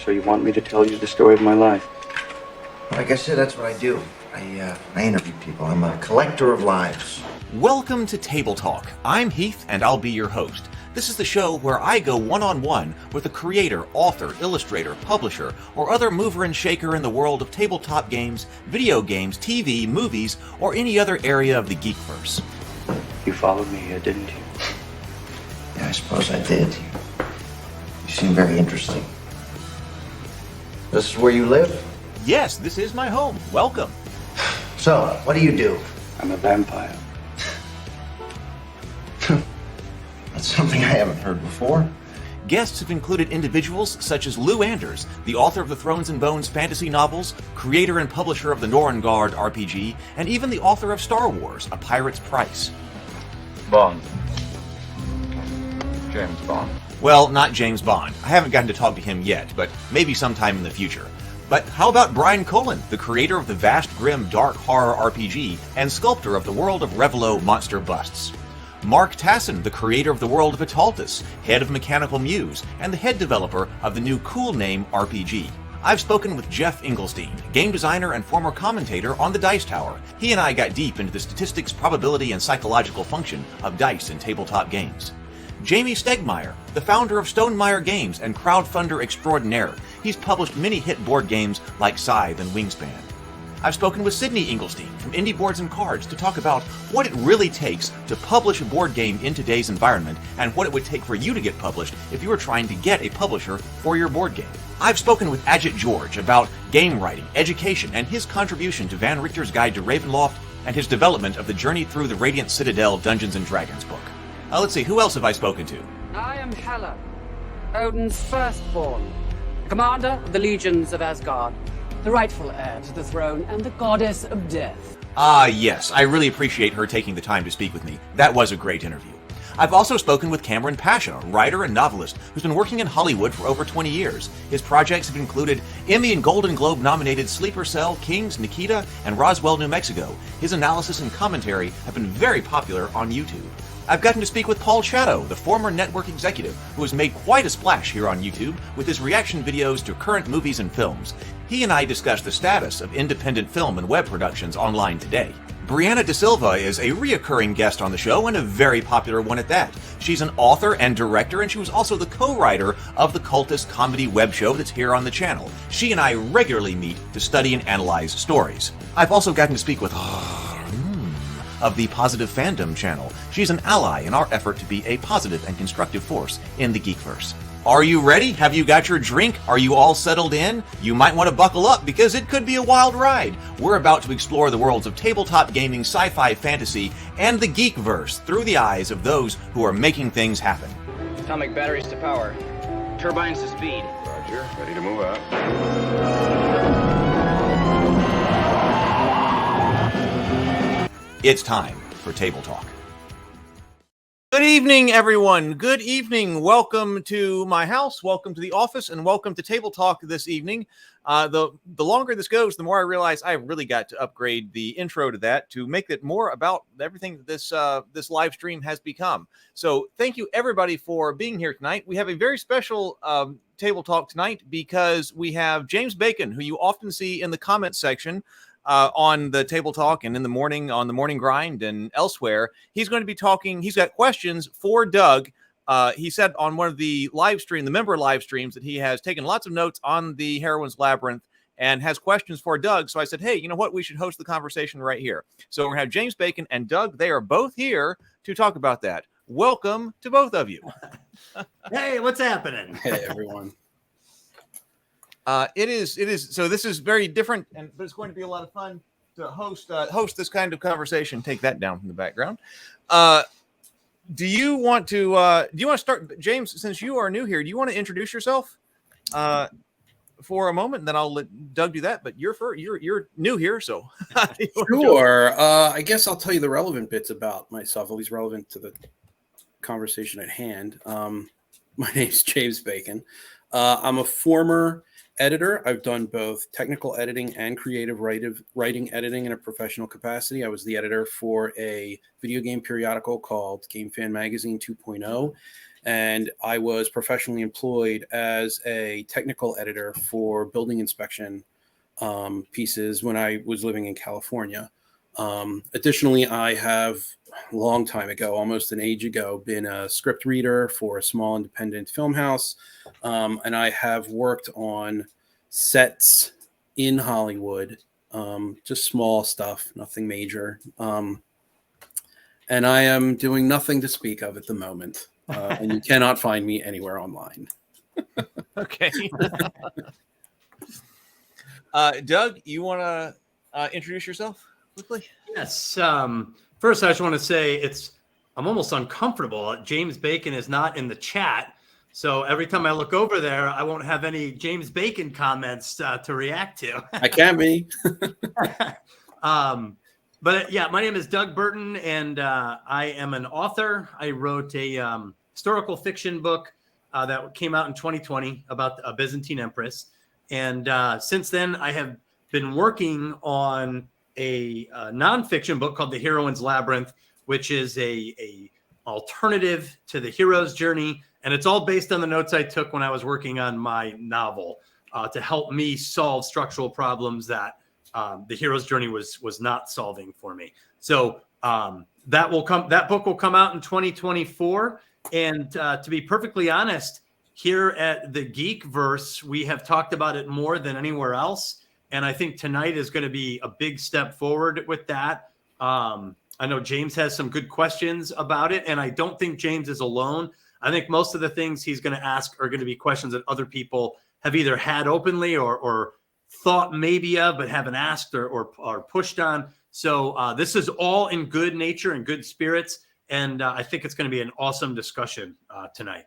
So you want me to tell you the story of my life? Like I said, that's what I do. I interview people. I'm a collector of lives. Welcome to Table Talk. I'm Heath, and I'll be your host. This is the show where I go one-on-one with a creator, author, illustrator, publisher, or other mover and shaker in the world of tabletop games, video games, TV, movies, or any other area of the geekverse. You followed me here, didn't you? Yeah, I suppose I did. You seem very interesting. This is where you live? Yes, this is my home. Welcome. So, what do you do? I'm a vampire. That's something I haven't heard before. Guests have included individuals such as Lou Anders, the author of the Thrones and Bones fantasy novels, creator and publisher of the Norengard RPG, and even the author of Star Wars, A Pirate's Price. Bond. James Bond. Well, not James Bond. I haven't gotten to talk to him yet, but maybe sometime in the future. But how about Brian Colin, the creator of the vast, grim, dark horror RPG and sculptor of the world of Revelo Monster Busts? Mark Tassin, the creator of the world of Italtus, head of Mechanical Muse, and the head developer of the new Cool Name RPG. I've spoken with Jeff Engelstein, game designer and former commentator on the Dice Tower. He and I got deep into the statistics, probability, and psychological function of dice in tabletop games. Jamie Stegmaier, the founder of Stonemaier Games and crowdfunder extraordinaire. He's published many hit board games like Scythe and Wingspan. I've spoken with Sydney Engelstein from Indie Boards and Cards to talk about what it really takes to publish a board game in today's environment and what it would take for you to get published if you were trying to get a publisher for your board game. I've spoken with Ajit George about game writing, education, and his contribution to Van Richter's Guide to Ravenloft and his development of the Journey Through the Radiant Citadel Dungeons & Dragons book. Let's see, who else have I spoken to? I am Hela, Odin's firstborn, commander of the legions of Asgard, the rightful heir to the throne, and the goddess of death. Yes, I really appreciate her taking the time to speak with me. That was a great interview. I've also spoken with Cameron Pasha, writer and novelist who's been working in Hollywood for over 20 years. His projects have included Emmy and Golden Globe nominated Sleeper Cell, Kings, Nikita, and Roswell, New Mexico. His analysis and commentary have been very popular on YouTube. I've gotten to speak with Paul Shadow, the former network executive, who has made quite a splash here on YouTube with his reaction videos to current movies and films. He and I discussed the status of independent film and web productions online today. Brianna De Silva is a reoccurring guest on the show, and a very popular one at that. She's an author and director, and she was also the co-writer of the Cultist comedy web show that's here on the channel. She and I regularly meet to study and analyze stories. I've also gotten to speak with of the Positive Fandom channel. She's an ally in our effort to be a positive and constructive force in the geekverse. Are you ready? Have you got your drink? Are you all settled in? You might want to buckle up because it could be a wild ride. We're about to explore the worlds of tabletop gaming, sci-fi, fantasy, and the geekverse through the eyes of those who are making things happen. Atomic batteries to power. Turbines to speed. Roger. Ready to move out. It's time for Table Talk. Good evening, everyone. Good evening. Welcome to my house. Welcome to the office, and welcome to Table Talk this evening. The longer this goes, the more I realize I really got to upgrade the intro to that to make it more about everything that this live stream has become. So thank you, everybody, for being here tonight. We have a very special Table Talk tonight because we have James Bacon, who you often see in the comments section on the Table Talk and in the morning on the Morning Grind and elsewhere. He's going to be talking. He's got questions for Doug. He said on one of the member live streams, that he has taken lots of notes on the Heroine's Labyrinth and has questions for Doug. So I said, hey, you know what? We should host the conversation right here. So we're going to have James Bacon and Doug. They are both here to talk about that. Welcome to both of you. Hey, what's happening? Hey, everyone. It is. So this is very different, but it's going to be a lot of fun to host this kind of conversation. Take that down from the background. Do you want to start, James? Since you are new here, do you want to introduce yourself for a moment, and then I'll let Doug do that. But you're new here, so Sure. I guess I'll tell you the relevant bits about myself, at least relevant to the conversation at hand. My name's James Bacon. I'm a former editor. I've done both technical editing and creative writing editing in a professional capacity. I was the editor for a video game periodical called Game Fan Magazine 2.0. and I was professionally employed as a technical editor for building inspection pieces when I was living in California. Additionally, I have a long time ago, almost an age ago, been a script reader for a small independent film house, and I have worked on sets in Hollywood, just small stuff, nothing major. And I am doing nothing to speak of at the moment. And you cannot find me anywhere online. Okay. Doug, you want to introduce yourself quickly? Yes. First, I just want to say I'm almost uncomfortable. James Bacon is not in the chat. So every time I look over there, I won't have any James Bacon comments to react to. I can be. But yeah, my name is Doug Burton, and I am an author. I wrote a historical fiction book that came out in 2020 about a Byzantine empress. And since then, I have been working on a nonfiction book called The Heroine's Labyrinth, which is a alternative to the hero's journey. And it's all based on the notes I took when I was working on my novel to help me solve structural problems that the hero's journey was not solving for me. So that book will come out in 2024. And to be perfectly honest, here at the Geekverse, we have talked about it more than anywhere else. And I think tonight is going to be a big step forward with that. I know James has some good questions about it, and I don't think James is alone. I think most of the things he's going to ask are going to be questions that other people have either had openly or thought maybe of, but haven't asked or pushed on. So this is all in good nature and good spirits. And I think it's going to be an awesome discussion tonight.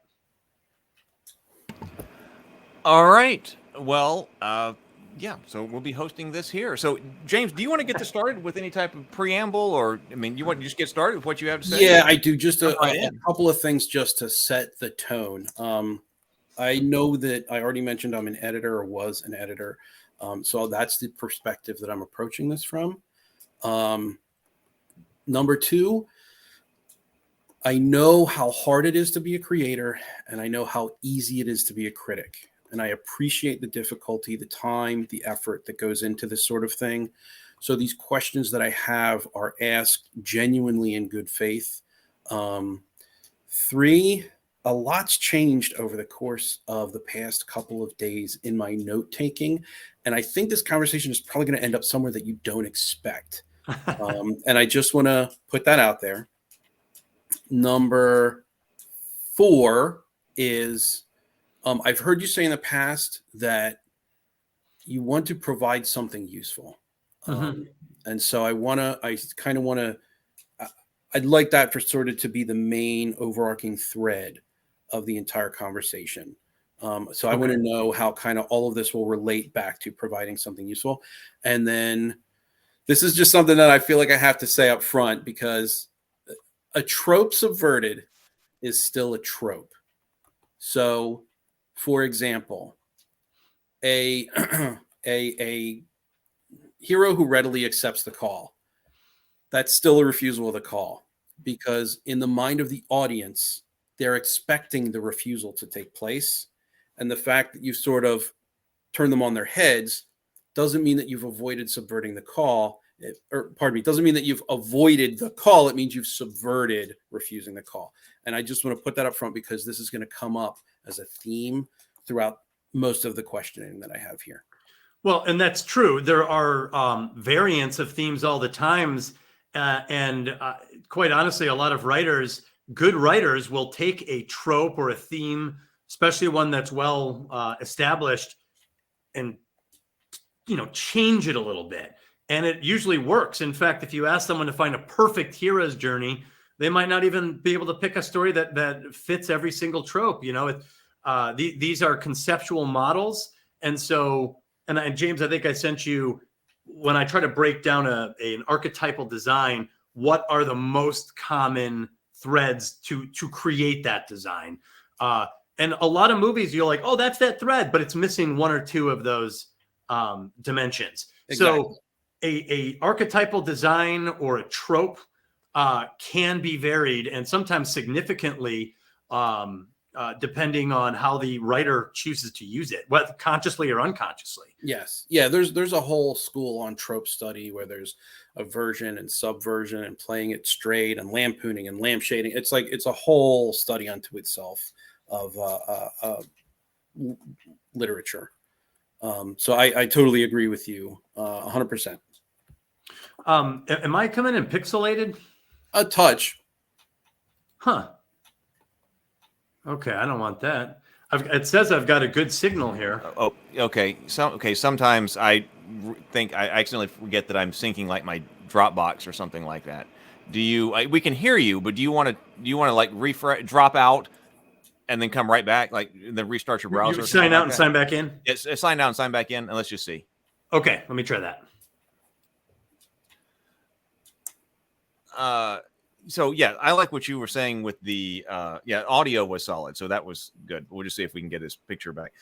All right. Well, yeah, so we'll be hosting this here. So, James, do you want to get this started with any type of preamble, or, I mean, you want to just get started with what you have to say? Yeah, I do. Just a couple of things just to set the tone. I know that I already mentioned I'm an editor or was an editor. So that's the perspective that I'm approaching this from. Number two, I know how hard it is to be a creator, and I know how easy it is to be a critic. And I appreciate the difficulty, the time, the effort that goes into this sort of thing. So these questions that I have are asked genuinely in good faith. Three, a lot's changed over the course of the past couple of days in my note taking. And I think this conversation is probably going to end up somewhere that you don't expect. And I just want to put that out there. Number four is, I've heard you say in the past that you want to provide something useful. And so I'd like that for sort of to be the main overarching thread of the entire conversation. So I want to know how kind of all of this will relate back to providing something useful. And then this is just something that I feel like I have to say up front, because a trope subverted is still a trope. So, for example, a hero who readily accepts the call, that's still a refusal of the call, because in the mind of the audience, they're expecting the refusal to take place. And the fact that you sort of turn them on their heads doesn't mean that you've avoided subverting the call. Doesn't mean that you've avoided the call. It means you've subverted refusing the call. And I just want to put that up front, because this is going to come up as a theme throughout most of the questioning that I have here. Well, and that's true. There are variants of themes all the times. And quite honestly, a lot of writers, good writers, will take a trope or a theme, especially one that's well established, and change it a little bit. And it usually works. In fact, if you ask someone to find a perfect hero's journey, they might not even be able to pick a story that fits every single trope. These are conceptual models. And so, and James, I think I sent you, when I try to break down an archetypal design, what are the most common threads to create that design? And a lot of movies, you're like, oh, that's that thread, but it's missing one or two of those dimensions. Exactly. So a archetypal design or a trope can be varied, and sometimes significantly, depending on how the writer chooses to use it, whether consciously or unconsciously. Yes. Yeah. There's a whole school on trope study where there's aversion and subversion and playing it straight and lampooning and lampshading. It's a whole study unto itself of literature. So I totally agree with you 100%. Am I coming in pixelated? A touch. Huh. Okay, I don't want that. It says I've got a good signal here. Oh, okay. Sometimes I think I accidentally forget that I'm syncing like my Dropbox or something like that. We can hear you, but do you want to like refresh, drop out, and then come right back, like then restart your browser? You sign out and sign back in. Yes, sign out and sign back in, and let's just see. Okay, let me try that. So yeah, I like what you were saying with the audio was solid, so that was good. We'll just see if we can get his picture back.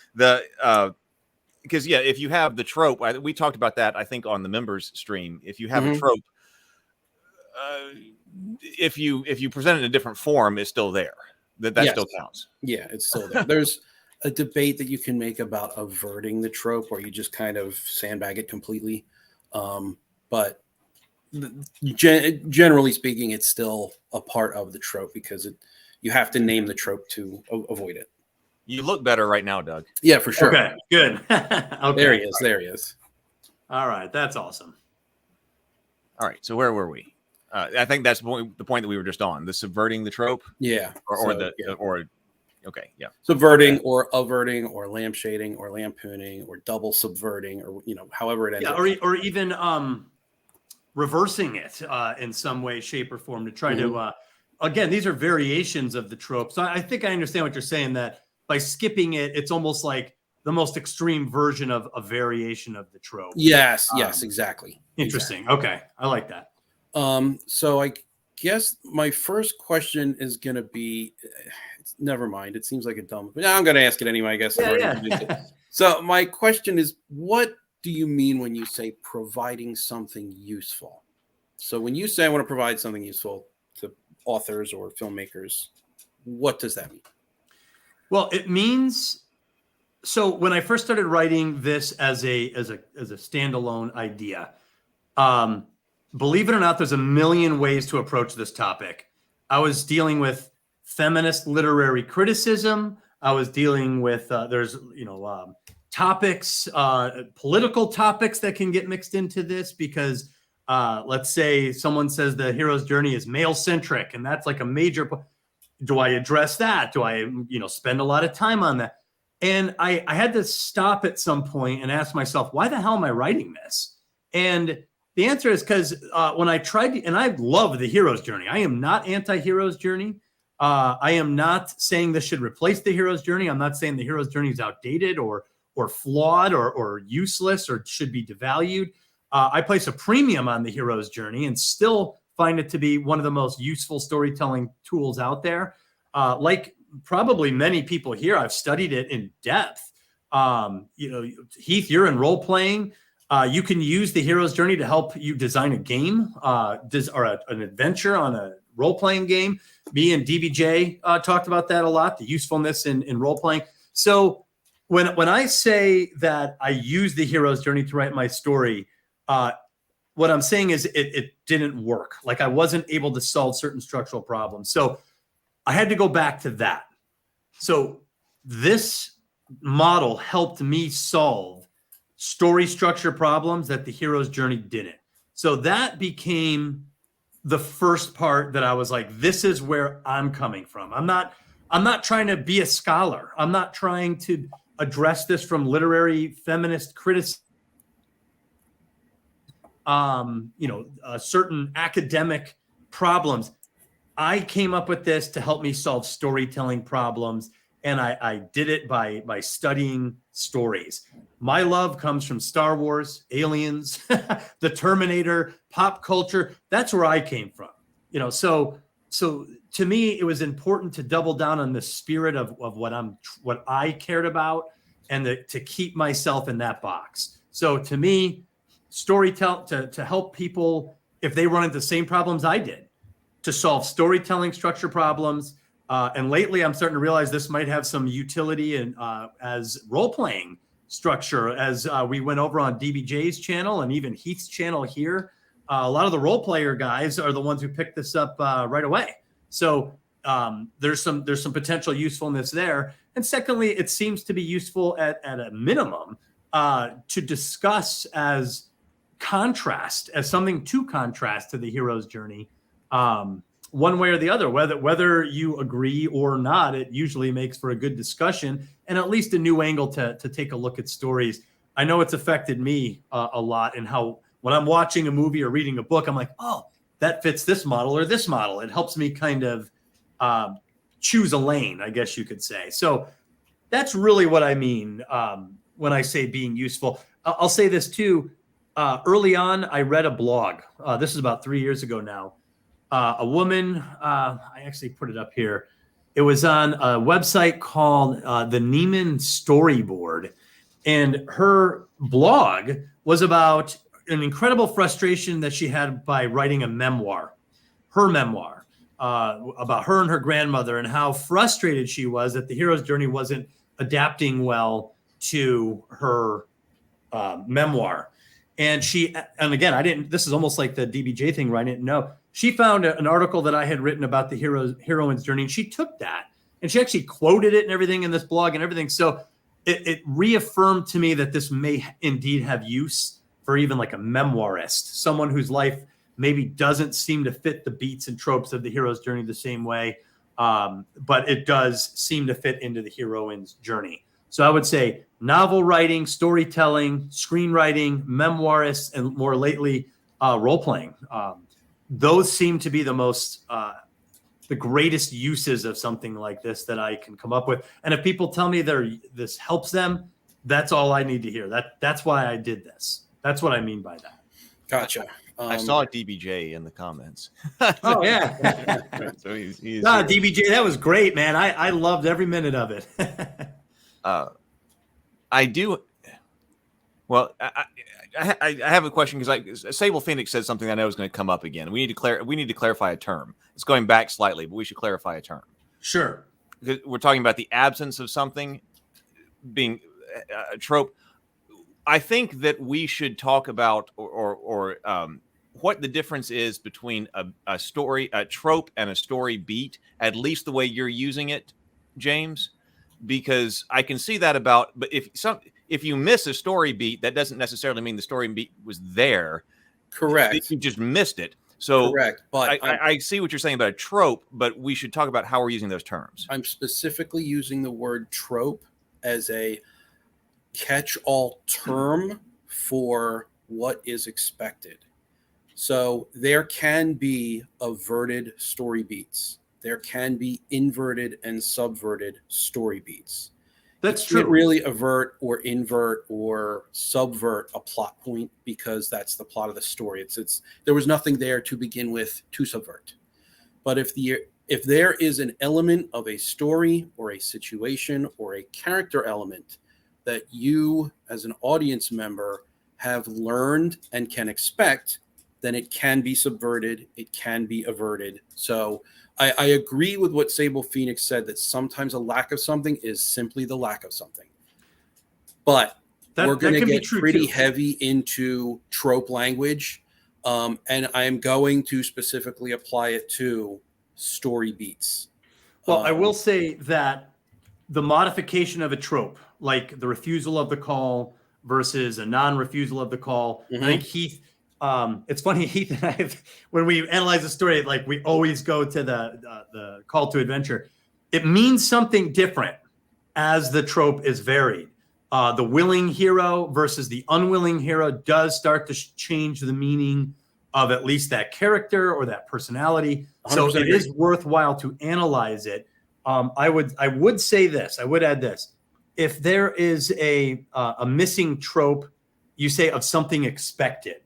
Because if you have the trope, we talked about that I think on the members stream. If you have a trope, if you present it in a different form, it's still there. That yes. Still counts. Yeah, it's still there. There's a debate that you can make about averting the trope, where you just kind of sandbag it completely, but. Generally speaking, it's still a part of the trope because you have to name the trope to avoid it. You look better right now, Doug. Yeah, for sure. Okay, good. Okay. There he is. All right, that's awesome. All right, so where were we? I think that's the point that we were just on, the subverting the trope. Yeah. Okay, yeah. Subverting or averting or lampshading or lampooning or double subverting or however it ends. Yeah, or even reversing it in some way, shape, or form to try to, again, these are variations of the trope. So I think I understand what you're saying, that by skipping it, it's almost like the most extreme version of a variation of the trope. Yes, exactly. Interesting. Exactly. Okay, I like that. So I guess my first question is going to be, never mind. It seems like a dumb, but I'm going to ask it anyway, I guess. Yeah. So my question is, what do you mean when you say providing something useful? So when you say I want to provide something useful to authors or filmmakers, what does that mean? Well, it means, so when I first started writing this as a standalone idea, believe it or not, there's a million ways to approach this topic. I was dealing with feminist literary criticism. I was dealing with topics, political topics that can get mixed into this because let's say someone says the hero's journey is male-centric, and that's like a major. Do I address that? Do I, spend a lot of time on that? And I had to stop at some point and ask myself, why the hell am I writing this? And the answer is because when I tried to, and I love the hero's journey. I am not anti-hero's journey. I am not saying this should replace the hero's journey. I'm not saying the hero's journey is outdated or flawed or useless or should be devalued. I place a premium on the hero's journey and still find it to be one of the most useful storytelling tools out there. Like probably many people here, I've studied it in depth. Heath, you're in role playing. You can use the hero's journey to help you design a game or an adventure on a role-playing game. Me and DBJ talked about that a lot, the usefulness in role-playing. So when I say that I use the hero's journey to write my story, what I'm saying is it didn't work. Like I wasn't able to solve certain structural problems. So I had to go back to that. So this model helped me solve story structure problems that the hero's journey didn't. So that became the first part that I was like, this is where I'm coming from. I'm not trying to be a scholar. I'm not trying to address this from literary feminist criticism, certain academic problems. I came up with this to help me solve storytelling problems, and I did it by studying stories. My love comes from Star Wars, Aliens, the Terminator, pop culture. That's where I came from. So to me, it was important to double down on the spirit of what I cared about and to keep myself in that box. So to me, to help people if they run into the same problems I did, to solve storytelling structure problems, And lately, I'm starting to realize this might have some utility in as role-playing structure. As we went over on DBJ's channel and even Heath's channel here, a lot of the role-player guys are the ones who picked this up right away. So there's some potential usefulness there. And secondly, it seems to be useful at a minimum to discuss as contrast, as something to contrast to the hero's journey. One way or the other, whether you agree or not, it usually makes for a good discussion and at least a new angle to take a look at stories. I know it's affected me a lot in how when I'm watching a movie or reading a book, I'm like, oh, that fits this model or this model. It helps me kind of choose a lane, I guess you could say. So that's really what I mean when I say being useful. I'll say this too. Early on, I read a blog. This is about 3 years ago now. A woman, I actually put it up here. It was on a website called the Neiman Storyboard. And her blog was about an incredible frustration that she had by writing a memoir, her memoir, about her and her grandmother and how frustrated she was that the hero's journey wasn't adapting well to her memoir. And again, this is almost like the DBJ thing where I didn't know. She found an article that I had written about the heroine's journey, and she took that and she actually quoted it and everything in this blog and everything. So it reaffirmed to me that this may indeed have use for even like a memoirist, someone whose life maybe doesn't seem to fit the beats and tropes of the hero's journey the same way, but it does seem to fit into the heroine's journey. So I would say novel writing, storytelling, screenwriting, memoirists, and more lately, role-playing. Those seem to be the greatest uses of something like this that I can come up with. And if people tell me this helps them, that's all I need to hear. That's why I did this. That's what I mean by that. Gotcha. I saw DBJ in the comments. Oh yeah. So he's DBJ, that was great, man. I loved every minute of it. I do. Well, I have a question because Sable Phoenix said something that I know is going to come up again. We need to clarify a term. It's going back slightly, but we should clarify a term. Sure. We're talking about the absence of something being a trope. I think that we should talk about or what the difference is between a trope, and a story beat, at least the way you're using it, James, because I can see that but if you miss a story beat, that doesn't necessarily mean the story beat was there. Correct. You just missed it. So correct. But I see what you're saying about a trope, but we should talk about how we're using those terms. I'm specifically using the word trope as a catch-all term for what is expected. So there can be averted story beats. There can be inverted and subverted story beats. That's you true. can't really avert or invert or subvert a plot point because that's the plot of the story. It's there was nothing there to begin with to subvert. But if there is an element of a story or a situation or a character element that you as an audience member have learned and can expect, then it can be subverted, it can be averted. So I agree with what Sable Phoenix said, that sometimes a lack of something is simply the lack of something. But we're going to get pretty heavy into trope language, and I am going to specifically apply it to story beats. Well, I will say that the modification of a trope, like the refusal of the call versus a non-refusal of the call, I think Heath... it's funny, Heath and I, when we analyze the story, like we always go to the call to adventure. It means something different as the trope is varied. The willing hero versus the unwilling hero does start to change the meaning of at least that character or that personality. So it is worthwhile to analyze it. I would say this. I would add this. If there is a missing trope, you say of something expected.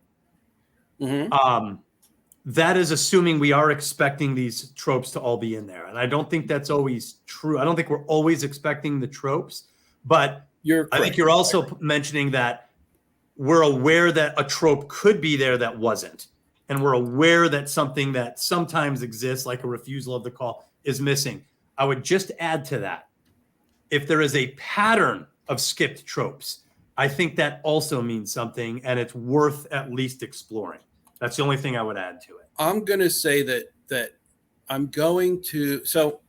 That is assuming we are expecting these tropes to all be in there. And I don't think that's always true. I don't think we're always expecting the tropes, but I think you're also mentioning that we're aware that a trope could be there that wasn't. And we're aware that something that sometimes exists, like a refusal of the call, is missing. I would just add to that, if there is a pattern of skipped tropes, I think that also means something, and it's worth at least exploring. That's the only thing I would add to it. I'm going to say that I'm going to, so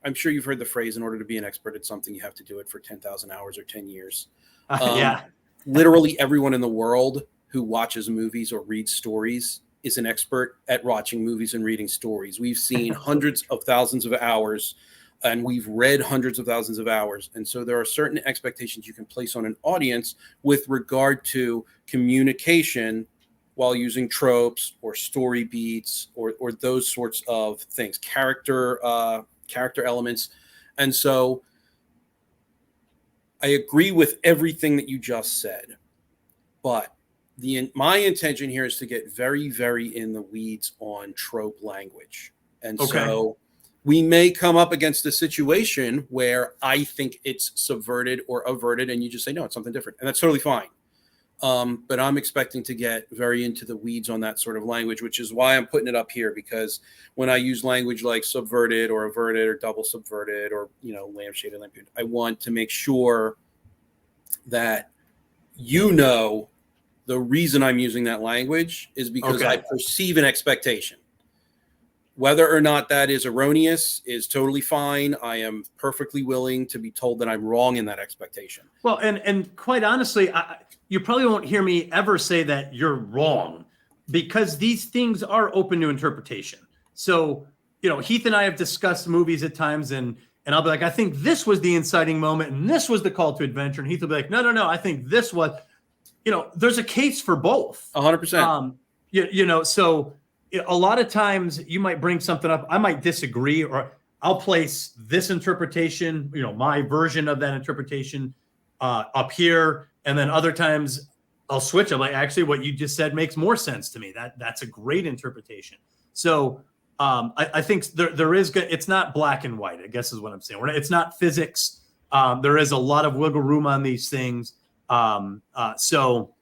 I'm sure you've heard the phrase, in order to be an expert at something, you have to do it for 10,000 hours or 10 years. Yeah. Literally everyone in the world who watches movies or reads stories is an expert at watching movies and reading stories. We've seen hundreds of thousands of hours, and we've read hundreds of thousands of hours. And so there are certain expectations you can place on an audience with regard to communication while using tropes or story beats or those sorts of things, character elements. And so I agree with everything that you just said, but my intention here is to get very, very in the weeds on trope language. And so we may come up against a situation where I think it's subverted or averted, and you just say, no, it's something different. And that's totally fine. But I'm expecting to get very into the weeds on that sort of language, which is why I'm putting it up here, because when I use language like subverted or averted or double subverted or, lampshaded, I want to make sure that the reason I'm using that language is because I perceive an expectation. Whether or not that is erroneous is totally fine. I am perfectly willing to be told that I'm wrong in that expectation. Well, and quite honestly, you probably won't hear me ever say that you're wrong, because these things are open to interpretation. So, Heath and I have discussed movies at times, and I'll be like, I think this was the inciting moment, and this was the call to adventure. And Heath will be like, no, I think this was, there's a case for both. 100%. So a lot of times you might bring something up, I might disagree, or I'll place this interpretation, my version of that interpretation up here. And then other times I'll switch. I'm like, actually, what you just said makes more sense to me. That's a great interpretation. So I think there is, it's not black and white, I guess is what I'm saying. It's not physics. There is a lot of wiggle room on these things. So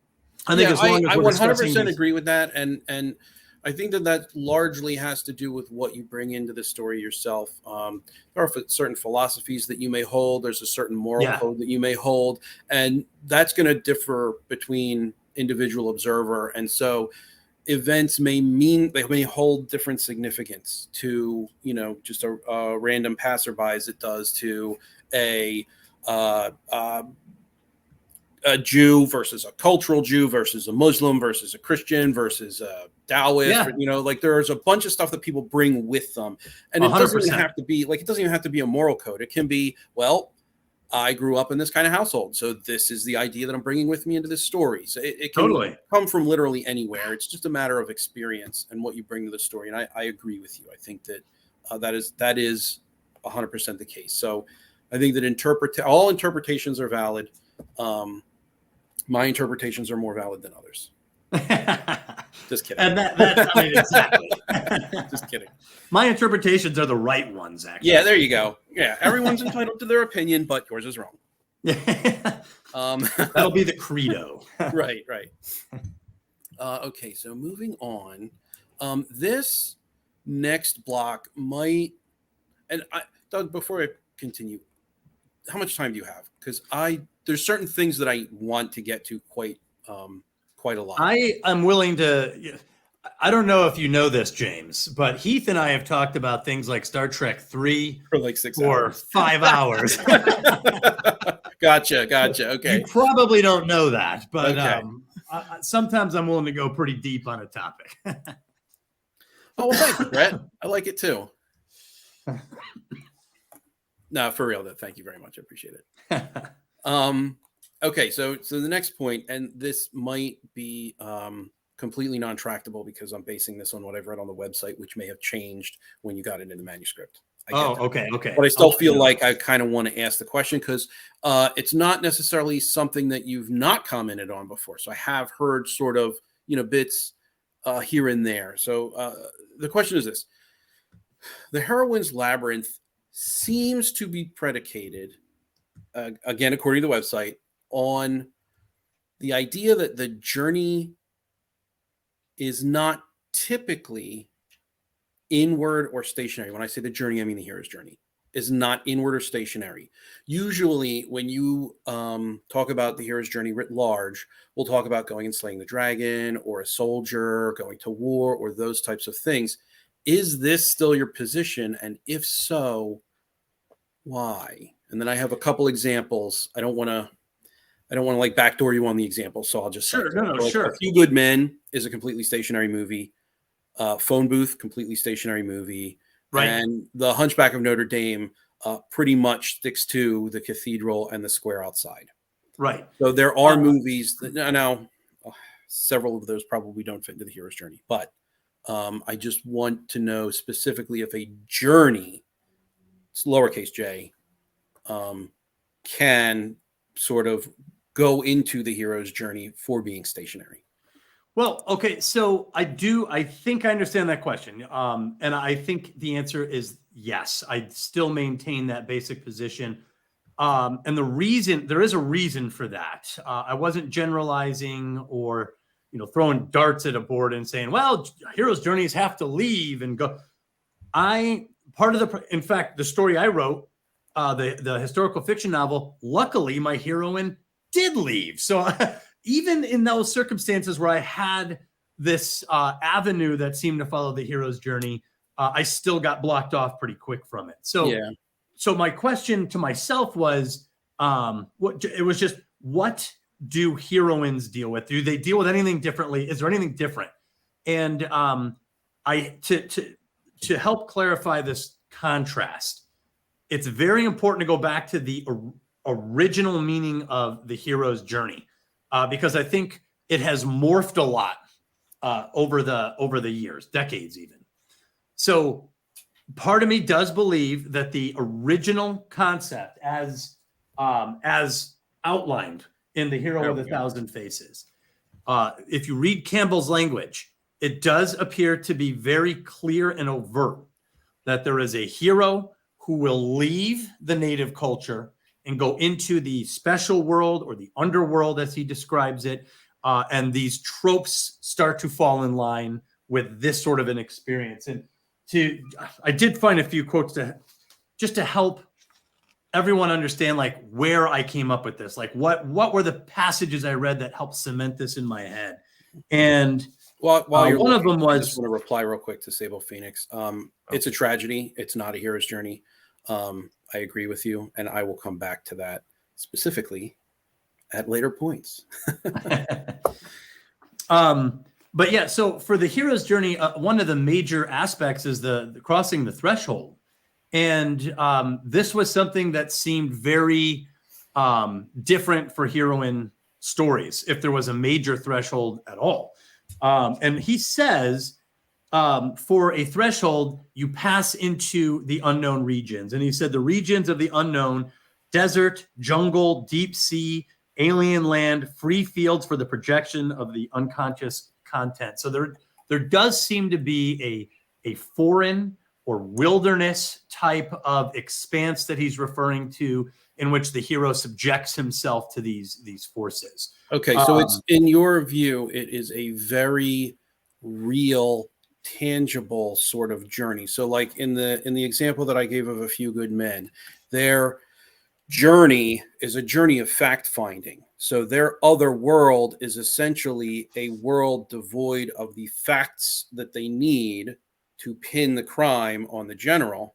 I think as long as I we're 100% agree with that. And I think that largely has to do with what you bring into the story yourself. There are certain philosophies that you may hold. There's a certain moral code that you may hold, and that's going to differ between individual observer. And so events may hold different significance to, just a random passerby as it does to a Jew versus a cultural Jew versus a Muslim versus a Christian versus a Taoist. There's a bunch of stuff that people bring with them, and it 100%. Doesn't even have to be a moral code. It can be, well, I grew up in this kind of household, so this is the idea that I'm bringing with me into this story. So it can come from literally anywhere. It's just a matter of experience and what you bring to the story. And I agree with you. I think that that is 100% the case. So I think that all interpretations are valid. My interpretations are more valid than others. Just kidding. And that's exactly. Just kidding. My interpretations are the right ones, actually. Yeah, there you go. Yeah, everyone's entitled to their opinion, but yours is wrong. That'll be the credo. Right. Okay, so moving on. This next block might, and Doug, before I continue, how much time do you have? Because there's certain things that I want to get to quite a lot. I am willing to. I don't know if you know this, James, but Heath and I have talked about things like Star Trek 3 for like 6 or hours. 5 hours. Gotcha. Okay. You probably don't know that, but okay. Sometimes I'm willing to go pretty deep on a topic. Oh, well, thank you, Brett. I like it too. No, for real, though. Thank you very much. I appreciate it. Okay, so the next point, and this might be completely non-tractable because I'm basing this on what I've read on the website, which may have changed when you got it in the manuscript. Okay. But I still feel like I kind of want to ask the question because it's not necessarily something that you've not commented on before. So I have heard sort of, bits here and there. So the question is this. The Heroine's Labyrinth seems to be predicated, again, according to the website, on the idea that the journey is not typically inward or stationary. When I say the journey, I mean the hero's journey. is not inward or stationary. Usually, when you talk about the hero's journey writ large, we'll talk about going and slaying the dragon, or a soldier going to war, or those types of things. Is this still your position? And if so, why? And then I have a couple examples. I don't want to like backdoor you on the examples, so I'll just Sure, like, sure. A Few Good Men is a completely stationary movie. Phone Booth, completely stationary movie. Right. And The Hunchback of Notre Dame pretty much sticks to the cathedral and the square outside. Right. So there are movies that now several of those probably don't fit into the hero's journey, but I just want to know specifically if a journey, it's lowercase j, can sort of go into the hero's journey for being stationary. Well, okay, so I think I understand that question. And I think the answer is yes. I still maintain that basic position. And there is a reason for that. I wasn't generalizing or, throwing darts at a board and saying, well, hero's journeys have to leave and go. In fact, the story I wrote, the historical fiction novel, luckily my heroine did leave. So even in those circumstances where I had this avenue that seemed to follow the hero's journey, I still got blocked off pretty quick from it. So, yeah. So my question to myself was, what do heroines deal with? Do they deal with anything differently? Is there anything different? And to help clarify this contrast, it's very important to go back to the original meaning of the hero's journey, because I think it has morphed a lot over the years, decades even. So part of me does believe that the original concept, as outlined in The Hero with a Thousand Faces, if you read Campbell's language, it does appear to be very clear and overt that there is a hero who will leave the native culture and go into the special world, or the underworld as he describes it. And these tropes start to fall in line with this sort of an experience. And I did find a few quotes to help everyone understand like where I came up with this, like what were the passages I read that helped cement this in my head. And while you're one of them was, I just want to reply real quick to Sable Phoenix. It's a tragedy. It's not a hero's journey. I agree with you, and I will come back to that specifically at later points. But yeah, so for the hero's journey, one of the major aspects is the crossing the threshold. And this was something that seemed very different for heroine stories, if there was a major threshold at all. And he says, for a threshold, you pass into the unknown regions. And he said the regions of the unknown: desert, jungle, deep sea, alien land, free fields for the projection of the unconscious content. So there does seem to be a foreign or wilderness type of expanse that he's referring to, in which the hero subjects himself to these forces. Okay, so it's, in your view, it is a very real, tangible sort of journey. So like in the example that I gave of A Few Good Men, their journey is a journey of fact-finding. So their other world is essentially a world devoid of the facts that they need to pin the crime on the general.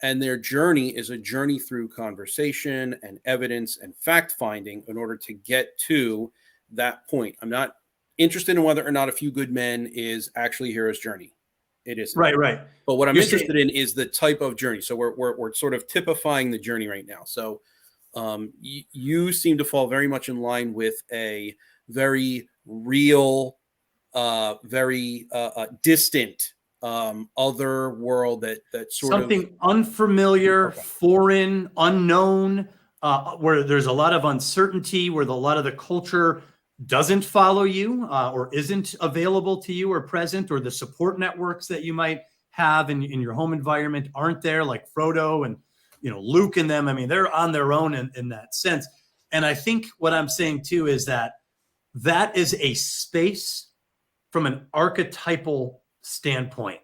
And their journey is a journey through conversation and evidence and fact-finding in order to get to that point. I'm not interested in whether or not A Few Good Men is actually a hero's journey. It isn't. Right. But what I'm interested in is the type of journey. So we're sort of typifying the journey right now. So you seem to fall very much in line with a very real, very distant other world that sort something of unfamiliar, foreign, unknown, where there's a lot of uncertainty, where a lot of the culture doesn't follow you or isn't available to you or present, or the support networks that you might have in your home environment aren't there, like Frodo and Luke and them. I mean, they're on their own in that sense. And I think what I'm saying too is that is a space from an archetypal standpoint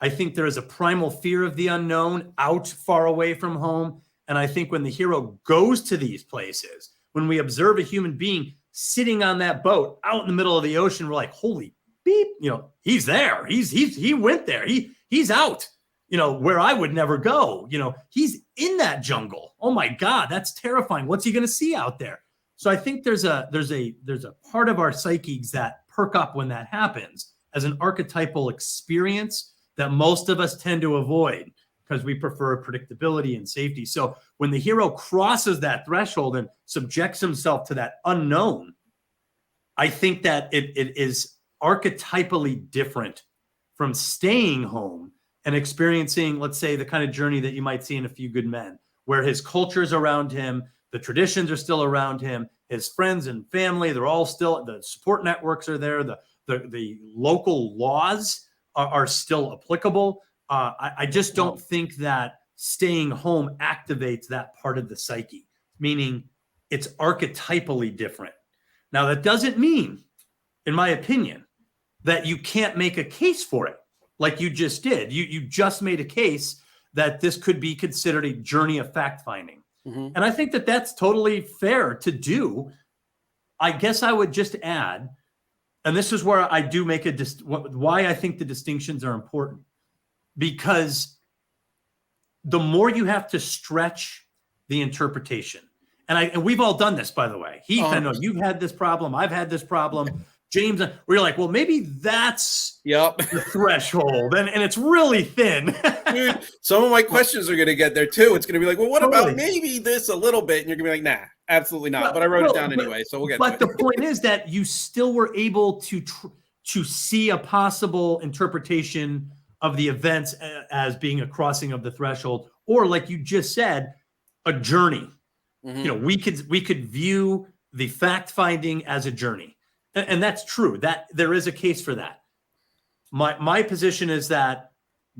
I think there is a primal fear of the unknown out far away from home. And I think when the hero goes to these places, when we observe a human being sitting on that boat out in the middle of the ocean, we're like, holy beep, he's there. He went there. He's out, where I would never go. He's in that jungle. Oh my God, that's terrifying. What's he going to see out there? So I think there's a part of our psyches that perk up when that happens as an archetypal experience that most of us tend to avoid because we prefer predictability and safety. So when the hero crosses that threshold and subjects himself to that unknown, I think that it is archetypally different from staying home and experiencing, let's say, the kind of journey that you might see in A Few Good Men, where his culture's around him, the traditions are still around him, his friends and family, they're all still, the support networks are there, the local laws are still applicable. I just don't think that staying home activates that part of the psyche, meaning it's archetypally different. Now, that doesn't mean, in my opinion, that you can't make a case for it like you just did. You just made a case that this could be considered a journey of fact-finding. Mm-hmm. And I think that that's totally fair to do. I guess I would just add, and this is where I do make why I think the distinctions are important, because the more you have to stretch the interpretation, and we've all done this, by the way. Heath, I know you've had this problem. I've had this problem. James, we're like, well, maybe that's the threshold, and it's really thin. Dude, some of my questions are going to get there too. It's going to be like, well, what about maybe this a little bit? And you're going to be like, nah, absolutely not. But I wrote it down anyway, so we'll get. But the point is that you still were able to see a possible interpretation of the events as being a crossing of the threshold, or like you just said, a journey. Mm-hmm. We could view the fact finding as a journey. And that's true, that there is a case for that. My position is that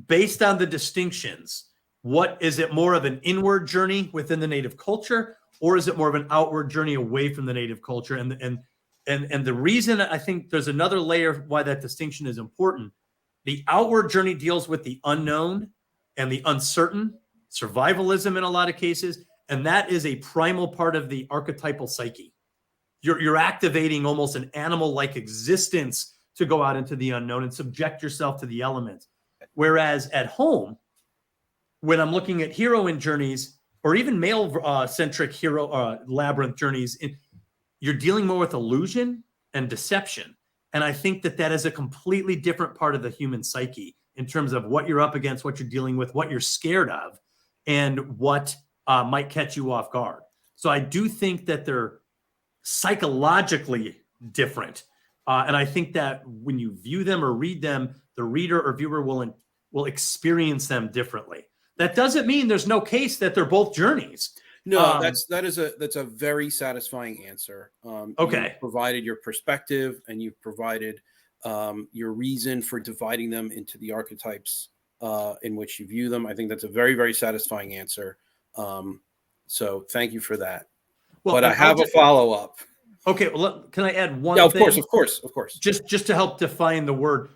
based on the distinctions, what is it, more of an inward journey within the native culture, or is it more of an outward journey away from the native culture? And the reason I think there's another layer why that distinction is important. The outward journey deals with the unknown and the uncertain, survivalism in a lot of cases, and that is a primal part of the archetypal psyche. You're activating almost an animal-like existence to go out into the unknown and subject yourself to the elements. Whereas at home, when I'm looking at heroine journeys or even male-centric labyrinth journeys, you're dealing more with illusion and deception. And I think that is a completely different part of the human psyche in terms of what you're up against, what you're dealing with, what you're scared of, and what might catch you off guard. So I do think that they're psychologically different. And I think that when you view them or read them, the reader or viewer will experience them differently. That doesn't mean there's no case that they're both journeys. No, that's a very satisfying answer. Okay. You provided your perspective and you've provided your reason for dividing them into the archetypes in which you view them. I think that's a very, very satisfying answer. So thank you for that. Well, but I have a follow-up. Okay, well, can I add one thing? Of course. Just to help define the word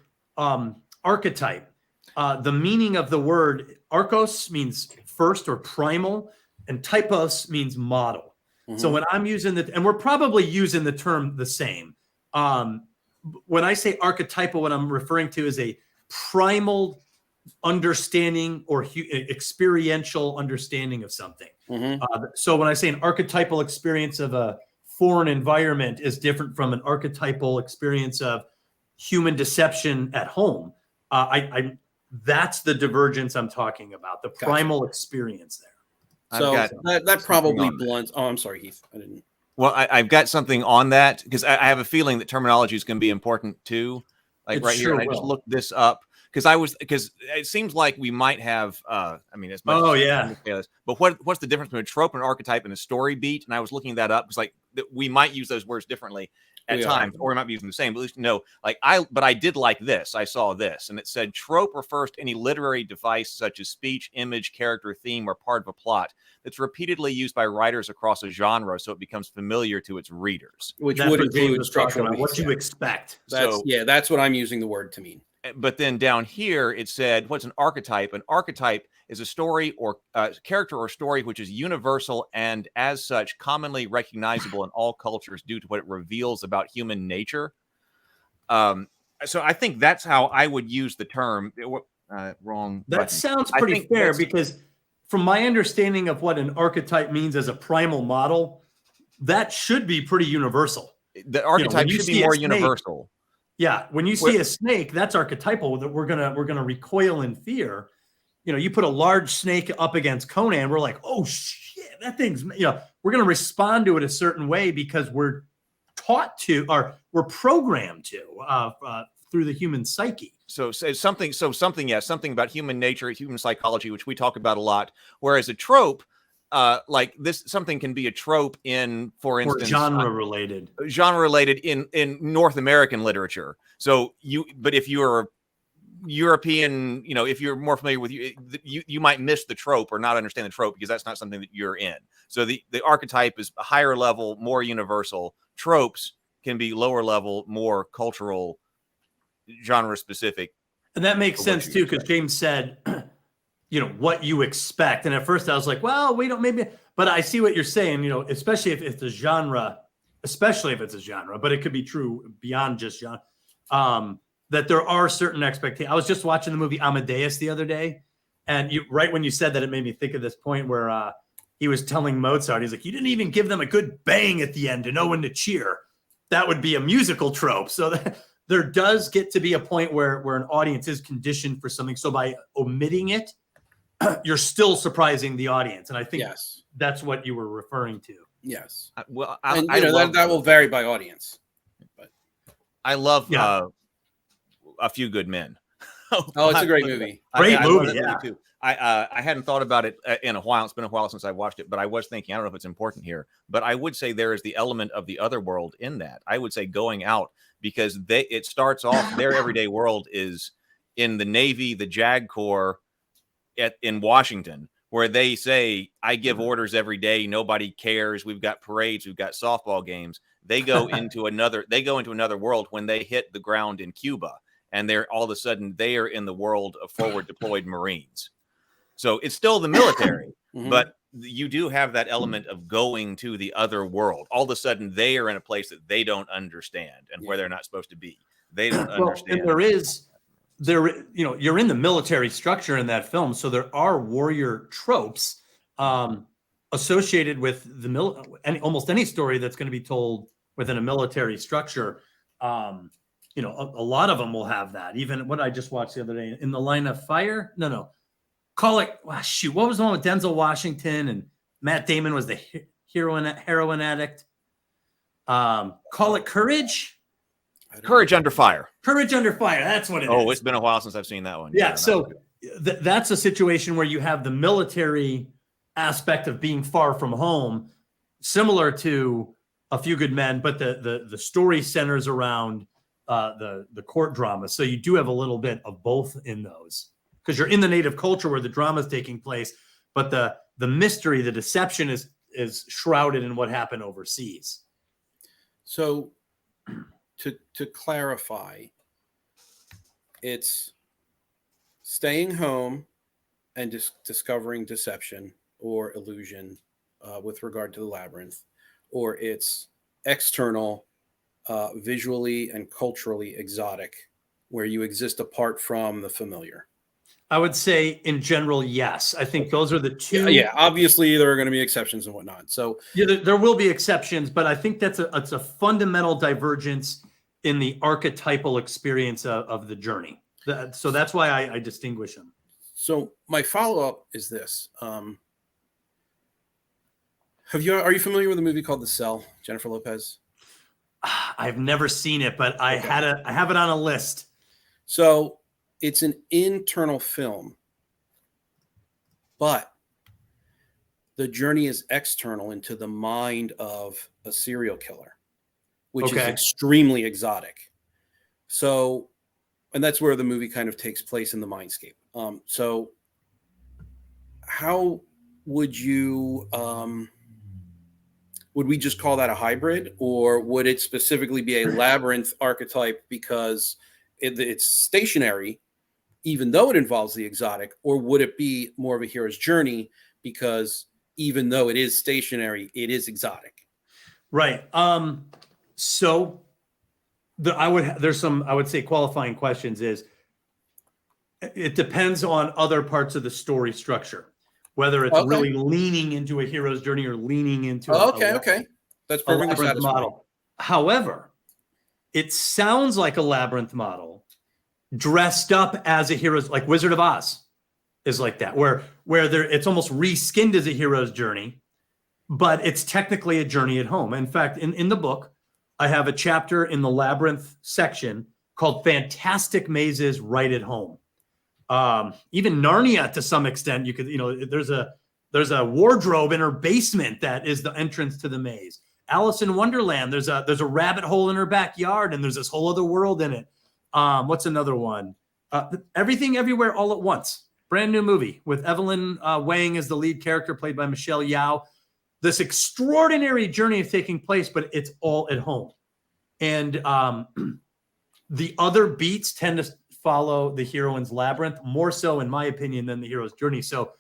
archetype. The meaning of the word archos means first or primal, and typos means model. Mm-hmm. So when I'm using and we're probably using the term the same. When I say archetypal, what I'm referring to is a primal understanding or experiential understanding of something. Mm-hmm. So when I say an archetypal experience of a foreign environment is different from an archetypal experience of human deception at home, that's the divergence I'm talking about, the primal experience there. So that probably blunts. Oh, I'm sorry, Heath. I didn't. Well, I've got something on that because I have a feeling that terminology is going to be important too. Like right here, I just looked this up. Because it seems like we might have, as much. Oh, yeah. But what's the difference between a trope and an archetype and a story beat? And I was looking that up. It's like we might use those words differently at times, or we might be using the same. But at least but I did like this. I saw this, and it said trope refers to any literary device such as speech, image, character, theme, or part of a plot that's repeatedly used by writers across a genre, so it becomes familiar to its readers. Which would include structural. What you expect. That's what I'm using the word to mean. but then down here it said, what's an archetype? An archetype is a story or character or story which is universal and as such commonly recognizable in all cultures due to what it reveals about human nature. So I think that's how I would use the term. Wrong. That button. sounds I pretty think fair that's- because from my understanding of what an archetype means as a primal model, that should be pretty universal. the archetype you should see be a more snake- universal. Yeah, when you see a snake, that's archetypal. That we're gonna recoil in fear. You put a large snake up against Conan, we're like, oh shit, that thing's. We're gonna respond to it a certain way because we're taught to, or we're programmed to through the human psyche. So something about human nature, human psychology, which we talk about a lot. Whereas a trope, like this, something can be a trope in, for instance, genre related in North American literature. So but if you're European, if you're more familiar with you might miss the trope or not understand the trope because that's not something that you're in. So the archetype is a higher level, more universal. Tropes can be lower level, more cultural, genre specific. And that makes sense too, because James said, what you expect. And at first I was like, well, we don't maybe, but I see what you're saying, especially if it's a genre, but it could be true beyond just genre, that there are certain expectations. I was just watching the movie Amadeus the other day. And right when you said that, it made me think of this point where he was telling Mozart, he's like, you didn't even give them a good bang at the end to know when to cheer. That would be a musical trope. So there does get to be a point where an audience is conditioned for something. So by omitting it, you're still surprising the audience. And I think that's what you were referring to. Yes. Well, that will vary by audience. But I love A Few Good Men. Oh, it's a great movie. Great movie. Too. I hadn't thought about it in a while. It's been a while since I watched it, but I was thinking, I don't know if it's important here, but I would say there is the element of the other world in that. I would say going out, because it starts off, their everyday world is in the Navy, the JAG Corps in Washington, where they say, I give orders every day. Nobody cares. We've got parades. We've got softball games. They go into another world when they hit the ground in Cuba, and they're all of a sudden they are in the world of forward deployed Marines. So it's still the military, but you do have that element of going to the other world. All of a sudden they are in a place that they don't understand and where they're not supposed to be. They don't understand. And you're in the military structure in that film. So there are warrior tropes associated with almost any story that's going to be told within a military structure. A lot of them will have that. Even what I just watched the other day, In the Line of Fire. No. Call it, what was the one with Denzel Washington and Matt Damon was the heroin addict? Call it Courage? Courage Under Fire. Courage Under Fire. That's what it is. Oh, it's been a while since I've seen that one. Yeah, so that's a situation where you have the military aspect of being far from home, similar to A Few Good Men, but the story centers around the court drama. So you do have a little bit of both in those, because you're in the native culture where the drama is taking place, but the mystery, the deception is shrouded in what happened overseas. So to clarify, it's staying home and discovering deception or illusion with regard to the labyrinth, or it's external, visually and culturally exotic, where you exist apart from the familiar. I would say in general, yes. I think those are the two. Yeah, obviously there are going to be exceptions and whatnot. So there will be exceptions, but I think it's a fundamental divergence in the archetypal experience of the journey. So that's why I distinguish them. So my follow-up is this. Are you familiar with a movie called The Cell, Jennifer Lopez? I've never seen it, but I have it on a list. So it's an internal film, but the journey is external into the mind of a serial killer, which is extremely exotic. So, and that's where the movie kind of takes place in the mindscape. So how would you, would we just call that a hybrid, or would it specifically be a labyrinth archetype because it's stationary, even though it involves the exotic, or would it be more of a hero's journey because even though it is stationary, it is exotic? Right. So there's some, I would say, qualifying questions is it depends on other parts of the story structure, whether it's really leaning into a hero's journey or leaning into okay. That's a perfectly labyrinth satisfying. model. However, it sounds like a labyrinth model dressed up as a hero's, like Wizard of Oz is like that, where it's almost reskinned as a hero's journey, but it's technically a journey at home. In fact, in the book, I have a chapter in the Labyrinth section called Fantastic Mazes Right at Home. Even Narnia, to some extent, there's a wardrobe in her basement that is the entrance to the maze. Alice in Wonderland, there's a rabbit hole in her backyard, and there's this whole other world in it. What's another one? Everything Everywhere All at Once. Brand new movie with Evelyn Wang as the lead character, played by Michelle Yeoh. This extraordinary journey is taking place, but it's all at home. And the other beats tend to follow the heroine's labyrinth, more so, in my opinion, than the hero's journey. So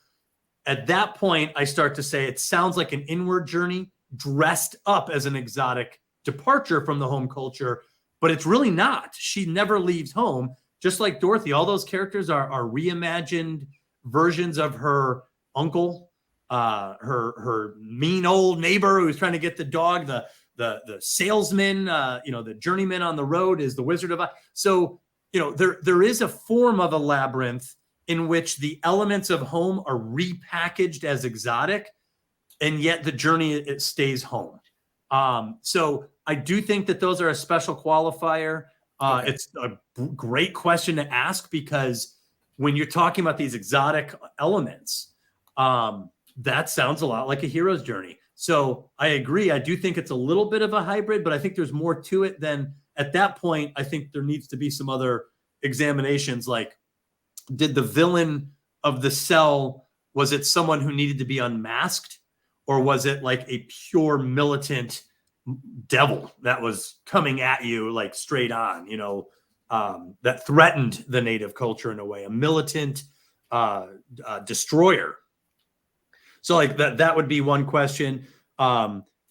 at that point, I start to say it sounds like an inward journey dressed up as an exotic departure from the home culture, but it's really not. She never leaves home. Just like Dorothy, all those characters are reimagined versions of her uncle, her mean old neighbor who's trying to get the dog, the salesman, the journeyman on the road is the Wizard of Oz. So, there is a form of a labyrinth in which the elements of home are repackaged as exotic, and yet the journey, it stays home. So I do think that those are a special qualifier. It's a great question to ask, because when you're talking about these exotic elements, that sounds a lot like a hero's journey. So I agree. I do think it's a little bit of a hybrid, but I think there's more to it than, at that point, I think there needs to be some other examinations. Like, did the villain of the cell, was it someone who needed to be unmasked, or was it like a pure militant devil that was coming at you like straight on, that threatened the native culture in a way, a militant destroyer? So like that would be one question.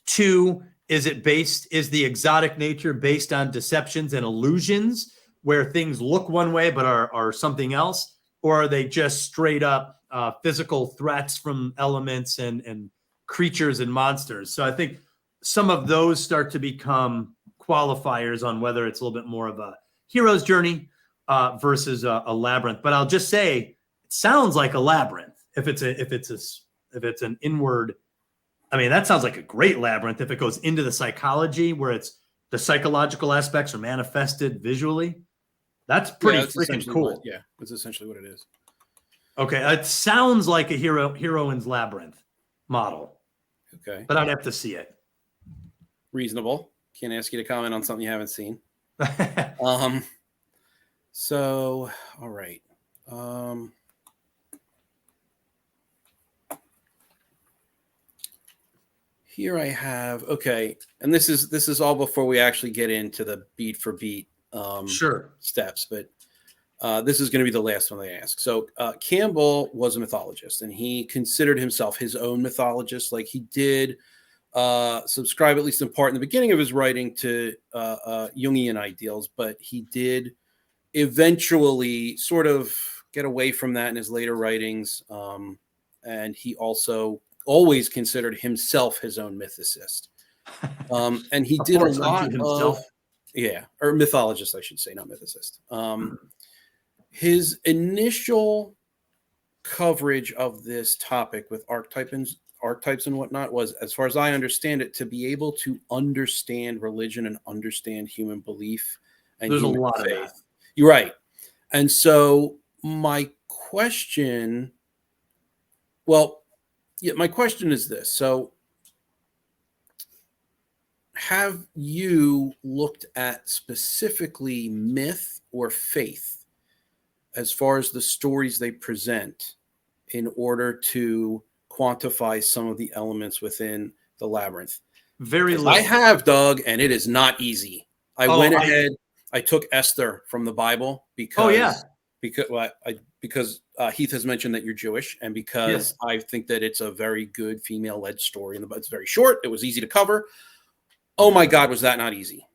Two, is the exotic nature based on deceptions and illusions where things look one way but are something else? Or are they just straight up physical threats from elements and creatures and monsters? So I think some of those start to become qualifiers on whether it's a little bit more of a hero's journey versus a labyrinth. But I'll just say it sounds like a labyrinth if it's an inward. I mean, that sounds like a great labyrinth if it goes into the psychology, where it's the psychological aspects are manifested visually. That's pretty freaking cool. That's essentially what it is. Okay, it sounds like a heroine's labyrinth model. Okay, but I'd have to see it. Reasonable. Can't ask you to comment on something you haven't seen. So, all right. Here I have, okay, and this is all before we actually get into the beat for beat steps, but this is going to be the last one they ask. So Campbell was a mythologist, and he considered himself his own mythologist. Like, he did subscribe, at least in part in the beginning of his writing, to Jungian ideals, but he did eventually sort of get away from that in his later writings, and he also always considered himself his own mythicist. And he did a lot of, or mythologist, I should say, not mythicist. His initial coverage of this topic with archetypes and whatnot was, as far as I understand it, to be able to understand religion and understand human belief and there's human a lot faith. of that. You're right. And so my question is this. So have you looked at specifically myth or faith as far as the stories they present in order to quantify some of the elements within the labyrinth? Very little. I have, Doug, and it is not easy. I I took Esther from the Bible because Oh, yeah. because Heath has mentioned that you're Jewish, and because I think that it's a very good female-led story, and it's very short. It was easy to cover. Oh my God, was that not easy?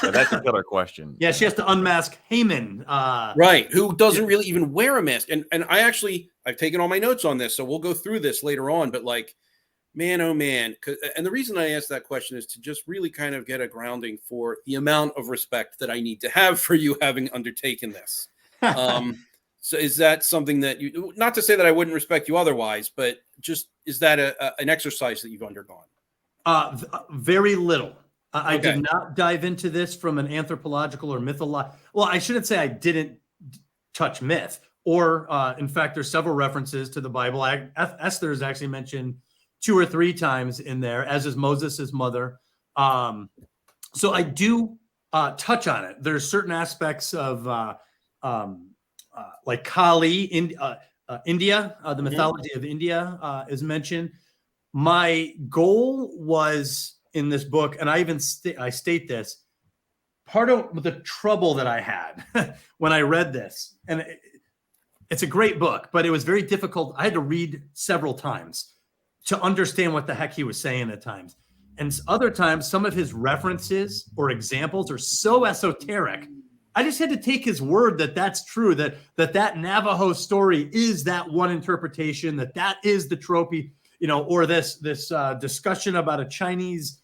So that's a killer question. Yeah, she has to unmask Haman. Right, who doesn't really even wear a mask. And I've taken all my notes on this, so we'll go through this later on. But like, man, oh man. And the reason I asked that question is to just really kind of get a grounding for the amount of respect that I need to have for you having undertaken this. So is that something that you, not to say that I wouldn't respect you otherwise, but just, is that an exercise that you've undergone? Very little. I Okay. did not dive into this from an anthropological or mythological. Well, I shouldn't say I didn't touch myth. Or, in fact, there's several references to the Bible. Esther is actually mentioned 2 or 3 times in there, as is Moses' mother. So I do touch on it. There's certain aspects of like Kali, India, the mythology of India is mentioned. My goal was in this book, and I even I state this, part of the trouble that I had when I read this, and it's a great book, but it was very difficult. I had to read several times to understand what the heck he was saying at times. And other times, some of his references or examples are so esoteric. I just had to take his word that that's true, that Navajo story is that one interpretation, that is the trophy, or this discussion about a Chinese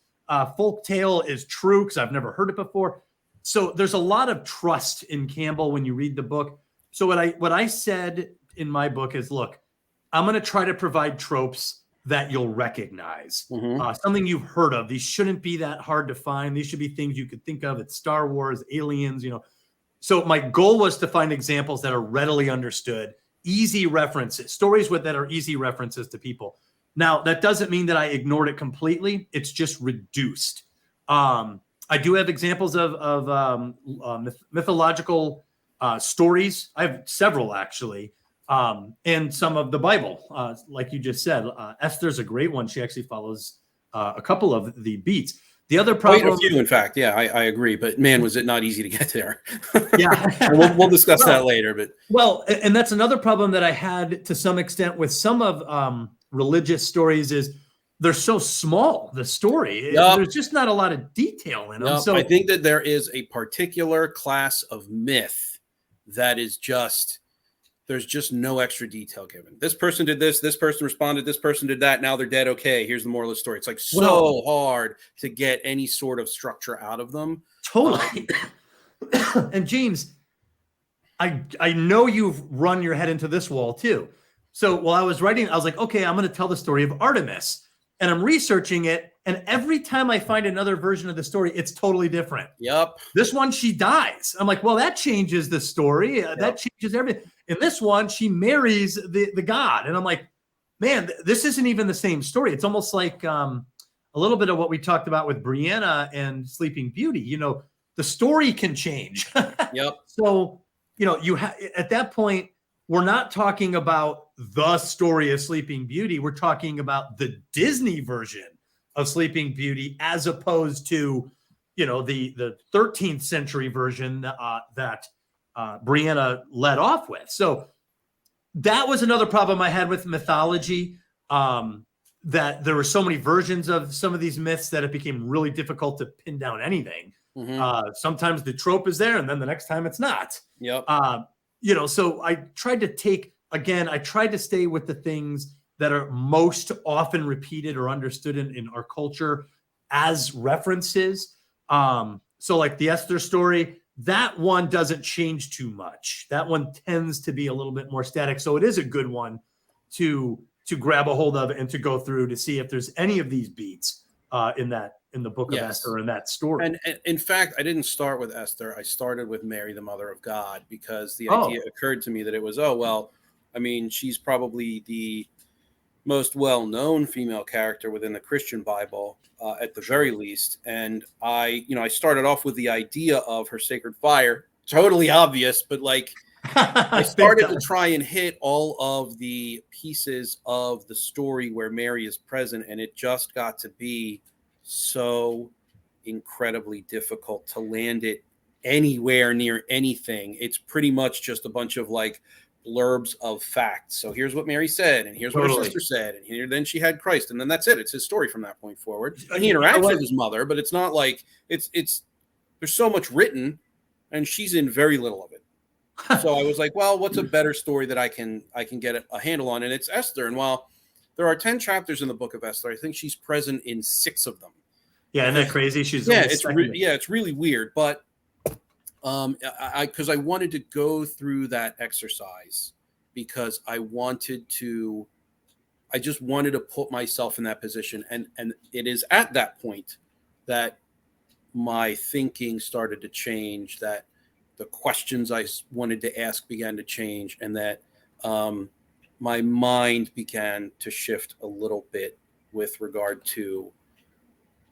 folk tale is true because I've never heard it before. So there's a lot of trust in Campbell when you read the book. So what I said in my book is, look, I'm going to try to provide tropes that you'll recognize, something you've heard of. These shouldn't be that hard to find. These should be things you could think of. It's Star Wars, aliens, So my goal was to find examples that are readily understood, easy references, stories that are easy references to people. Now, that doesn't mean that I ignored it completely. It's just reduced. I do have examples of mythological stories. I have several, actually, and some of the Bible, like you just said. Esther's a great one. She actually follows a couple of the beats. The other problem, a few, in fact, yeah, I agree. But man, was it not easy to get there? Yeah, we'll discuss that later. But and that's another problem that I had to some extent with some of religious stories is they're so small. The story, there's just not a lot of detail in them. So I think that there is a particular class of myth that is just, there's just no extra detail given. This person did this person responded, this person did that, now they're dead. Okay, here's the moral of the story. It's like so hard to get any sort of structure out of them. Totally. And James, I know you've run your head into this wall too. So while I was writing, I was like, okay, I'm going to tell the story of Artemis, and I'm researching it. And every time I find another version of the story, it's totally different. Yep. This one, she dies. I'm like, well, that changes the story. That changes everything. In this one, she marries the god. And I'm like, man, this isn't even the same story. It's almost like a little bit of what we talked about with Brianna and Sleeping Beauty. The story can change. Yep. So, at that point, we're not talking about the story of Sleeping Beauty. We're talking about the Disney version of Sleeping Beauty, as opposed to, the 13th century version that Brianna led off with. So that was another problem I had with mythology, that there were so many versions of some of these myths that it became really difficult to pin down anything. Sometimes the trope is there, and then the next time it's not. Yep. So I tried to stay with the things that are most often repeated or understood in our culture as references. So like the Esther story, that one doesn't change too much. That one tends to be a little bit more static. So it is a good one to grab a hold of and to go through to see if there's any of these beats in the book of Esther, in that story. And in fact, I didn't start with Esther. I started with Mary, the Mother of God, because the idea occurred to me that it was, she's probably the most well-known female character within the Christian Bible, at the very least. And I started off with the idea of her sacred fire, totally obvious, but I started to try and hit all of the pieces of the story where Mary is present, and it just got to be so incredibly difficult to land it anywhere near anything. It's pretty much just a bunch of like blurbs of facts. So here's what Mary said, and here's what her sister said, and then she had Christ, and then that's it. It's his story from that point forward. And he interacts with his mother, but it's not like it's there's so much written, and she's in very little of it. So I was like, well, what's a better story that I can get a handle on? And it's Esther. And while there are 10 chapters in the book of Esther, I think she's present in 6 of them. Yeah, isn't that crazy? She's it's really weird. But because I wanted to go through that exercise because I just wanted to put myself in that position. And it is at that point that my thinking started to change, that the questions I wanted to ask began to change, and that my mind began to shift a little bit with regard to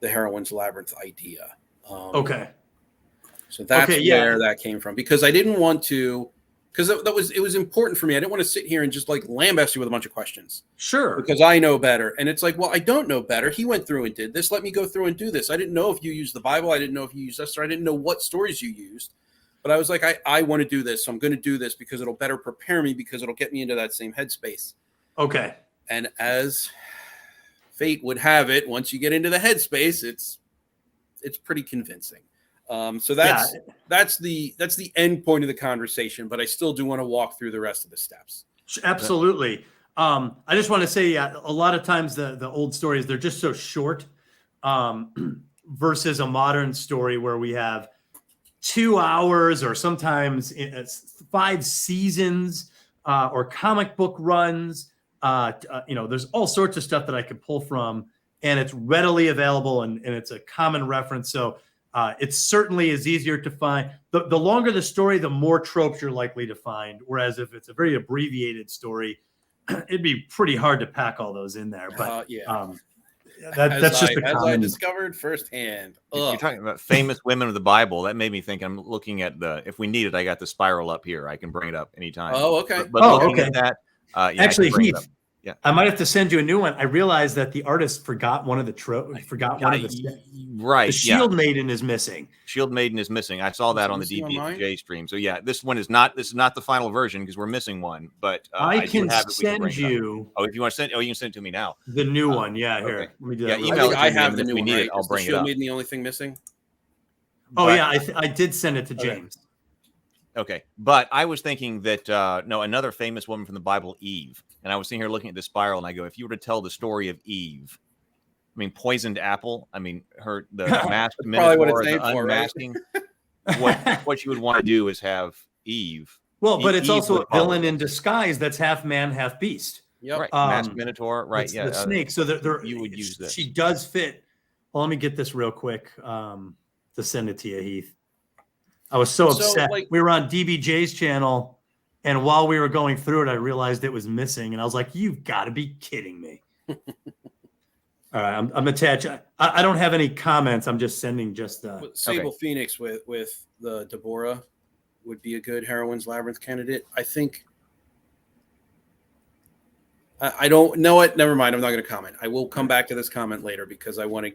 the Heroine's Labyrinth idea. So that's where that came from, because I didn't want to, because it was important for me. I didn't want to sit here and just like lambaste you with a bunch of questions. Sure. Because I know better. And it's like, well, I don't know better. He went through and did this. Let me go through and do this. I didn't know if you used the Bible. I didn't know if you used Esther. I didn't know what stories you used. But I was like, I want to do this. So I'm going to do this because it'll better prepare me, because it'll get me into that same headspace. Okay. And as fate would have it, once you get into the headspace, it's pretty convincing. So that's the end point of the conversation, but I still do want to walk through the rest of the steps. Absolutely. I just want to say, a lot of times the old stories, they're just so short, versus a modern story where we have 2 hours or sometimes 5 seasons, or comic book runs. There's all sorts of stuff that I could pull from, and it's readily available, and it's a common reference. So it certainly is easier to find. The longer the story, the more tropes you're likely to find. Whereas if it's a very abbreviated story, it'd be pretty hard to pack all those in there. But that's just as I discovered firsthand. You're talking about famous women of the Bible. That made me think. I'm looking at if we need it, I got the spiral up here. I can bring it up anytime. Oh, okay. But looking at that, actually, Heath, yeah, I might have to send you a new one. I realized that the artist forgot one of the the Shield Maiden is missing. Shield Maiden is missing. I saw that on the DBJ stream. So yeah, this is not the final version because we're missing one. But I can send you. Oh, if you want to send, you can send it to me now. The new one, yeah. Here, okay. Let me do that. Yeah, email. I have the new one. Right? I'll bring it up. Shield Maiden the only thing missing. I did send it to James. Okay, but I was thinking that another famous woman from the Bible, Eve, and I was sitting here looking at the spiral, and I go, if you were to tell the story of Eve, I mean, poisoned apple, I mean, the masked minotaur, the unmasking, right? what you would want to do is have Eve. Well, but it's Eve also a villain in disguise that's half man, half beast. Yep. Right, masked minotaur, right? The snake. So you would use this. She does fit. Well, let me get this real quick to send it to you, Heath. I was so upset. We were on DBJ's channel, and while we were going through it, I realized it was missing, and I was like, "You've got to be kidding me!" All right, I'm attached. I don't have any comments. I'm just sending the Sable Phoenix with the Deborah would be a good Heroine's Labyrinth candidate. I think. I don't know it. Never mind. I'm not going to comment. I will come back to this comment later because I want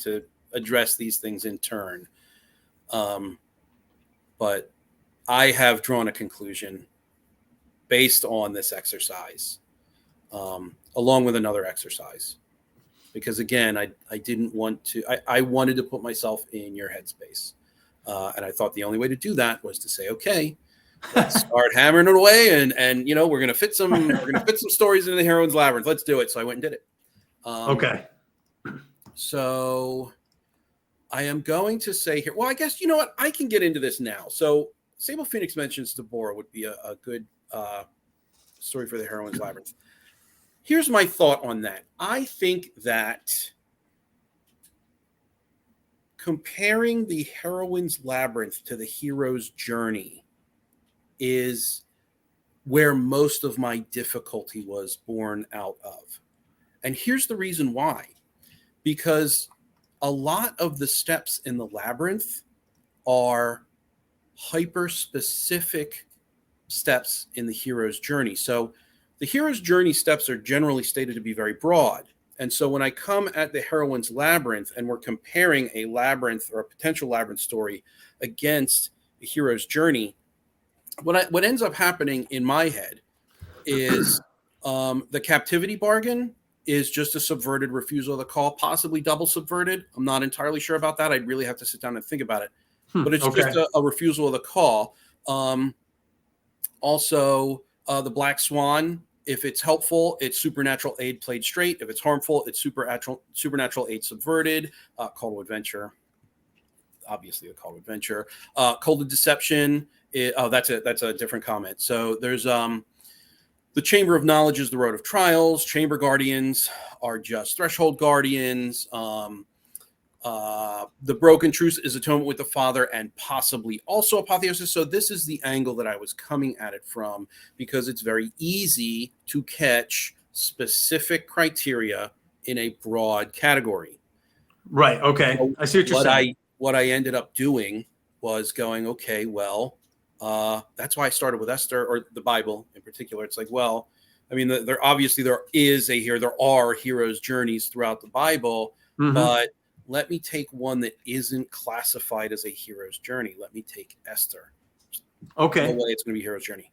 to address these things in turn. But I have drawn a conclusion based on this exercise, along with another exercise, because again, I didn't want to. I wanted to put myself in your headspace, and I thought the only way to do that was to say, okay, let's start hammering it away, and we're gonna fit some stories into the Heroine's Labyrinth. Let's do it. So I went and did it. Okay. So I am going to say here, well, I guess, you know what? I can get into this now. So Sable Phoenix mentions Deborah would be a good story for the Heroine's Labyrinth. Here's my thought on that. I think that comparing the Heroine's Labyrinth to the hero's journey is where most of my difficulty was born out of. And here's the reason why. Because a lot of the steps in the labyrinth are hyper-specific steps in the hero's journey. So the hero's journey steps are generally stated to be very broad. And so when I come at the Heroine's Labyrinth and we're comparing a labyrinth or a potential labyrinth story against a hero's journey, what ends up happening in my head is the captivity bargain is just a subverted refusal of the call, possibly double subverted. I'm not entirely sure about that. I'd really have to sit down and think about it. But it's just a refusal of the call. Also, the Black Swan, if it's helpful, it's supernatural aid played straight. If it's harmful, it's supernatural aid subverted. Call to adventure, obviously a call to adventure. Call to deception. That's a different comment. So there's the Chamber of Knowledge is the Road of Trials. Chamber Guardians are just threshold guardians. The Broken Truce is atonement with the Father and possibly also apotheosis. So this is the angle that I was coming at it from, because it's very easy to catch specific criteria in a broad category. Right. Okay. So I see what you're saying. What I ended up doing was going, okay, well, that's why I started with Esther, or the Bible in particular. It's like, well, I mean, there are heroes' journeys throughout the Bible, but let me take one that isn't classified as a hero's journey. Let me take Esther. Okay. No way it's going to be a hero's journey.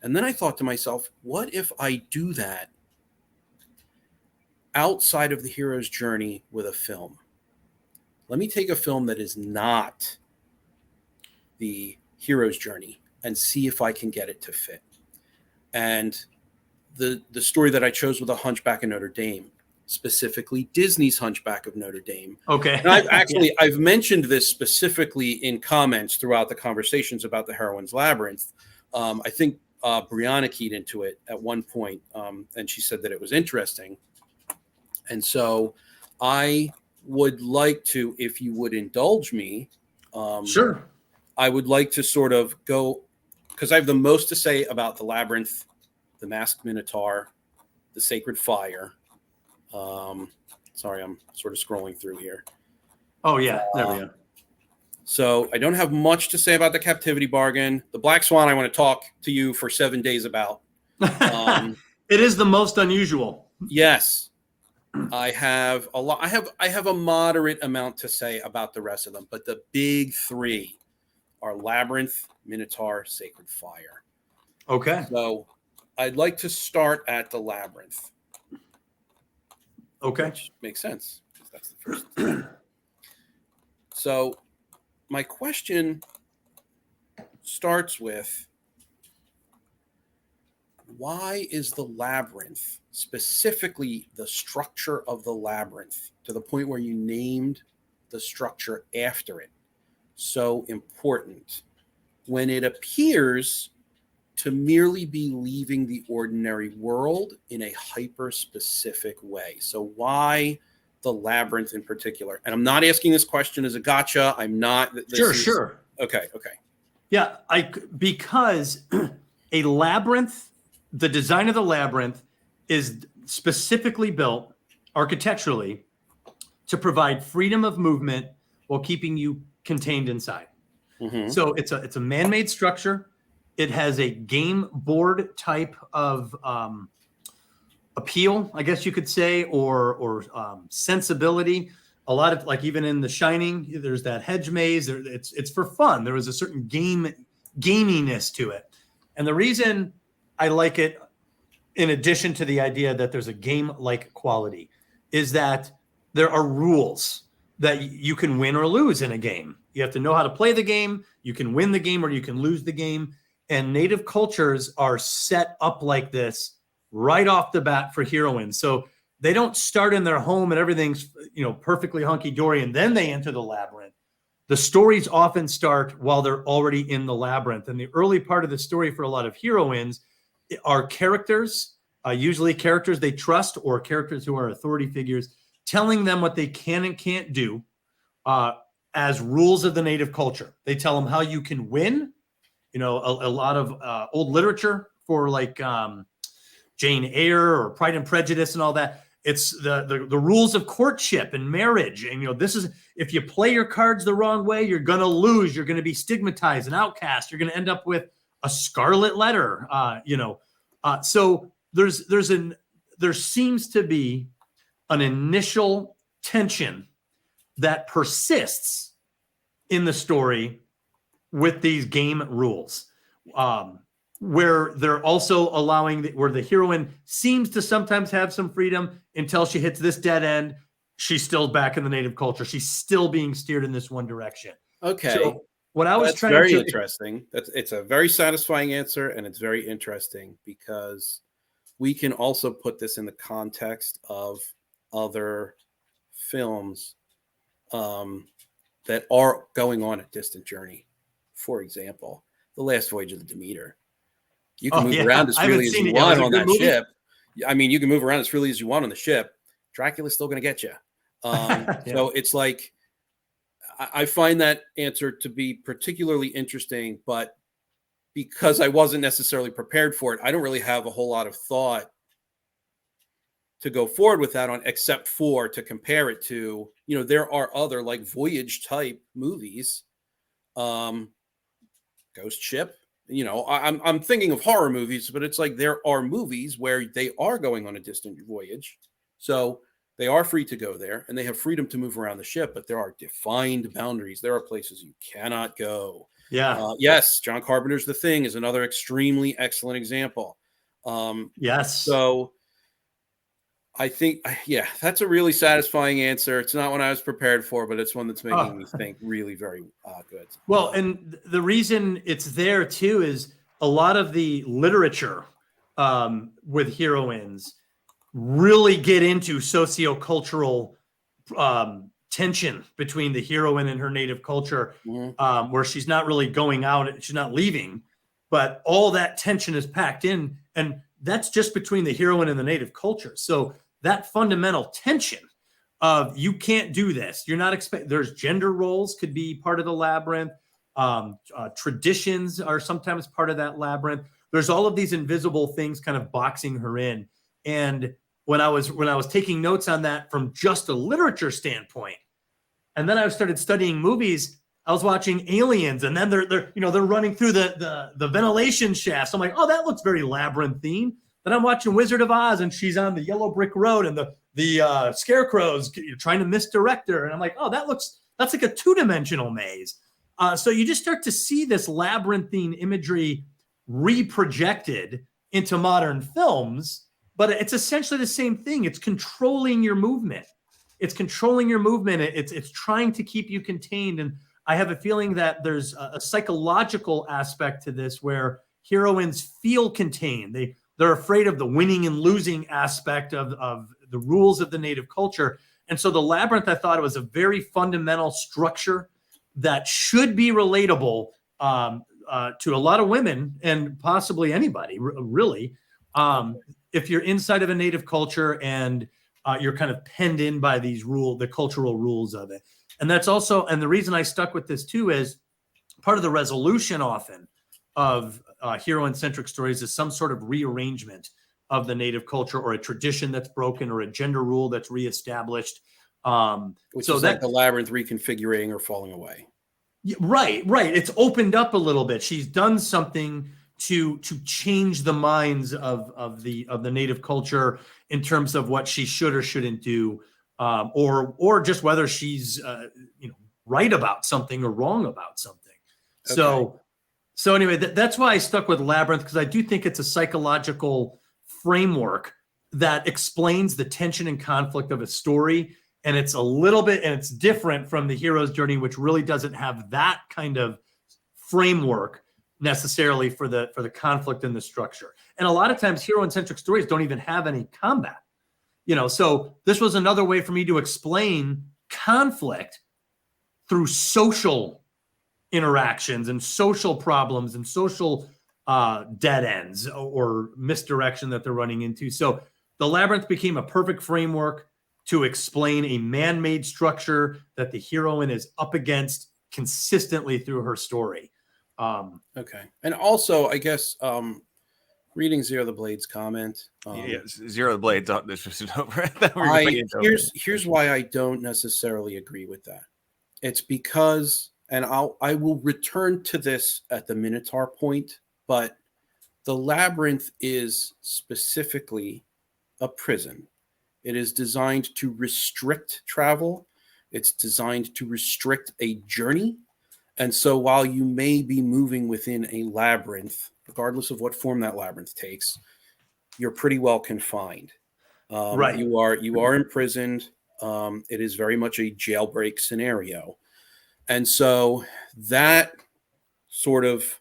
And then I thought to myself, what if I do that outside of the hero's journey with a film? Let me take a film that is not the hero's journey and see if I can get it to fit. And the story that I chose was A Hunchback of Notre Dame, specifically Disney's Hunchback of Notre Dame. Okay. And I've mentioned this specifically in comments throughout the conversations about the Heroine's Labyrinth. I think Brianna keyed into it at one point, and she said that it was interesting. And so I would like to, if you would indulge me, sure. I would like to sort of go, because I have the most to say about the Labyrinth, the Masked Minotaur, the Sacred Fire. Sorry, I'm sort of scrolling through here. Oh, yeah. There we go. So I don't have much to say about the Captivity Bargain. The Black Swan, I want to talk to you for 7 days about. It is the most unusual. Yes. I have a lot. I have a moderate amount to say about the rest of them, but the big three are Labyrinth, Minotaur, Sacred Fire. Okay. So I'd like to start at the Labyrinth. Okay. Which makes sense. That's the first. So my question starts with, why is the Labyrinth, specifically the structure of the Labyrinth, to the point where you named the structure after it, so important when it appears to merely be leaving the ordinary world in a hyper-specific way? So why the Labyrinth in particular? And I'm not asking this question as a gotcha. I'm not. Sure. Okay. Yeah, because a labyrinth, the design of the labyrinth is specifically built architecturally to provide freedom of movement while keeping you contained inside. Mm-hmm. So it's a man-made structure. It has a game board type of appeal, I guess you could say, or sensibility. A lot of, like, even in The Shining, there's that hedge maze. It's for fun. There was a certain gaminess to it. And the reason I like it, in addition to the idea that there's a game-like quality, is that there are rules that you can win or lose in a game. You have to know how to play the game. You can win the game or you can lose the game. And native cultures are set up like this right off the bat for heroines. So they don't start in their home and everything's, perfectly hunky-dory, and then they enter the labyrinth. The stories often start while they're already in the labyrinth. And the early part of the story for a lot of heroines are characters, usually characters they trust or characters who are authority figures, telling them what they can and can't do as rules of the native culture. They tell them how you can win. A lot of old literature for like Jane Eyre or Pride and Prejudice and all that. It's the rules of courtship and marriage. And, this is, if you play your cards the wrong way, you're going to lose. You're going to be stigmatized and outcast. You're going to end up with a scarlet letter, So there seems to be an initial tension that persists in the story with these game rules, where they're also allowing where the heroine seems to sometimes have some freedom until she hits this dead end. She's still back in the native culture. She's still being steered in this one direction. Okay. So what I was That's trying very to interesting. It's a very satisfying answer, and it's very interesting because we can also put this in the context of other films that are going on a distant journey. For example, The Last Voyage of the Demeter. You can move around as freely as you want on that ship. I mean, you can move around as freely as you want on the ship. Dracula's still going to get you. So it's like, I find that answer to be particularly interesting, but because I wasn't necessarily prepared for it, I don't really have a whole lot of thought to go forward with that on, except for to compare it to, you know, there are other like voyage type movies, Ghost Ship. You know, I'm thinking of horror movies, but it's like there are movies where they are going on a distant voyage, so they are free to go there and they have freedom to move around the ship, but there are defined boundaries. There are places you cannot go. Yeah. Yes, John Carpenter's The Thing is another extremely excellent example. Yes. So I think, yeah, that's a really satisfying answer. It's not one I was prepared for, but it's one that's making me think really very good. Well, and the reason it's there too is a lot of the literature with heroines really get into sociocultural tension between the heroine and her native culture, where she's not really going out, she's not leaving, but all that tension is packed in, and that's just between the heroine and the native culture. So that fundamental tension of you can't do this, you're not there's gender roles could be part of the labyrinth. Traditions are sometimes part of that labyrinth. There's all of these invisible things kind of boxing her in. And when I was taking notes on that from just a literature standpoint, and then I started studying movies, I was watching Aliens, and then they're running through the ventilation shafts. I'm like, oh, that looks very labyrinthine. Then I'm watching Wizard of Oz, and she's on the yellow brick road, and the scarecrows trying to misdirect her, and I'm like, oh, that's like a 2-dimensional maze. So you just start to see this labyrinthine imagery reprojected into modern films, but it's essentially the same thing. It's controlling your movement. It's trying to keep you contained. And I have a feeling that there's a psychological aspect to this where heroines feel contained. They're afraid of the winning and losing aspect of the rules of the native culture. And so the labyrinth, I thought it was a very fundamental structure that should be relatable to a lot of women and possibly anybody, really. If you're inside of a native culture and you're kind of penned in by these the cultural rules of it. And that's also, and the reason I stuck with this too is part of the resolution often of hero-centric stories is some sort of rearrangement of the native culture or a tradition that's broken or a gender rule that's reestablished. Which is like the labyrinth reconfiguring or falling away. Right. It's opened up a little bit. She's done something to change the minds of the native culture in terms of what she should or shouldn't do, or just whether she's right about something or wrong about something. Okay. So anyway, that's why I stuck with Labyrinth, because I do think it's a psychological framework that explains the tension and conflict of a story. And it's a little bit, and it's different from the hero's journey, which really doesn't have that kind of framework necessarily for the conflict and the structure. And a lot of times hero-centric stories don't even have any combat, so this was another way for me to explain conflict through social interactions and social problems and social dead ends or misdirection that they're running into. So the Labyrinth became a perfect framework to explain a man-made structure that the heroine is up against consistently through her story. Okay. And also, I guess, reading Zero the Blade's comment. Zero the Blades. Here's why I don't necessarily agree with that. It's because, and I will return to this at the Minotaur point, but the Labyrinth is specifically a prison. It is designed to restrict travel. It's designed to restrict a journey. And so while you may be moving within a labyrinth, regardless of what form that labyrinth takes, you're pretty well confined. Right. You are imprisoned. It is very much a jailbreak scenario. And so that sort of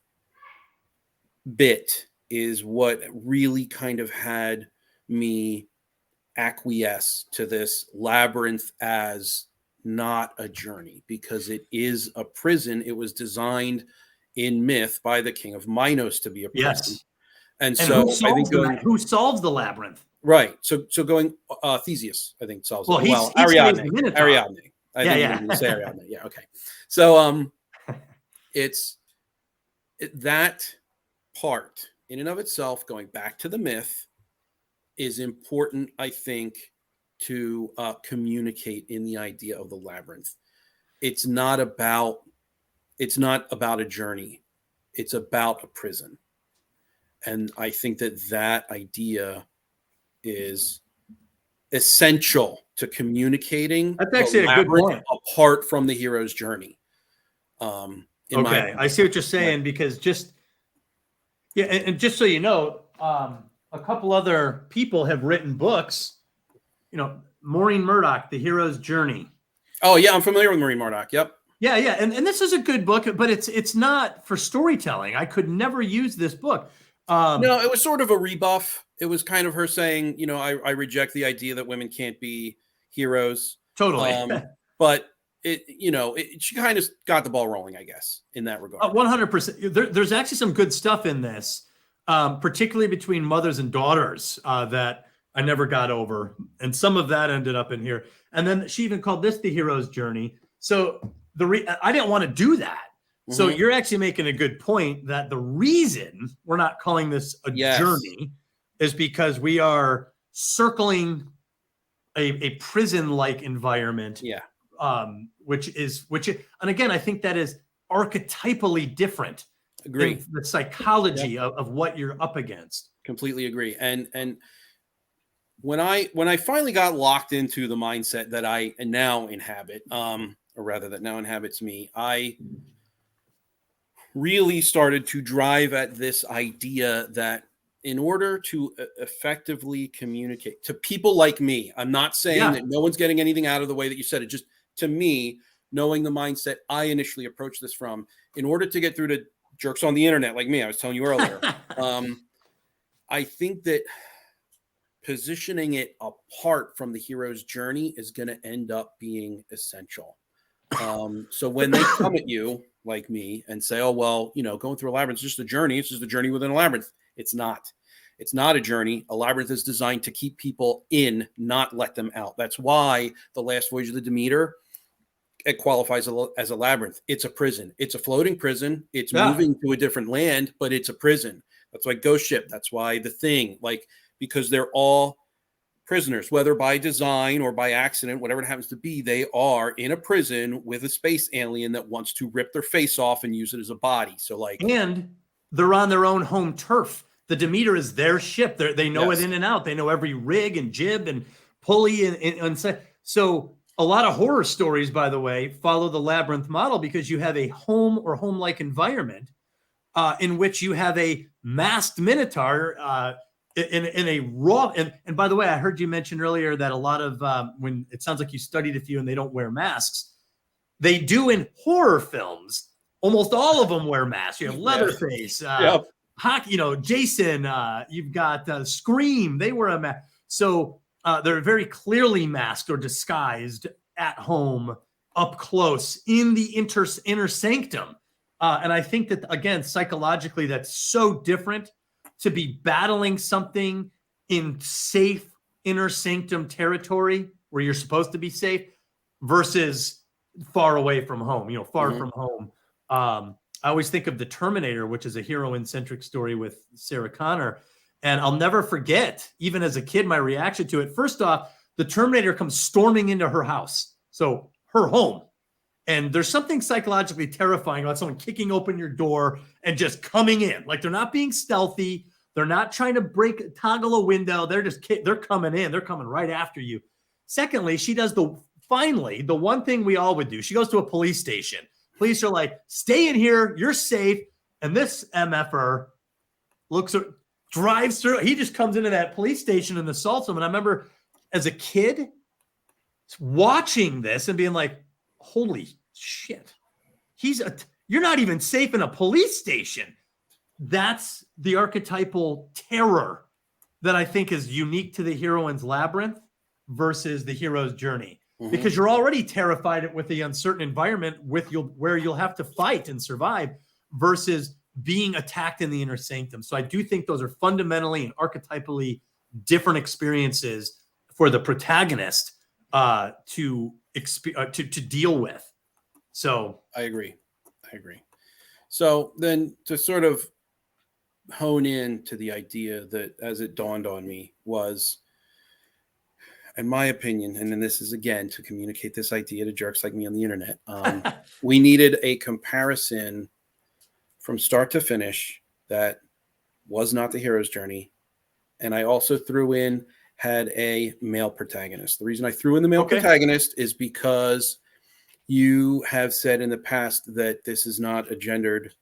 bit is what really kind of had me acquiesce to this labyrinth as not a journey, because it is a prison. It was designed in myth by the king of Minos to be a prison. Yes. And so I think who solves the labyrinth? right. So going Theseus, I think solves Well, it. he Ariadne. slays the Ariadne. I think Yeah. you say Ariadne. Yeah. Okay. So that part in and of itself, going back to the myth, is important, I think, to communicate in the idea of the labyrinth. It's not about a journey. It's about a prison. And I think that idea is essential to communicating. That's actually a good point. Apart from the hero's journey. Okay, I see what you're saying, because and just so you know, a couple other people have written books. Maureen Murdoch, The Hero's Journey. Oh yeah, I'm familiar with Maureen Murdoch. Yep. Yeah, and this is a good book, but it's not for storytelling. I could never use this book. No, it was sort of a rebuff. It was kind of her saying, I reject the idea that women can't be heroes. Totally. But she kind of got the ball rolling, I guess, in that regard. 100%. There's actually some good stuff in this, particularly between mothers and daughters, that I never got over. And some of that ended up in here. And then she even called this The Hero's Journey. So I didn't want to do that. Mm-hmm. So you're actually making a good point that the reason we're not calling this a journey is because we are circling a prison-like environment. Yeah. Which and again, I think that is archetypally different. Agree. Than the psychology of what you're up against. Completely agree. And when I finally got locked into the mindset that I now inhabit, or rather that now inhabits me, I really started to drive at this idea that in order to effectively communicate to people like me, I'm not saying that no one's getting anything out of the way that you said it, just to me, knowing the mindset I initially approached this from, in order to get through to jerks on the internet like me, I was telling you earlier, I think that positioning it apart from the hero's journey is going to end up being essential. So when they come at you like me and say, oh, well, going through a labyrinth is just a journey. It's just a journey within a labyrinth. It's not. It's not a journey. A labyrinth is designed to keep people in, not let them out. That's why the last voyage of the Demeter, it qualifies as a labyrinth. It's a prison. It's a floating prison. It's moving to a different land, but it's a prison. That's why Ghost Ship. That's why The Thing, because they're all prisoners, whether by design or by accident, whatever it happens to be, they are in a prison with a space alien that wants to rip their face off and use it as a body. So and they're on their own home turf. The Demeter is their ship. They know it in and out. They know every rig and jib and pulley and so a lot of horror stories, by the way, follow the labyrinth model because you have a home or home-like environment in which you have a masked minotaur in a raw. And by the way, I heard you mention earlier that a lot of when it sounds like you studied a few and they don't wear masks, they do in horror films. Almost all of them wear masks. You have Leatherface, Hockey, Jason. You've got Scream. They wear a mask. So they're very clearly masked or disguised at home, up close in the inner sanctum. And I think that, again, psychologically, that's so different to be battling something in safe inner sanctum territory where you're supposed to be safe versus far away from home, far from home. I always think of The Terminator, which is a heroine-centric story with Sarah Connor. And I'll never forget, even as a kid, my reaction to it. First off, the Terminator comes storming into her house. So her home. And there's something psychologically terrifying about someone kicking open your door and just coming in. Like they're not being stealthy. They're not trying to toggle a window. They're coming in. They're coming right after you. Secondly, she does the one thing we all would do. She goes to a police station. Police are like, stay in here. You're safe. And this MFer drives through. He just comes into that police station and assaults them. And I remember as a kid watching this and being like, holy shit. You're not even safe in a police station. That's the archetypal terror that I think is unique to the heroine's labyrinth versus the hero's journey. Mm-hmm. Because you're already terrified with the uncertain environment where you'll have to fight and survive versus being attacked in the inner sanctum. So I do think those are fundamentally and archetypally different experiences for the protagonist to deal with. So I agree. So then to sort of hone in to the idea that, as it dawned on me, was, in my opinion, and then this is again to communicate this idea to jerks like me on the internet, we needed a comparison from start to finish that was not the hero's journey. And I also threw in, had a male protagonist. The reason I threw in the male protagonist is because you have said in the past that this is not a gendered,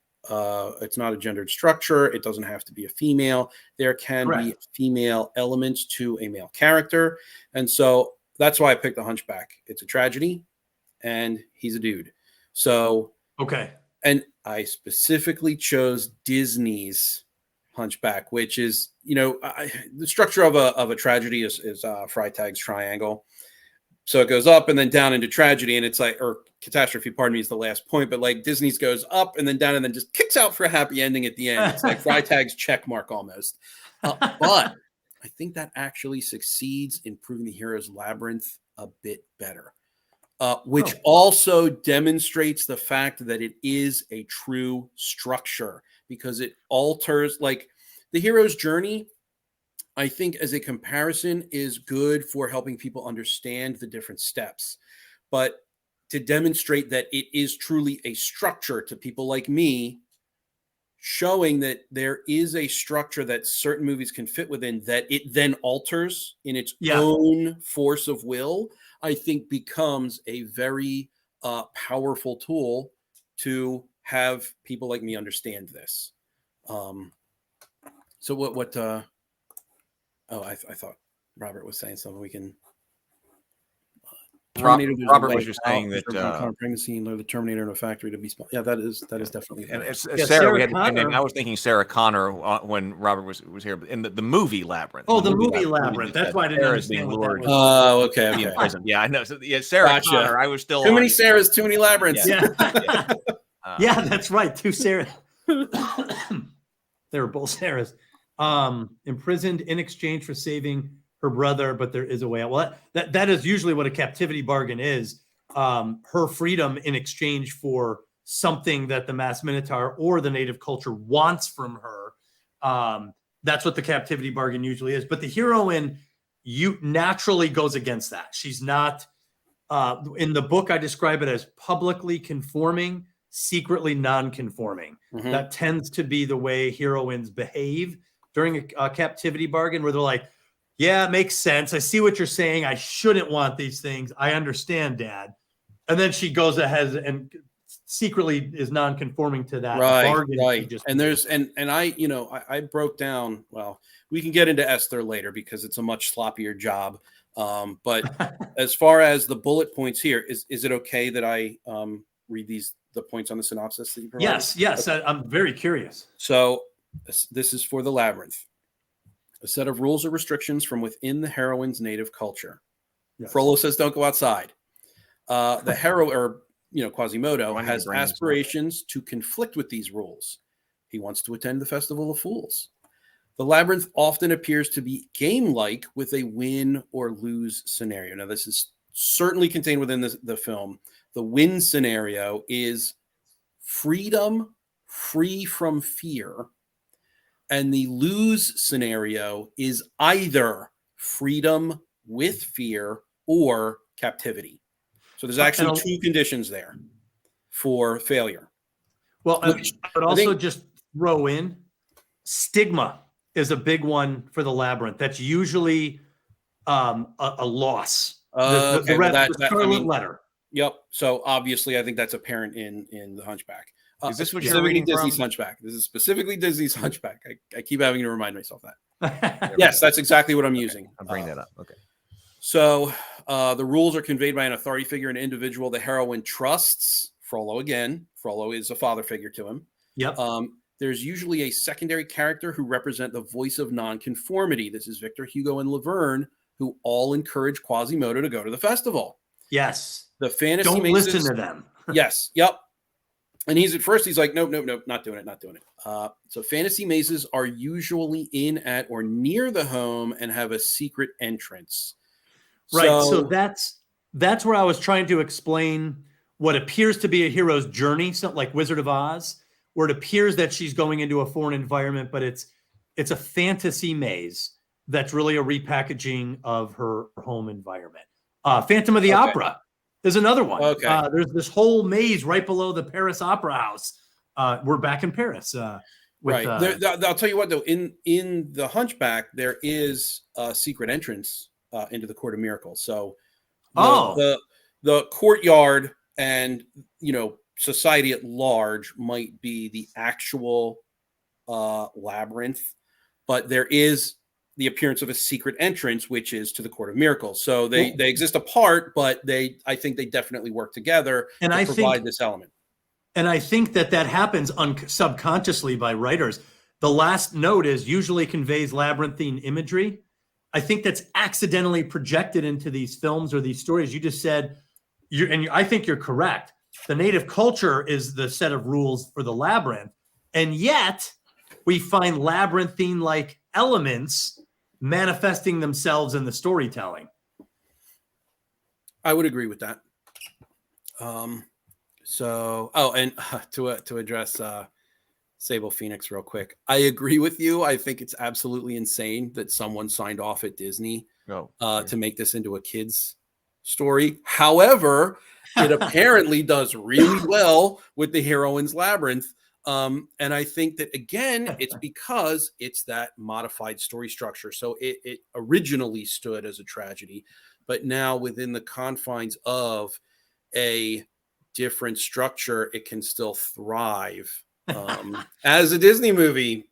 it's not a gendered structure. It doesn't have to be a female. There can be female elements to a male character. And so that's why I picked The Hunchback. It's a tragedy and he's a dude. So, and I specifically chose Disney's Hunchback, which is, the structure of a tragedy is Freytag's triangle. So it goes up and then down into tragedy, and it's like, or catastrophe, pardon me, is the last point, but like Disney's goes up and then down and then just kicks out for a happy ending at the end. It's like Freytag's check mark almost. But I think that actually succeeds in proving the hero's labyrinth a bit better, which also demonstrates the fact that it is a true structure because it alters, like the hero's journey, I think as a comparison is good for helping people understand the different steps, but to demonstrate that it is truly a structure to people like me, showing that there is a structure that certain movies can fit within that it then alters in its own force of will, I think becomes a very powerful tool to have people like me understand this. So what I thought Robert was saying something. We can. Robert was just saying that pregnancy and the Terminator in a factory to be small. Yeah, that is definitely. And Sarah, we had the name. I was thinking Sarah Connor when Robert was here in the movie Labyrinth. Oh, the movie Labyrinth. That's why I didn't understand what that was. Oh, okay. Yeah, I know. So, Sarah Connor. I was still too many Sarahs, too many Labyrinths. Yeah, yeah, that's right. Two Sarahs. They were both Sarahs. Imprisoned in exchange for saving her brother, but there is a way out. Well, that is usually what a captivity bargain is. Her freedom in exchange for something that the mass minotaur or the native culture wants from her. That's what the captivity bargain usually is. But the heroine naturally goes against that. She's not, in the book, I describe it as publicly conforming, secretly non-conforming. Mm-hmm. That tends to be the way heroines behave during a captivity bargain, where they're like, yeah, it makes sense. I see what you're saying. I shouldn't want these things. I understand, Dad. And then she goes ahead and secretly is non-conforming to that bargain. Right. And there's, and I broke down, well, we can get into Esther later because it's a much sloppier job. But as far as the bullet points here, is it okay that I read the points on the synopsis that you provided? Yes. Okay. I'm very curious. So this is for the Labyrinth. A set of rules or restrictions from within the heroine's native culture. Yes. Frollo says, don't go outside. The hero, or Quasimodo, has aspirations to conflict with these rules. He wants to attend the Festival of Fools. The Labyrinth often appears to be game-like with a win or lose scenario. Now, this is certainly contained within the film. The win scenario is freedom free from fear. And the lose scenario is either freedom with fear or captivity. So there's actually two conditions there for failure. Well, I would also just throw in stigma is a big one for the Labyrinth. That's usually a loss. Okay, well, The Scarlet Letter. Yep. So obviously, I think that's apparent in the Hunchback. Is this what you're Specifically reading Disney's from? Hunchback? This is specifically Disney's Hunchback. I keep having to remind myself that. Yes, that's exactly what I'm using. I'm bringing that up. Okay. So the rules are conveyed by an authority figure, an individual the heroine trusts. Frollo again. Frollo is a father figure to him. Yep. There's usually a secondary character who represent the voice of nonconformity. This is Victor, Hugo, and Laverne, who all encourage Quasimodo to go to the festival. Yes. The fantasy Don't mazes, listen to them. Yes. Yep. And he's like, nope, not doing it. So fantasy mazes are usually in, at, or near the home and have a secret entrance. Right. So that's where I was trying to explain what appears to be a hero's journey, something like Wizard of Oz, where it appears that she's going into a foreign environment, but it's a fantasy maze that's really a repackaging of her home environment. Phantom of the Opera is another one. Okay. There's this whole maze right below the Paris Opera House. We're back in Paris. Right. I'll tell you what, though, in the Hunchback, there is a secret entrance into the Court of Miracles. So the courtyard and, society at large might be the actual labyrinth, but there is the appearance of a secret entrance, which is to the Court of Miracles. So they exist apart, but I think they definitely work together to provide this element. And I think that happens subconsciously by writers. The last note usually conveys labyrinthine imagery. I think that's accidentally projected into these films or these stories. You just said, I think you're correct. The native culture is the set of rules for the labyrinth. And yet we find labyrinthine-like elements manifesting themselves in the storytelling. I would agree with that. And to address Sable Phoenix real quick, I agree with you. I think it's absolutely insane that someone signed off at Disney to make this into a kid's story. However, it apparently does really well with the Heroine's Labyrinth. And I think that, again, it's because it's that modified story structure. So it originally stood as a tragedy, but now within the confines of a different structure, it can still thrive as a Disney movie.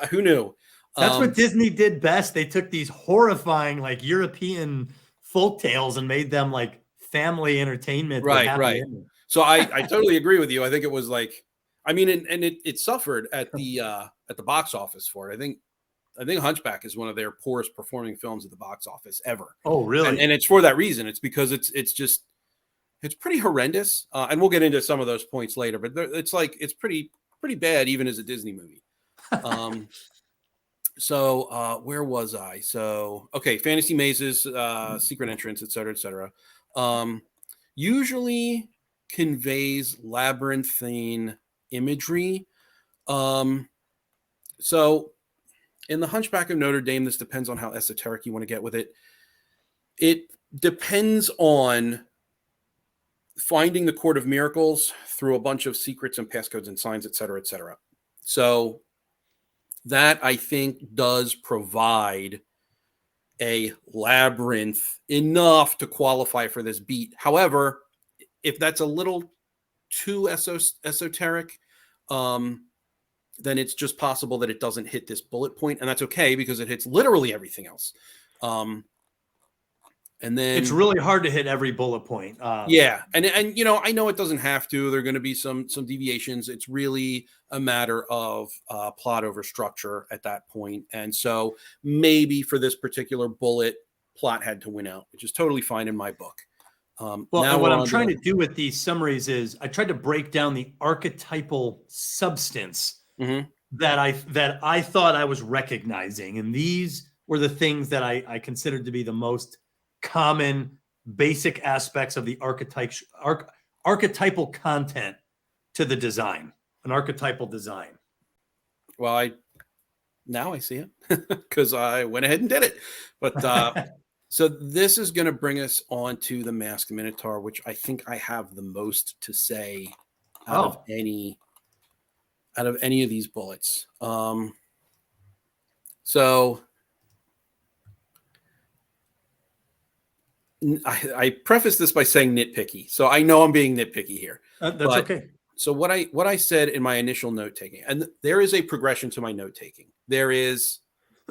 Who knew? That's what Disney did best. They took these horrifying, like, European folk tales and made them like family entertainment. Right. So I totally agree with you. I think it was like, it suffered at the box office for it. I think Hunchback is one of their poorest performing films at the box office ever. Oh, really? And it's for that reason. It's because it's pretty horrendous. And we'll get into some of those points later, but it's pretty bad even as a Disney movie. So where was I? So, okay. Fantasy mazes, secret entrance, et cetera, usually conveys labyrinthine imagery. So in the Hunchback of Notre Dame, this depends on how esoteric you want to get with it. It depends on finding the Court of Miracles through a bunch of secrets and passcodes and signs, et cetera, et cetera. So that, I think, does provide a labyrinth enough to qualify for this beat. However, if that's a little too esoteric, then it's just possible that it doesn't hit this bullet point, and that's okay because it hits literally everything else. And then it's really hard to hit every bullet point. Yeah. And I know it doesn't have to. There are going to be some deviations. It's really a matter of plot over structure at that point. And so maybe for this particular bullet, plot had to win out, which is totally fine in my book. And what I'm trying to do with these summaries is I tried to break down the archetypal substance that I thought I was recognizing. And these were the things that I considered to be the most common basic aspects of the archetypal content to the design, an archetypal design. Well, now I see it because I went ahead and did it. But so this is going to bring us on to the Masked Minotaur, which I think I have the most to say out of any of these bullets. So I preface this by saying nitpicky. So I know I'm being nitpicky here. That's but- okay. So what I said in my initial note taking, and there is a progression to my note taking. There is,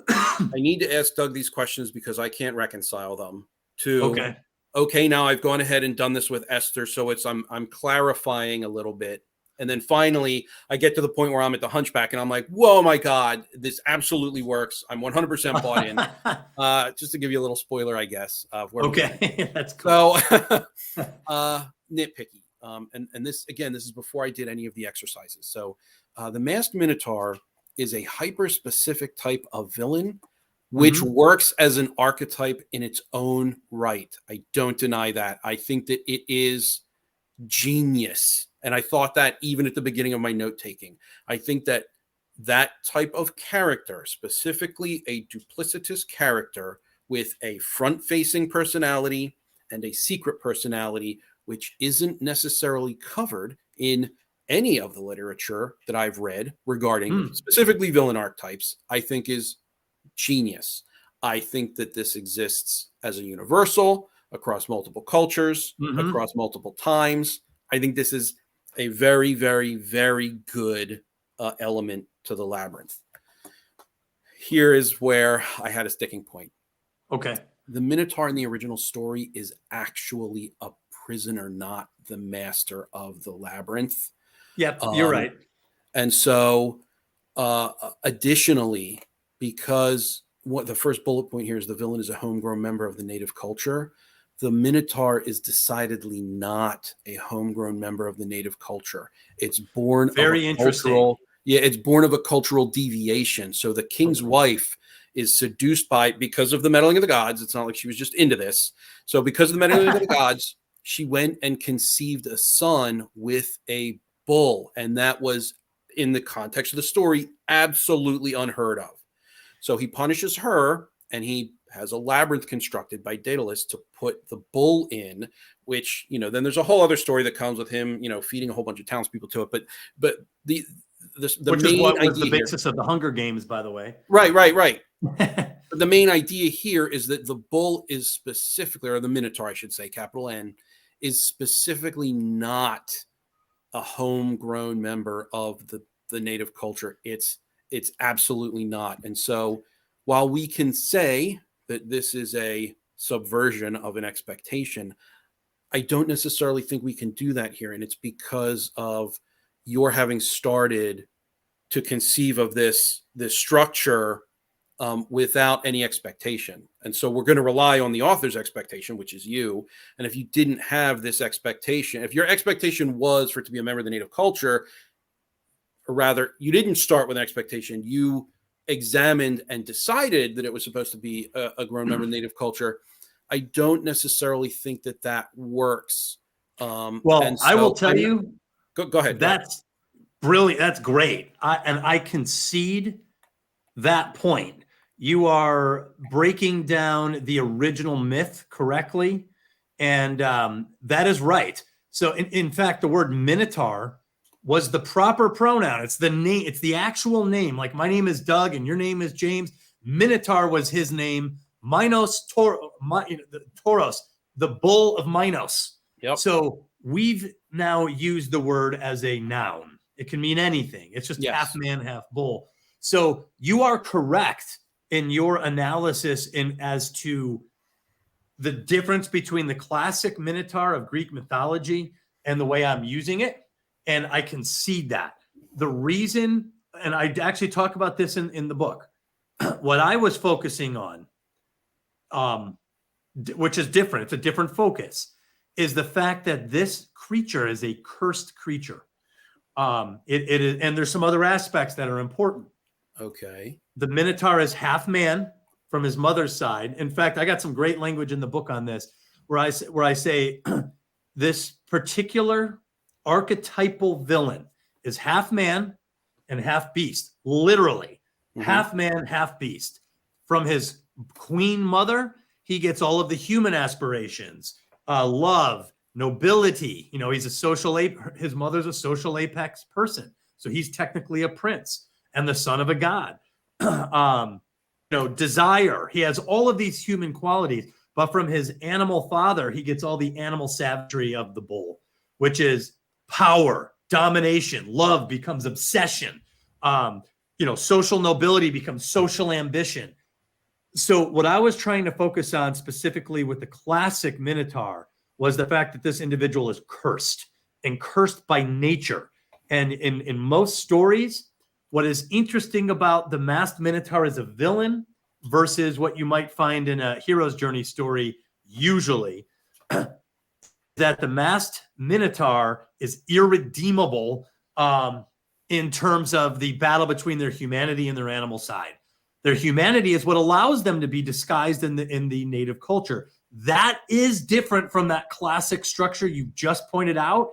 I need to ask Doug these questions because I can't reconcile them to, okay, now I've gone ahead and done this with Esther. So I'm clarifying a little bit. And then finally I get to the point where I'm at the Hunchback and I'm like, whoa, my God, this absolutely works. I'm 100% bought in. Just to give you a little spoiler, I guess. Of where That's cool. So nitpicky. And this, again, this is before I did any of the exercises. So the Masked Minotaur is a hyper-specific type of villain, which works as an archetype in its own right. I don't deny that. I think that it is genius. And I thought that even at the beginning of my note-taking. I think that that type of character, specifically a duplicitous character with a front-facing personality and a secret personality, which isn't necessarily covered in any of the literature that I've read regarding specifically villain archetypes, I think is genius. I think that this exists as a universal across multiple cultures, across multiple times. I think this is a very, very, very good element to the Labyrinth. Here is where I had a sticking point. Okay. The Minotaur in the original story is actually a prisoner, not the master of the Labyrinth. Yep, you're right. And so, additionally, because what the first bullet point here is the villain is a homegrown member of the native culture, the Minotaur is decidedly not a homegrown member of the native culture. It's born Very of a interesting. cultural, it's born of a cultural deviation. So the king's wife is seduced by, because of the meddling of the gods. It's not like she was just into this. So because of the meddling of the gods, she went and conceived a son with a bull. And that was, in the context of the story, absolutely unheard of. So he punishes her, and he has a labyrinth constructed by Daedalus to put the bull in, which, you know, then there's a whole other story that comes with him, you know, feeding a whole bunch of townspeople to it. But the which main is what was idea the basis of the Hunger Games, by the way. Right. But the main idea here is that the bull is specifically, or the Minotaur, I should say, capital N, is specifically not a homegrown member of the native culture. It's absolutely not. And so while we can say that this is a subversion of an expectation, I don't necessarily think we can do that here. And it's because of your having started to conceive of this structure without any expectation. And so we're going to rely on the author's expectation, which is you. And if you didn't have this expectation, if your expectation was for it to be a member of the native culture, or rather, you didn't start with an expectation, you examined and decided that it was supposed to be a grown member of the native culture, I don't necessarily think that works. Well, I will tell you. Go ahead. That's brilliant. That's great. I concede that point. You are breaking down the original myth correctly. And that is right. So in fact, the word Minotaur was the proper pronoun. It's the name. It's the actual name. Like, my name is Doug and your name is James. Minotaur was his name. Minos Tauros, the bull of Minos. Yep. So we've now used the word as a noun. It can mean anything. It's just half man, half bull. So you are correct in your analysis as to the difference between the classic Minotaur of Greek mythology and the way I'm using it. And I concede that. The reason, and I actually talk about this in the book, what I was focusing on, which is different, it's a different focus, is the fact that this creature is a cursed creature. It is, and there's some other aspects that are important. Okay. The Minotaur is half man from his mother's side. In fact, I got some great language in the book on this, where I say this particular archetypal villain is half man and half beast, literally. Half man, half beast. From his queen mother, he gets all of the human aspirations, love, nobility. You know, he's a social ape. His mother's a social apex person, so he's technically a prince and the son of a god. desire. He has all of these human qualities, but from his animal father, he gets all the animal savagery of the bull, which is power, domination, love becomes obsession. Social nobility becomes social ambition. So what I was trying to focus on specifically with the classic Minotaur was the fact that this individual is cursed and cursed by nature. And in most stories, what is interesting about the masked Minotaur as a villain versus what you might find in a hero's journey story, usually, that the masked Minotaur is irredeemable in terms of the battle between their humanity and their animal side. Their humanity is what allows them to be disguised in the native culture. That is different from that classic structure you just pointed out.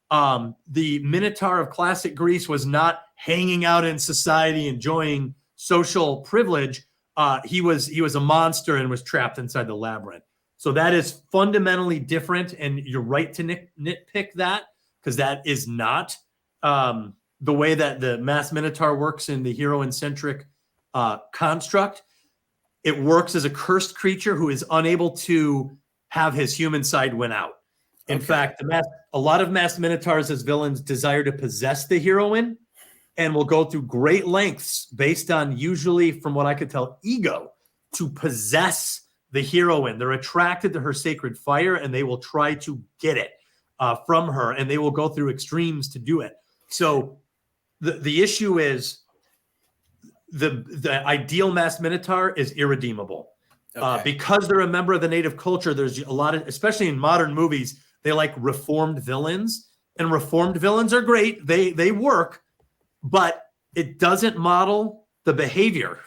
The Minotaur of classic Greece was not hanging out in society, enjoying social privilege. He was a monster and was trapped inside the labyrinth. So that is fundamentally different, and you're right to nitpick that, because that is not the way that the masked Minotaur works in the hero-centric construct. It works as a cursed creature who is unable to have his human side win out. In fact, a lot of masked Minotaurs as villains desire to possess the heroine and will go through great lengths based on, usually from what I could tell, ego, to possess the heroine. They're attracted to her sacred fire and they will try to get it from her, and they will go through extremes to do it. So the issue is the ideal masked Minotaur is irredeemable. Because they're a member of the native culture. There's a lot of, especially in modern movies, they like reformed villains, and reformed villains are great. They work, but it doesn't model the behavior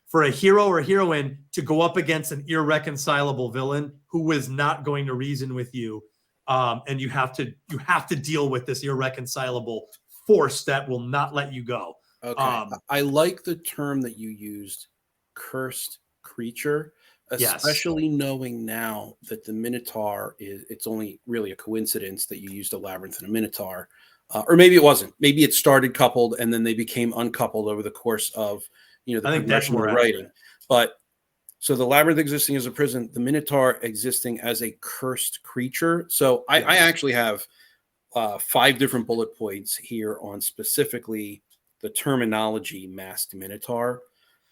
for a hero or heroine to go up against an irreconcilable villain who is not going to reason with you. And you have to deal with this irreconcilable force that will not let you go. I like the term that you used, cursed creature, especially knowing now that the Minotaur it's only really a coincidence that you used a labyrinth and a Minotaur, or maybe it wasn't. Maybe it started coupled and then they became uncoupled over the course of the progression of writing. But so the labyrinth existing as a prison, the Minotaur existing as a cursed creature. So I actually have 5 different bullet points here on specifically the terminology masked Minotaur.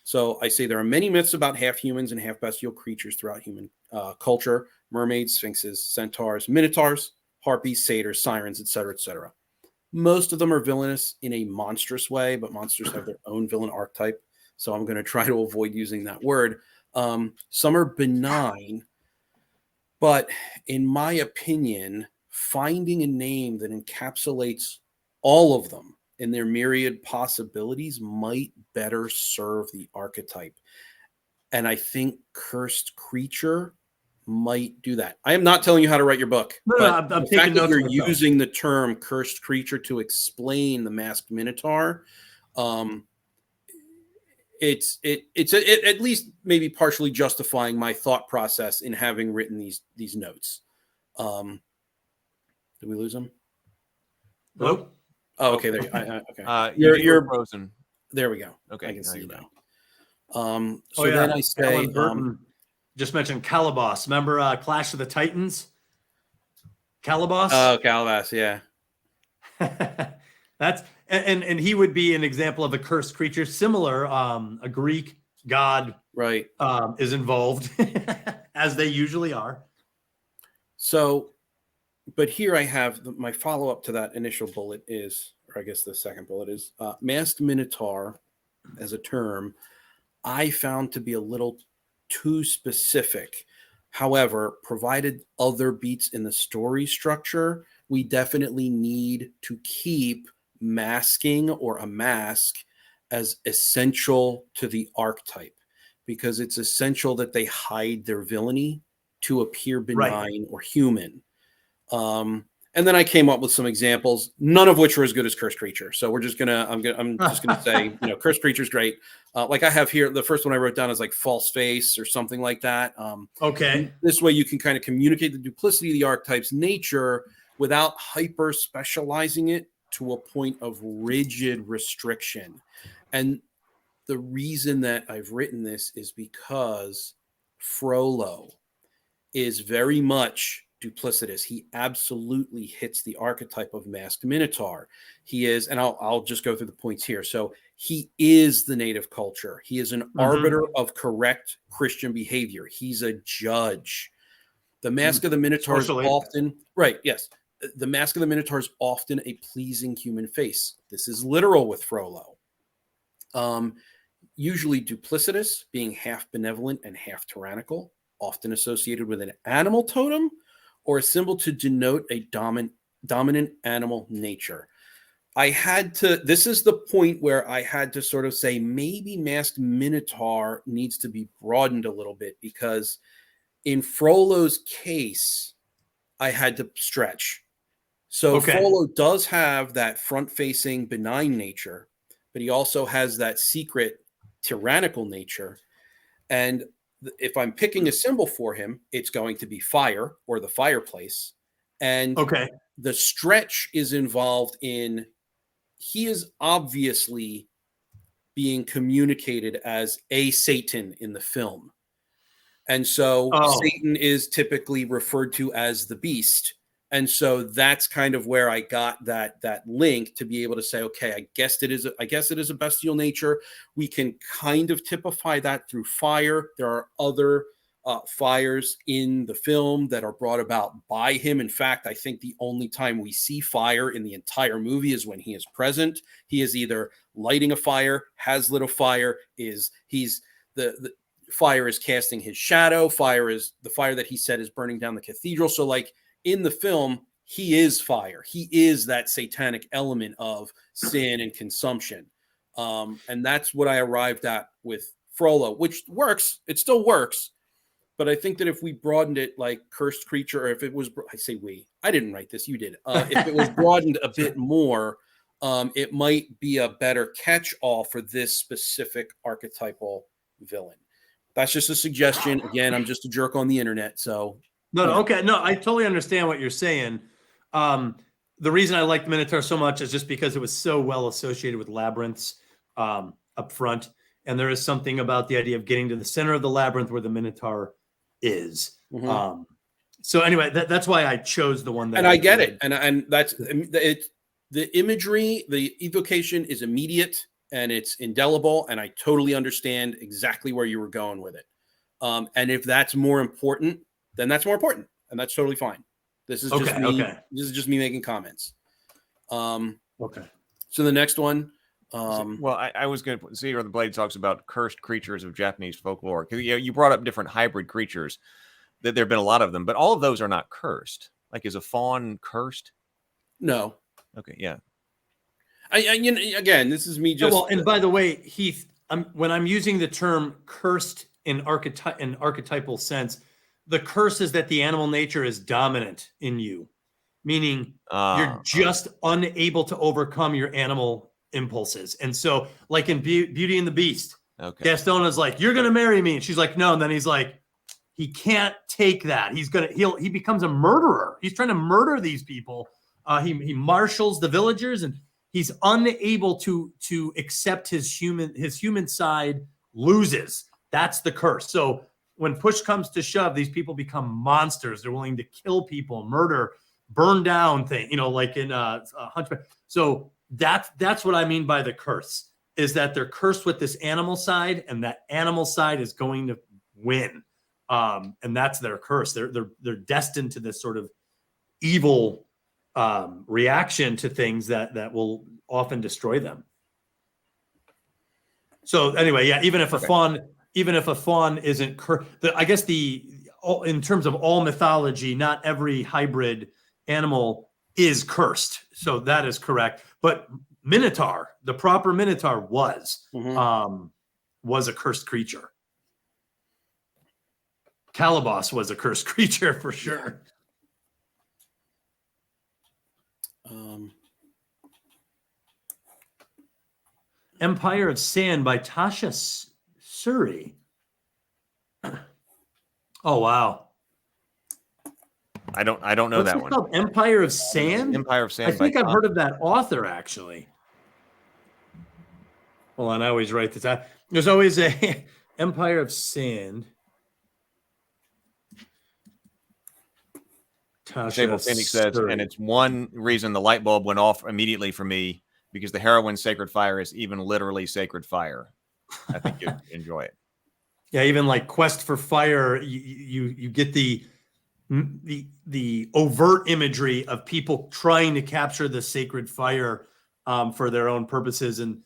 So I say there are many myths about half humans and half bestial creatures throughout human culture: mermaids, sphinxes, centaurs, minotaurs, harpies, satyrs, sirens, etc., etc. Most of them are villainous in a monstrous way, but monsters have their own villain archetype. So I'm going to try to avoid using that word. Some are benign, but in my opinion, finding a name that encapsulates all of them in their myriad possibilities might better serve the archetype. And I think cursed creature might do that. I am not telling you how to write your book. I'm the taking fact that notes you're myself. using the term cursed creature to explain the masked Minotaur, it's at least maybe partially justifying my thought process in having written these notes. Did we lose them? Nope. Oh, okay. There. Okay. You're frozen. There we go. Okay, I can now see you you're now. Then I say, Alan Burton just mentioned Calabas. Remember Clash of the Titans? Calabas. Oh, Calabas. Yeah. That's and he would be an example of a cursed creature. Similar, a Greek god, Right. is involved, as they usually are. So, but here I have my follow-up to that initial bullet is, or I guess the second bullet is, masked Minotaur as a term, I found to be a little too specific. However, provided other beats in the story structure, we definitely need to keep masking or a mask as essential to the archetype, because it's essential that they hide their villainy to appear benign or human. And then I came up with some examples, none of which were as good as Cursed Creature. So I'm just gonna say, Cursed Creature is great. Like I have here, the first one I wrote down is like False Face or something like that. Okay. This way you can kind of communicate the duplicity of the archetype's nature without hyper specializing it to a point of rigid restriction. And the reason that I've written this is because Frollo is very much duplicitous. He absolutely hits the archetype of masked minotaur. He is, and I'll just go through the points here. So he is the native culture. He is an arbiter of correct Christian behavior. He's a judge. The Mask of the Minotaur is often, right, yes. The Mask of the Minotaur is often a pleasing human face. This is literal with Frollo. Usually duplicitous, being half benevolent and half tyrannical, often associated with an animal totem or a symbol to denote a dominant animal nature. This is the point where I had to sort of say maybe Masked Minotaur needs to be broadened a little bit, because in Frollo's case, I had to stretch. So Frollo does have that front-facing benign nature, but he also has that secret tyrannical nature. And if I'm picking a symbol for him, it's going to be fire or the fireplace. And the stretch is involved in, he is obviously being communicated as a Satan in the film. And so Satan is typically referred to as the beast. And so that's kind of where I got that link to be able to say, okay, I guess it is a bestial nature. We can kind of typify that through fire. There are other fires in the film that are brought about by him. In fact, I think the only time we see fire in the entire movie is when he is present. He is either lighting a fire, has lit a fire, the fire is casting his shadow. Fire is the fire that he said is burning down the cathedral. So like in the film, he is fire. He is that satanic element of sin and consumption. And that's what I arrived at with Frollo, which works. It still works. But I think that if we broadened it like cursed creature, or if it was, I say we, I didn't write this, you did. If it was broadened a bit more, it might be a better catch-all for this specific archetypal villain. That's just a suggestion. Again, I'm just a jerk on the internet. So No, I totally understand what you're saying. The reason I liked Minotaur so much is just because it was so well associated with labyrinths up front. And there is something about the idea of getting to the center of the labyrinth where the Minotaur is. So anyway, that's why I chose the one that I get it. And that's it. The imagery, the evocation is immediate and it's indelible. And I totally understand exactly where you were going with it. And if that's more important, then that's more important, and that's totally fine. This is just me. This is just me making comments. So the next one. I was going to see where the Blade talks about cursed creatures of Japanese folklore. Because you brought up different hybrid creatures. That there have been a lot of them, but all of those are not cursed. Like, is a fawn cursed? No. Okay. Yeah. Again, this is me just. Well, and by the way, Heath, when I'm using the term cursed in archetypal sense, the curse is that the animal nature is dominant in you, meaning you're just unable to overcome your animal impulses. And so, like in Beauty and the Beast, Gaston is like, "You're gonna marry me," and she's like, "No." And then he's like, he can't take that. He becomes a murderer. He's trying to murder these people. He marshals the villagers, and he's unable to accept his human side. Loses. That's the curse. So when push comes to shove, these people become monsters. They're willing to kill people, murder, burn down things, like in Hunchback. So that's what I mean by the curse, is that they're cursed with this animal side, and that animal side is going to win. And that's their curse. They're destined to this sort of evil reaction to things that will often destroy them. So anyway, yeah, even if a fawn isn't cursed, I guess in terms of all mythology, not every hybrid animal is cursed. So that is correct. But Minotaur, the proper Minotaur was a cursed creature. Calabas was a cursed creature for sure. Empire of Sand by Tasha Suri. Oh wow! I don't know that one. Called Empire of Sand. Empire of Sand. I think I've heard of that author actually. Hold on, I always write this out. There's always a Empire of Sand. Sable Phoenix says, and it's one reason the light bulb went off immediately for me because the Heroine Sacred Fire is even literally sacred fire. I think you'd enjoy it. Yeah, even like Quest for Fire, you get the overt imagery of people trying to capture the sacred fire for their own purposes, and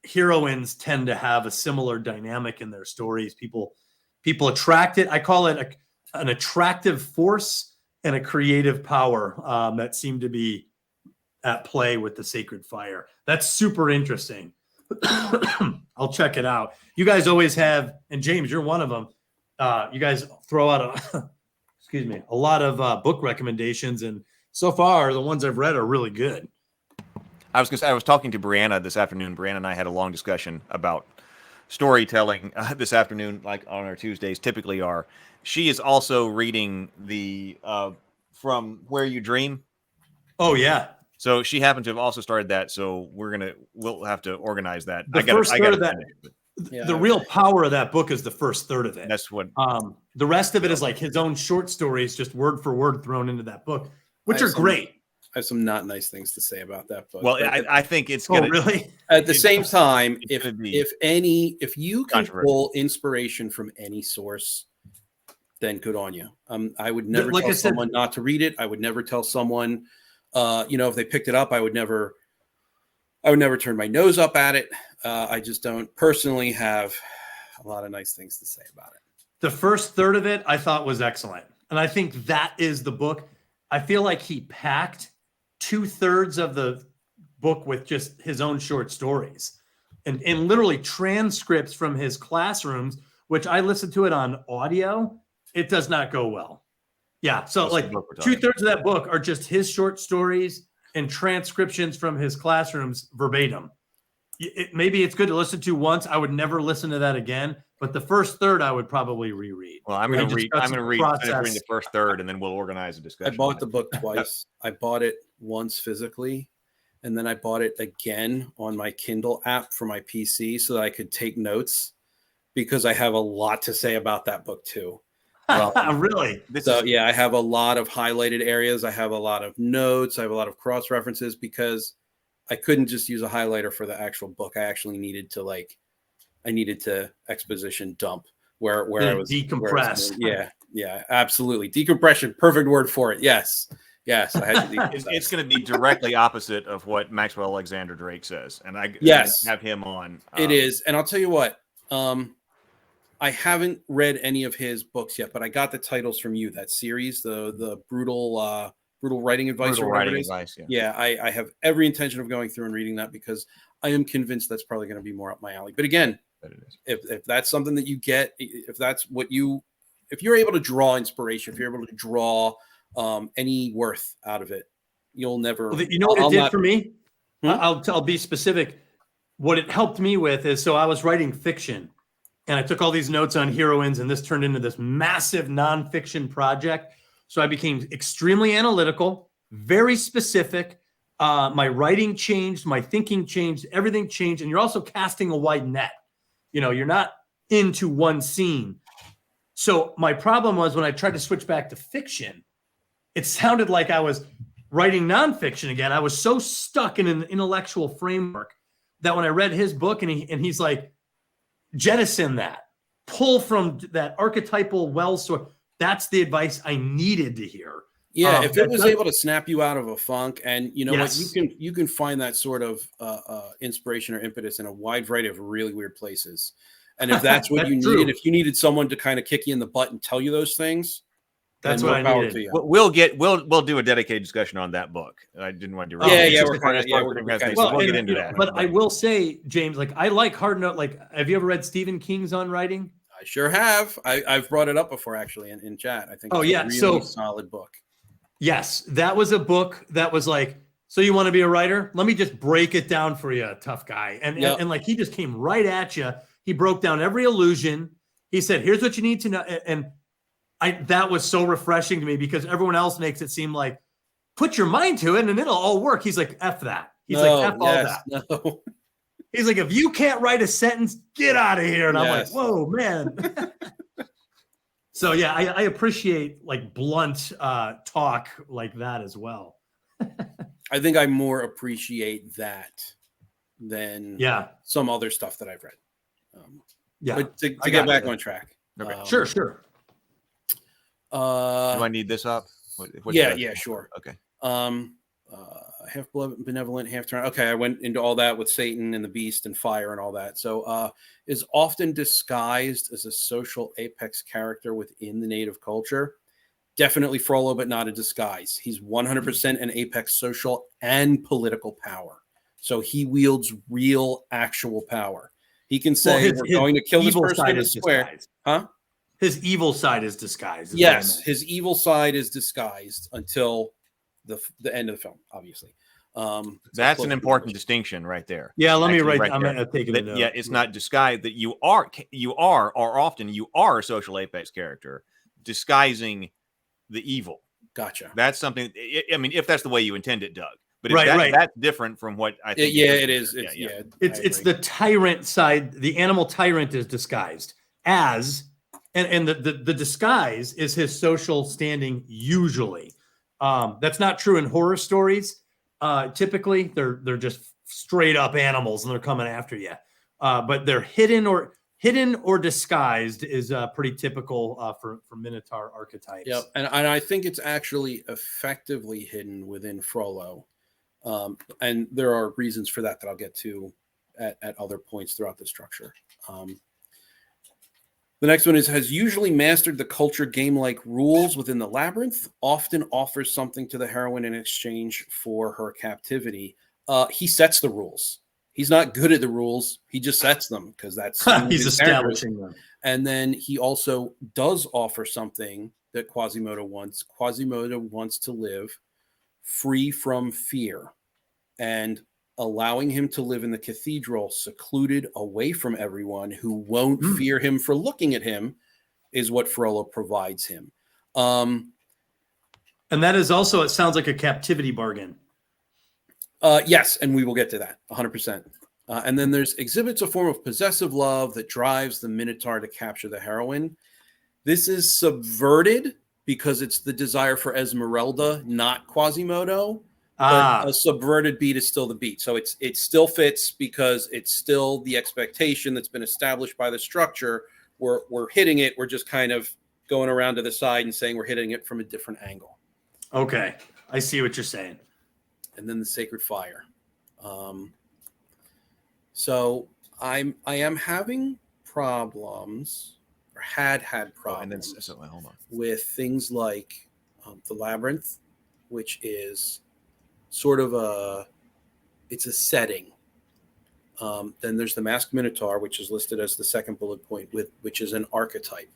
heroines tend to have a similar dynamic in their stories. People attract it. I call it an attractive force and a creative power that seem to be at play with the sacred fire. That's super interesting. I'll check it out. You guys always have, and James, you're one of them. You guys throw out a lot of book recommendations, and so far the ones I've read are really good. I was talking to Brianna this afternoon. Brianna and I had a long discussion about storytelling this afternoon, like on our Tuesdays typically are. She is also reading the From Where You Dream. Oh yeah. So she happened to have also started that. So we'll have to organize that. The real power of that book is the first third of it. That's what. The rest of it is like his own short stories, just word for word thrown into that book, which are great. I have some not nice things to say about that book. Well, I think it's gonna really. At the same time, if you can pull inspiration from any source, then good on you. I would never tell someone not to read it. I would never tell someone, if they picked it up, I would never turn my nose up at it. I just don't personally have a lot of nice things to say about it. The first third of it I thought was excellent. And I think that is the book. I feel like he packed 2/3 of the book with just his own short stories and literally transcripts from his classrooms, which I listened to it on audio. It does not go well. Yeah. So like 2/3 of that book are just his short stories and transcriptions from his classrooms verbatim. Maybe it's good to listen to once. I would never listen to that again. But the first third, I would probably reread. Well, I'm going to read the first third, and then we'll organize a discussion. I bought the book twice. I bought it once physically, and then I bought it again on my Kindle app for my PC so that I could take notes because I have a lot to say about that book too. Really? I have a lot of highlighted areas. I have a lot of notes. I have a lot of cross references because I couldn't just use a highlighter for the actual book. I actually needed to exposition dump where I was decompress. Yeah, absolutely. Decompression, perfect word for it. Yes. I had to decompress. It's going to be directly opposite of what Maxwell Alexander Drake says, and I have him on. It is, and I'll tell you what. I haven't read any of his books yet, but I got the titles from you. That series, the brutal writing advice. Brutal writing advice. Yeah. I have every intention of going through and reading that because I am convinced that's probably going to be more up my alley. But again, if that's something that you get, if you're able to draw inspiration, if you're able to draw any worth out of it, you'll never. Well, you know what it did for me? I'll be specific. What it helped me with is, so I was writing fiction and I took all these notes on heroines and this turned into this massive nonfiction project. So I became extremely analytical, very specific. My writing changed, my thinking changed, everything changed. And you're also casting a wide net. You're not into one scene. So my problem was when I tried to switch back to fiction, it sounded like I was writing nonfiction again. I was so stuck in an intellectual framework that when I read his book and he's like, jettison that, pull from that archetypal wellspring. That's the advice I needed to hear. Yeah, if it was able to snap you out of a funk, and what, you can find that sort of inspiration or impetus in a wide variety of really weird places. And if that's what you needed, if you needed someone to kind of kick you in the butt and tell you those things, that's what I needed. We'll do a dedicated discussion on that book. I didn't want to do it. We'll get into that. But I will say, James, like I like hard note. Like, have you ever read Stephen King's On Writing? I sure have. I've brought it up before actually in chat. I think it's a really solid book. Yes, that was a book that was like, so you want to be a writer? Let me just break it down for you, tough guy. And like he just came right at you. He broke down every illusion. He said, here's what you need to know. And that was so refreshing to me because everyone else makes it seem like put your mind to it and it'll all work. He's like, F that. He's like, F all that. No. He's like, if you can't write a sentence, get out of here. And I'm like, Yes. whoa, man. So yeah, I appreciate like blunt talk like that as well. I think I more appreciate that than Yeah. some other stuff that I've read. Yeah. But to I get got back you. on track. Okay. Sure. Do I need this up? What yeah, should I- yeah, sure. Okay. Half benevolent, half tyrant. Okay, I went into all that with Satan and the beast and fire and all that. So is often disguised as a social apex character within the native culture. Definitely Frollo, but not a disguise. He's 100% an apex social and political power. So he wields real, actual power. He can say, we're going to kill this person in the square. Disguised. Huh? His evil side is disguised. Yes, his evil side is disguised until the end of the film, obviously. That's an important distinction right there. Yeah, let me Actually, write. I'm there. taking That, a note. yeah, it's not disguised that you are a social apex character disguising the evil. Gotcha. That's something. I mean, if that's the way you intend it, Doug. But Right. that's different from what I think. Yeah, it is. It's the tyrant side. The animal tyrant is disguised as, and the disguise is his social standing usually. That's not true in horror stories. Typically, they're just straight up animals and they're coming after you. But they're hidden or disguised is pretty typical for Minotaur archetypes. Yep, and I think it's actually effectively hidden within Frollo, and there are reasons for that I'll get to at other points throughout the structure. The next one has usually mastered the culture game-like rules within the Labyrinth, often offers something to the heroine in exchange for her captivity. He sets the rules. He's not good at the rules. He just sets them because that's he's establishing them. And then he also does offer something that Quasimodo wants. Quasimodo wants to live free from fear, and allowing him to live in the cathedral, secluded away from everyone who won't fear him for looking at him, is what Frollo provides him. And that is also, it sounds like a captivity bargain. Yes, and we will get to that 100%. And then there's exhibits a form of possessive love that drives the Minotaur to capture the heroine. This is subverted because it's the desire for Esmeralda, not Quasimodo. But a subverted beat is still the beat. So it still fits because it's still the expectation that's been established by the structure. We're hitting it. We're just kind of going around to the side and saying we're hitting it from a different angle. Okay. I see what you're saying. And then the sacred fire. So I am having problems, or had problems, hold on, with things like the Labyrinth, which is sort of it's a setting. Then there's the Masked Minotaur, which is listed as the second bullet point, which is an archetype.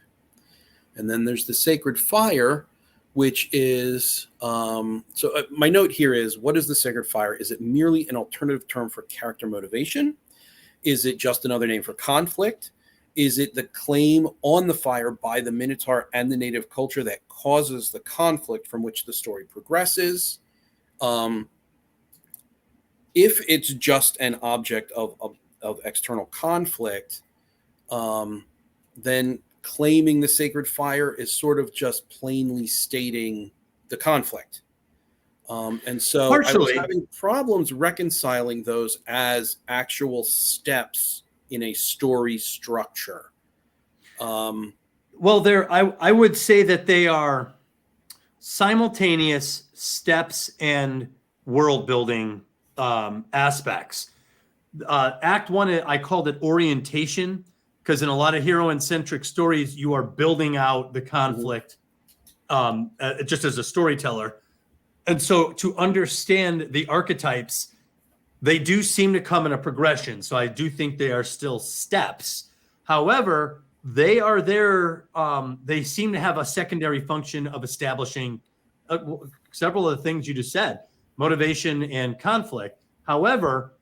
And then there's the Sacred Fire, which is my note here is, what is the Sacred Fire? Is it merely an alternative term for character motivation? Is it just another name for conflict? Is it the claim on the fire by the Minotaur and the native culture that causes the conflict from which the story progresses? If it's just an object of external conflict, then claiming the sacred fire is sort of just plainly stating the conflict. And so Partially. I was having problems reconciling those as actual steps in a story structure. Well, I would say that they are simultaneous steps and world building aspects. Act one, I called it orientation, because in a lot of hero-centric stories, you are building out the conflict just as a storyteller. And so to understand the archetypes, they do seem to come in a progression. So I do think they are still steps. However, they are there. They seem to have a secondary function of establishing several of the things you just said, motivation and conflict. However,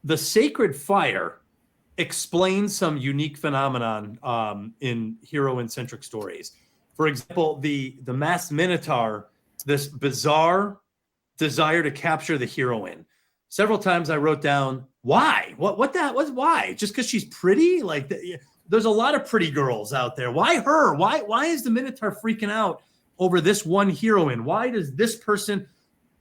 the sacred fire explains some unique phenomenon in hero-centric stories. For example, the Masked Minotaur, this bizarre desire to capture the heroine. Several times I wrote down, Why? What that was? Why? Just because she's pretty? Like, there's a lot of pretty girls out there. Why her? Why is the Minotaur freaking out over this one heroine? Why does this person,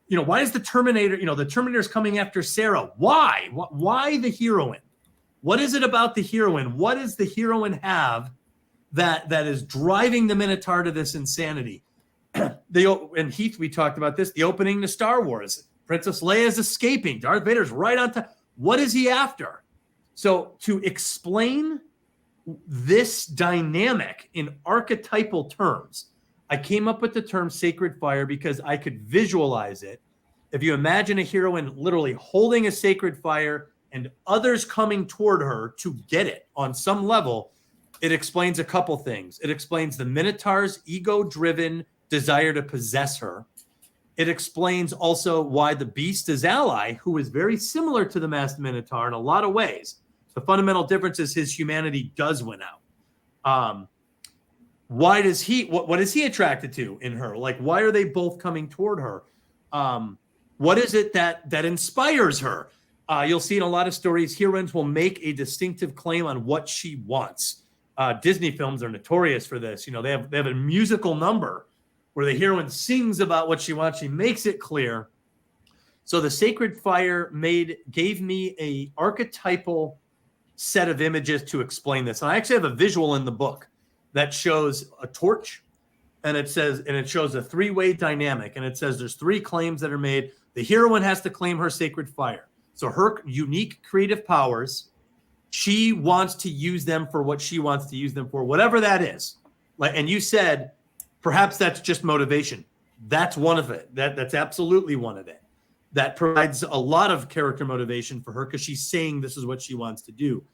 why is the Terminator, the Terminator's coming after Sarah? Why? Why the heroine? What is it about the heroine? What does the heroine have that is driving the Minotaur to this insanity? And Heath, we talked about this, the opening to Star Wars. Princess Leia is escaping. Darth Vader's right on top. What is he after? So to explain this dynamic in archetypal terms, I came up with the term sacred fire because I could visualize it. If you imagine a heroine literally holding a sacred fire and others coming toward her to get it on some level, it explains a couple things. It explains the Minotaur's ego-driven desire to possess her. It explains also why the Beast's ally, who is very similar to the Masked Minotaur in a lot of ways. The fundamental difference is his humanity does win out. Why does what is he attracted to in her? Like, why are they both coming toward her? What is it that inspires her? You'll see in a lot of stories, heroines will make a distinctive claim on what she wants. Disney films are notorious for this. They have a musical number where the heroine sings about what she wants. She makes it clear. So the sacred fire gave me a archetypal set of images to explain this. And I actually have a visual in the book that shows a torch, and it shows a three-way dynamic, and it says there's three claims that are made. The heroine has to claim her sacred fire. So her unique creative powers, she wants to use them for what she wants to use them for, whatever that is. And you said, perhaps that's just motivation. That's one of it. That's absolutely one of it. That provides a lot of character motivation for her because she's saying this is what she wants to do.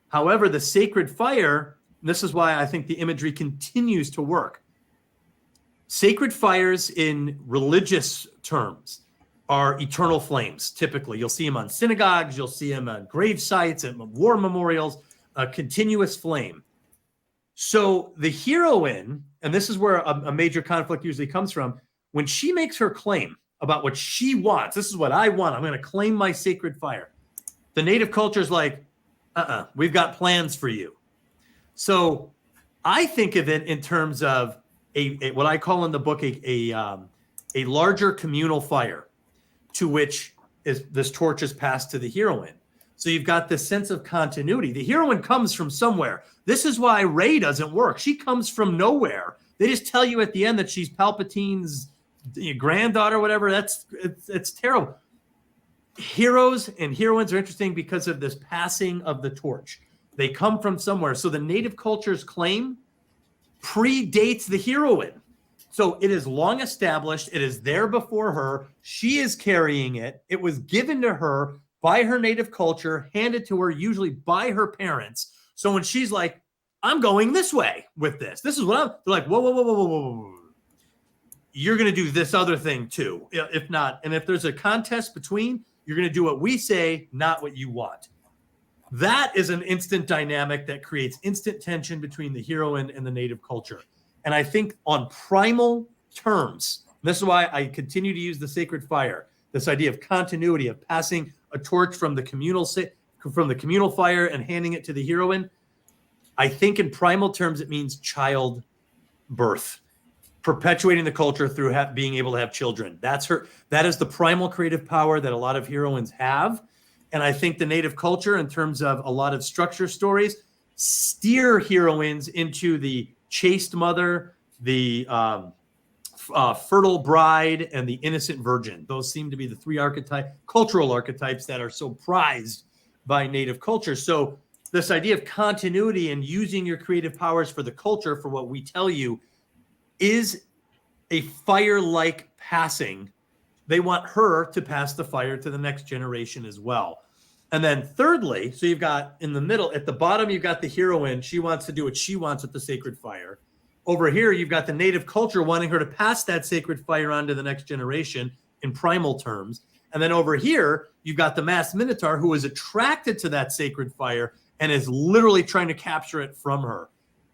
However, the sacred fire, this is why I think the imagery continues to work. Sacred fires in religious terms are eternal flames, typically. You'll see them on synagogues. You'll see them on grave sites and war memorials, a continuous flame. So the heroine, and this is where a major conflict usually comes from, when she makes her claim about what she wants, this is what I want, I'm going to claim my sacred fire. The native culture is like, we've got plans for you. So I think of it in terms of a what I call in the book a larger communal fire, to which this torch is passed to the heroine. So you've got this sense of continuity. The heroine comes from somewhere. This is why Rey doesn't work. She comes from nowhere. They just tell you at the end that she's Palpatine's granddaughter, whatever. It's terrible. Heroes and heroines are interesting because of this passing of the torch. They come from somewhere. So the native culture's claim predates the heroine. So it is long established. It is there before her. She is carrying it. It was given to her by her native culture, handed to her usually by her parents. So when she's like, I'm going this way with this. This is what they're like, whoa. You're going to do this other thing too. If not, and if there's a contest between, you're going to do what we say, not what you want. That is an instant dynamic that creates instant tension between the heroine and the native culture. And I think on primal terms, this is why I continue to use the sacred fire, this idea of continuity, of passing a torch from the communal fire and handing it to the heroine. I think in primal terms, it means child birth, perpetuating the culture through being able to have children. That is the primal creative power that a lot of heroines have. And I think the native culture, in terms of a lot of structure stories, steer heroines into the chaste mother, the fertile bride, and the innocent virgin. Those seem to be the three cultural archetypes that are so prized by native culture. So this idea of continuity and using your creative powers for the culture, for what we tell you, is a fire-like passing. They want her to pass the fire to the next generation as well. And then thirdly, so you've got in the middle, at the bottom, you've got the heroine. She wants to do what she wants with the sacred fire. Over here, you've got the native culture wanting her to pass that sacred fire on to the next generation in primal terms. And then over here, you've got the masked Minotaur who is attracted to that sacred fire and is literally trying to capture it from her.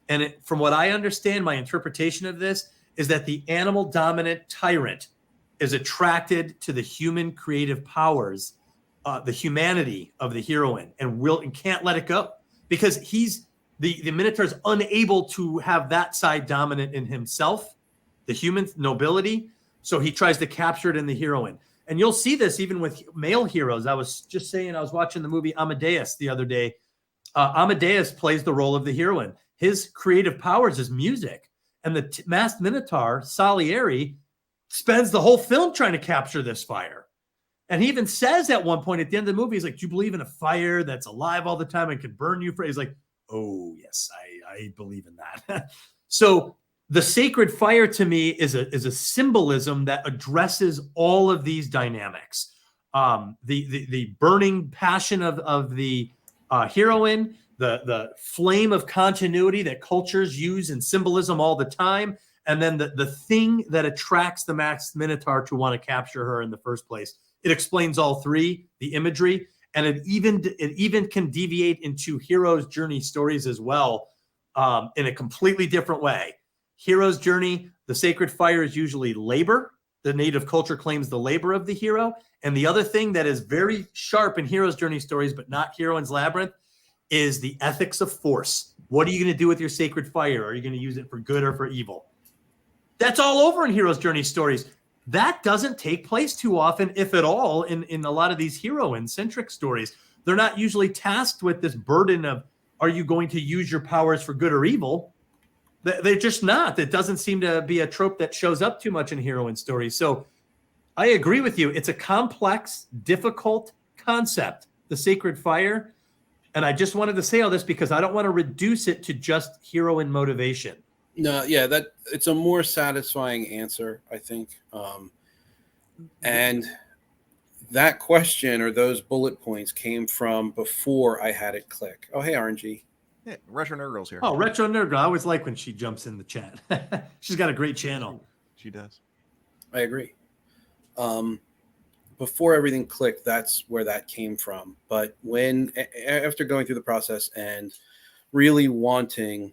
And from what I understand, my interpretation of this is that the animal dominant tyrant is attracted to the human creative powers the humanity of the heroine and can't let it go because the Minotaur is unable to have that side dominant in himself, the human nobility. So he tries to capture it in the heroine. And you'll see this even with male heroes. I was just saying, I was watching the movie Amadeus the other day. Amadeus plays the role of the heroine. His creative powers is music. And the masked Minotaur, Salieri, spends the whole film trying to capture this fire. And he even says at one point at the end of the movie, he's like, do you believe in a fire that's alive all the time and can burn you? He's like, oh, yes, I believe in that. So the sacred fire to me is a symbolism that addresses all of these dynamics. The burning passion of the heroine, the flame of continuity that cultures use in symbolism all the time, and then the thing that attracts the masked Minotaur to want to capture her in the first place. It explains all three, the imagery, and it even can deviate into hero's journey stories as well, in a completely different way. Hero's journey, the sacred fire is usually labor. The native culture claims the labor of the hero. And the other thing that is very sharp in hero's journey stories, but not Heroine's Labyrinth, is the ethics of force. What are you going to do with your sacred fire? Are you going to use it for good or for evil? That's all over in hero's journey stories. That doesn't take place too often, if at all, in a lot of these heroine-centric stories. They're not usually tasked with this burden of, are you going to use your powers for good or evil? They're just not. It doesn't seem to be a trope that shows up too much in heroine stories. So I agree with you. It's a complex, difficult concept, the sacred fire. And I just wanted to say all this because I don't want to reduce it to just heroine motivation. No, yeah, that it's a more satisfying answer, I think. And that question or those bullet points came from before I had it click. Oh, hey, RNG. Yeah, Retro Nerd Girl's here. Oh, Retro Nerd Girl. I always like when she jumps in the chat. She's got a great channel. She does. I agree. Before everything clicked, that's where that came from. But after going through the process and really wanting,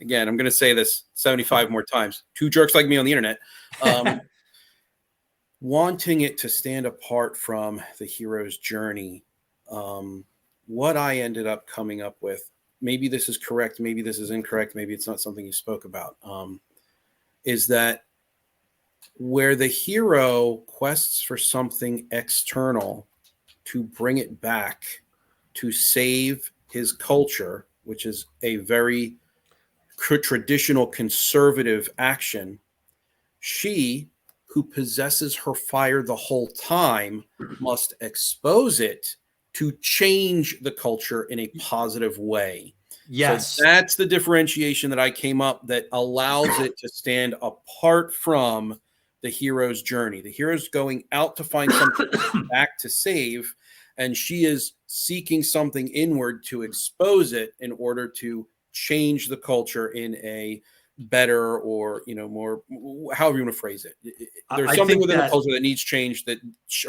again, I'm going to say this 75 more times, two jerks like me on the internet, wanting it to stand apart from the hero's journey, what I ended up coming up with, maybe this is correct, maybe this is incorrect, maybe it's not something you spoke about, is that where the hero quests for something external to bring it back to save his culture, which is a very traditional conservative action, she, who possesses her fire the whole time, must expose it to change the culture in a positive way. Yes. So that's the differentiation that I came up that allows it to stand apart from the hero's journey. The hero's going out to find something back to save, and she is seeking something inward to expose it in order to change the culture in a better or, more, however you want to phrase it. There's something within the culture that needs change that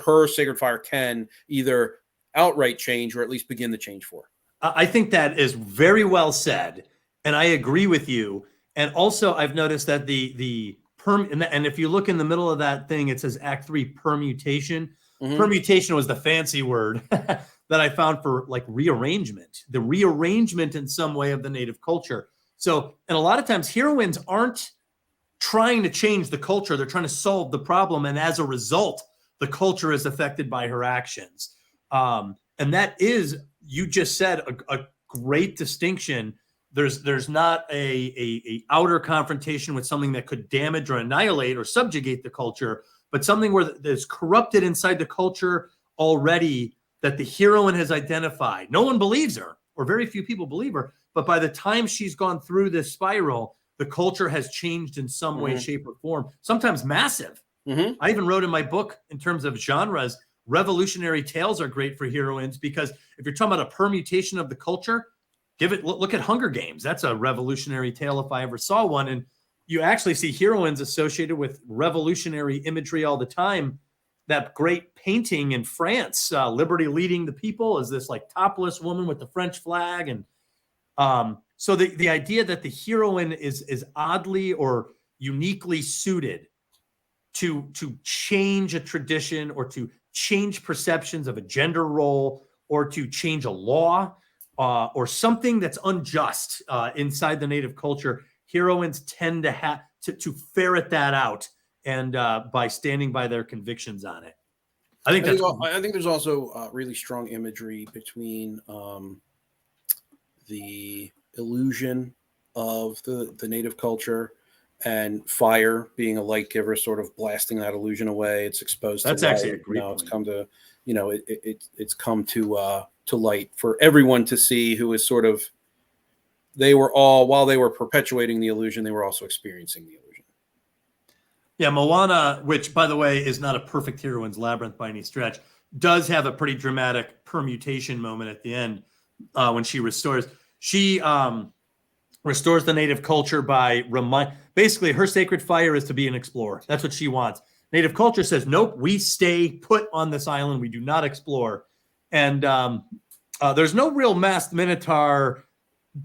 her sacred fire can either outright change or at least begin the change for. I think that is very well said, and I agree with you. And also, I've noticed that and if you look in the middle of that thing, it says Act 3 permutation. Mm-hmm. Permutation was the fancy word that I found for like rearrangement, the rearrangement in some way of the native culture. So, and a lot of times heroines aren't trying to change the culture. They're trying to solve the problem. And as a result, the culture is affected by her actions. And that is, you just said, a great distinction. There's not a outer confrontation with something that could damage or annihilate or subjugate the culture, but something where there's corrupted inside the culture already that the heroine has identified. No one believes her, or very few people believe her, but by the time she's gone through this spiral, the culture has changed in some way, shape, or form, sometimes massive. Mm-hmm. I even wrote in my book, in terms of genres, revolutionary tales are great for heroines, because if you're talking about a permutation of the culture, look at Hunger Games. That's a revolutionary tale if I ever saw one. And you actually see heroines associated with revolutionary imagery all the time. That great painting in France, Liberty Leading the People, is this like topless woman with the French flag. And so the idea that the heroine is oddly or uniquely suited to change a tradition or to change perceptions of a gender role or to change a law or something that's unjust inside the Native culture, heroines tend to have to ferret that out, and by standing by their convictions on it. I think there's also really strong imagery between the illusion of the Native culture and fire being a light giver, sort of blasting that illusion away. It's exposed. That's to light. actually a great point. It's come to, it's come to light for everyone to see, who is sort of, they were all, while they were perpetuating the illusion, they were also experiencing the illusion. Yeah, Moana, which, by the way, is not a perfect Heroine's Labyrinth by any stretch, does have a pretty dramatic permutation moment at the end when she restores. She restores the Native culture by basically her sacred fire is to be an explorer. That's what she wants. Native culture says, nope, we stay put on this island. We do not explore. And there's no real masked minotaur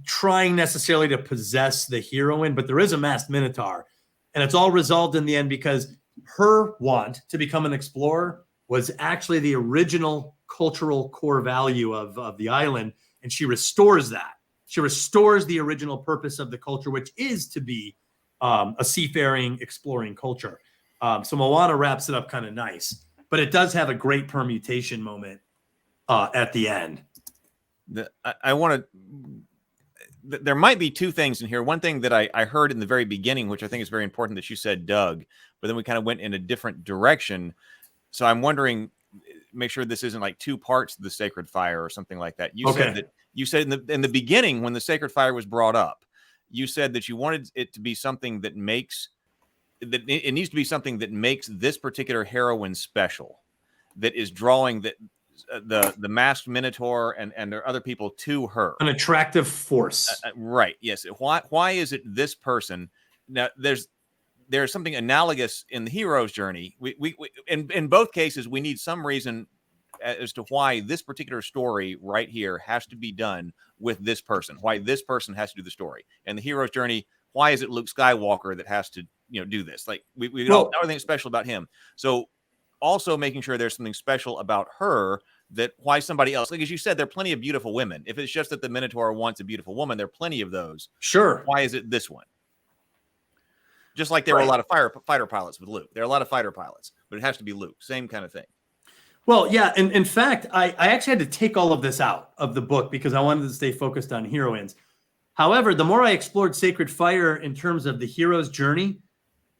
trying necessarily to possess the heroine, but there is a masked minotaur. And it's all resolved in the end because her want to become an explorer was actually the original cultural core value of the island. And she restores that. She restores the original purpose of the culture, which is to be a seafaring, exploring culture. So Moana wraps it up kind of nice, but it does have a great permutation moment at the end. There might be two things in here. One thing that I heard in the very beginning, which I think is very important, that you said, Doug, but then we kind of went in a different direction. So I'm wondering, make sure this isn't like two parts of the sacred fire or something like that. You said in the beginning, when the sacred fire was brought up, you said that you wanted it to be something that makes, that it needs to be something that makes this particular heroine special, that is drawing the masked minotaur and there are other people to her, an attractive force. Right. Yes. Why is it this person? Now there's something analogous in the hero's journey. We in both cases, we need some reason as to why this particular story right here has to be done with this person, why this person has to do the story. And the hero's journey, why is it Luke Skywalker that has to, do this? Like we don't know everything special about him. So also making sure there's something special about her, that why somebody else, like as you said, there are plenty of beautiful women. If it's just that the Minotaur wants a beautiful woman, there are plenty of those. Sure. Why is it this one? Just like there were a lot of fighter pilots with Luke. There are a lot of fighter pilots, but it has to be Luke. Same kind of thing. Well, yeah. And in fact, I actually had to take all of this out of the book because I wanted to stay focused on heroines. However, the more I explored Sacred Fire in terms of the hero's journey,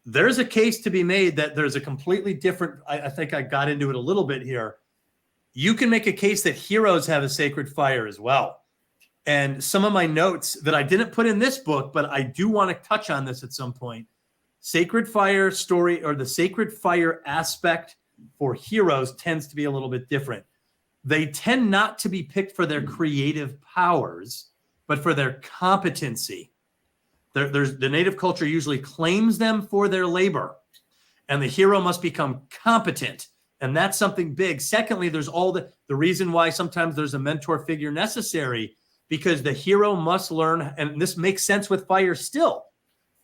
there's a case to be made that there's a completely different, I think I got into it a little bit here. You can make a case that heroes have a sacred fire as well. And some of my notes that I didn't put in this book, but I do want to touch on this at some point. Sacred fire story, or the sacred fire aspect for heroes, tends to be a little bit different. They tend not to be picked for their creative powers, but for their competency. The Native culture usually claims them for their labor, and the hero must become competent. And that's something big. Secondly, there's all the reason why sometimes there's a mentor figure necessary, because the hero must learn, and this makes sense with fire still.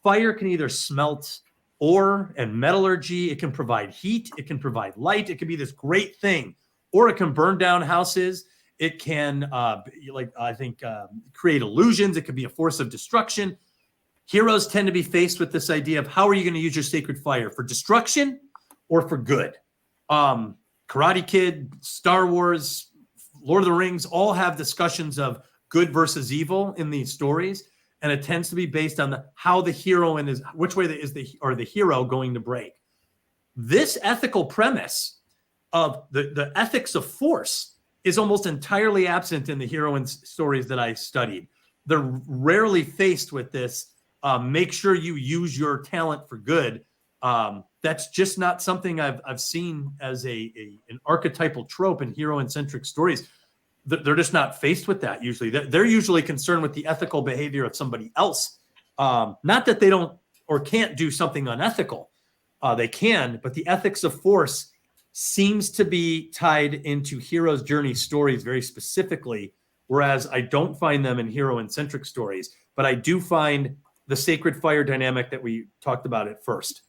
Fire can either smelt ore and metallurgy. It can provide heat. It can provide light. It can be this great thing, or it can burn down houses. It can, create illusions. It could be a force of destruction. Heroes tend to be faced with this idea of how are you going to use your sacred fire, for destruction or for good? Karate Kid, Star Wars, Lord of the Rings all have discussions of good versus evil in these stories, and it tends to be based on how the heroine is, which way is the hero going to break. This ethical premise of the ethics of force is almost entirely absent in the heroine's stories that I studied. They're rarely faced with this. Make sure you use your talent for good. That's just not something I've seen as an archetypal trope in heroine-centric stories. They're just not faced with that usually. They're usually concerned with the ethical behavior of somebody else. Not that they don't or can't do something unethical. They can, but the ethics of force seems to be tied into hero's journey stories very specifically, whereas I don't find them in heroine-centric stories. But I do find the sacred fire dynamic that we talked about at first.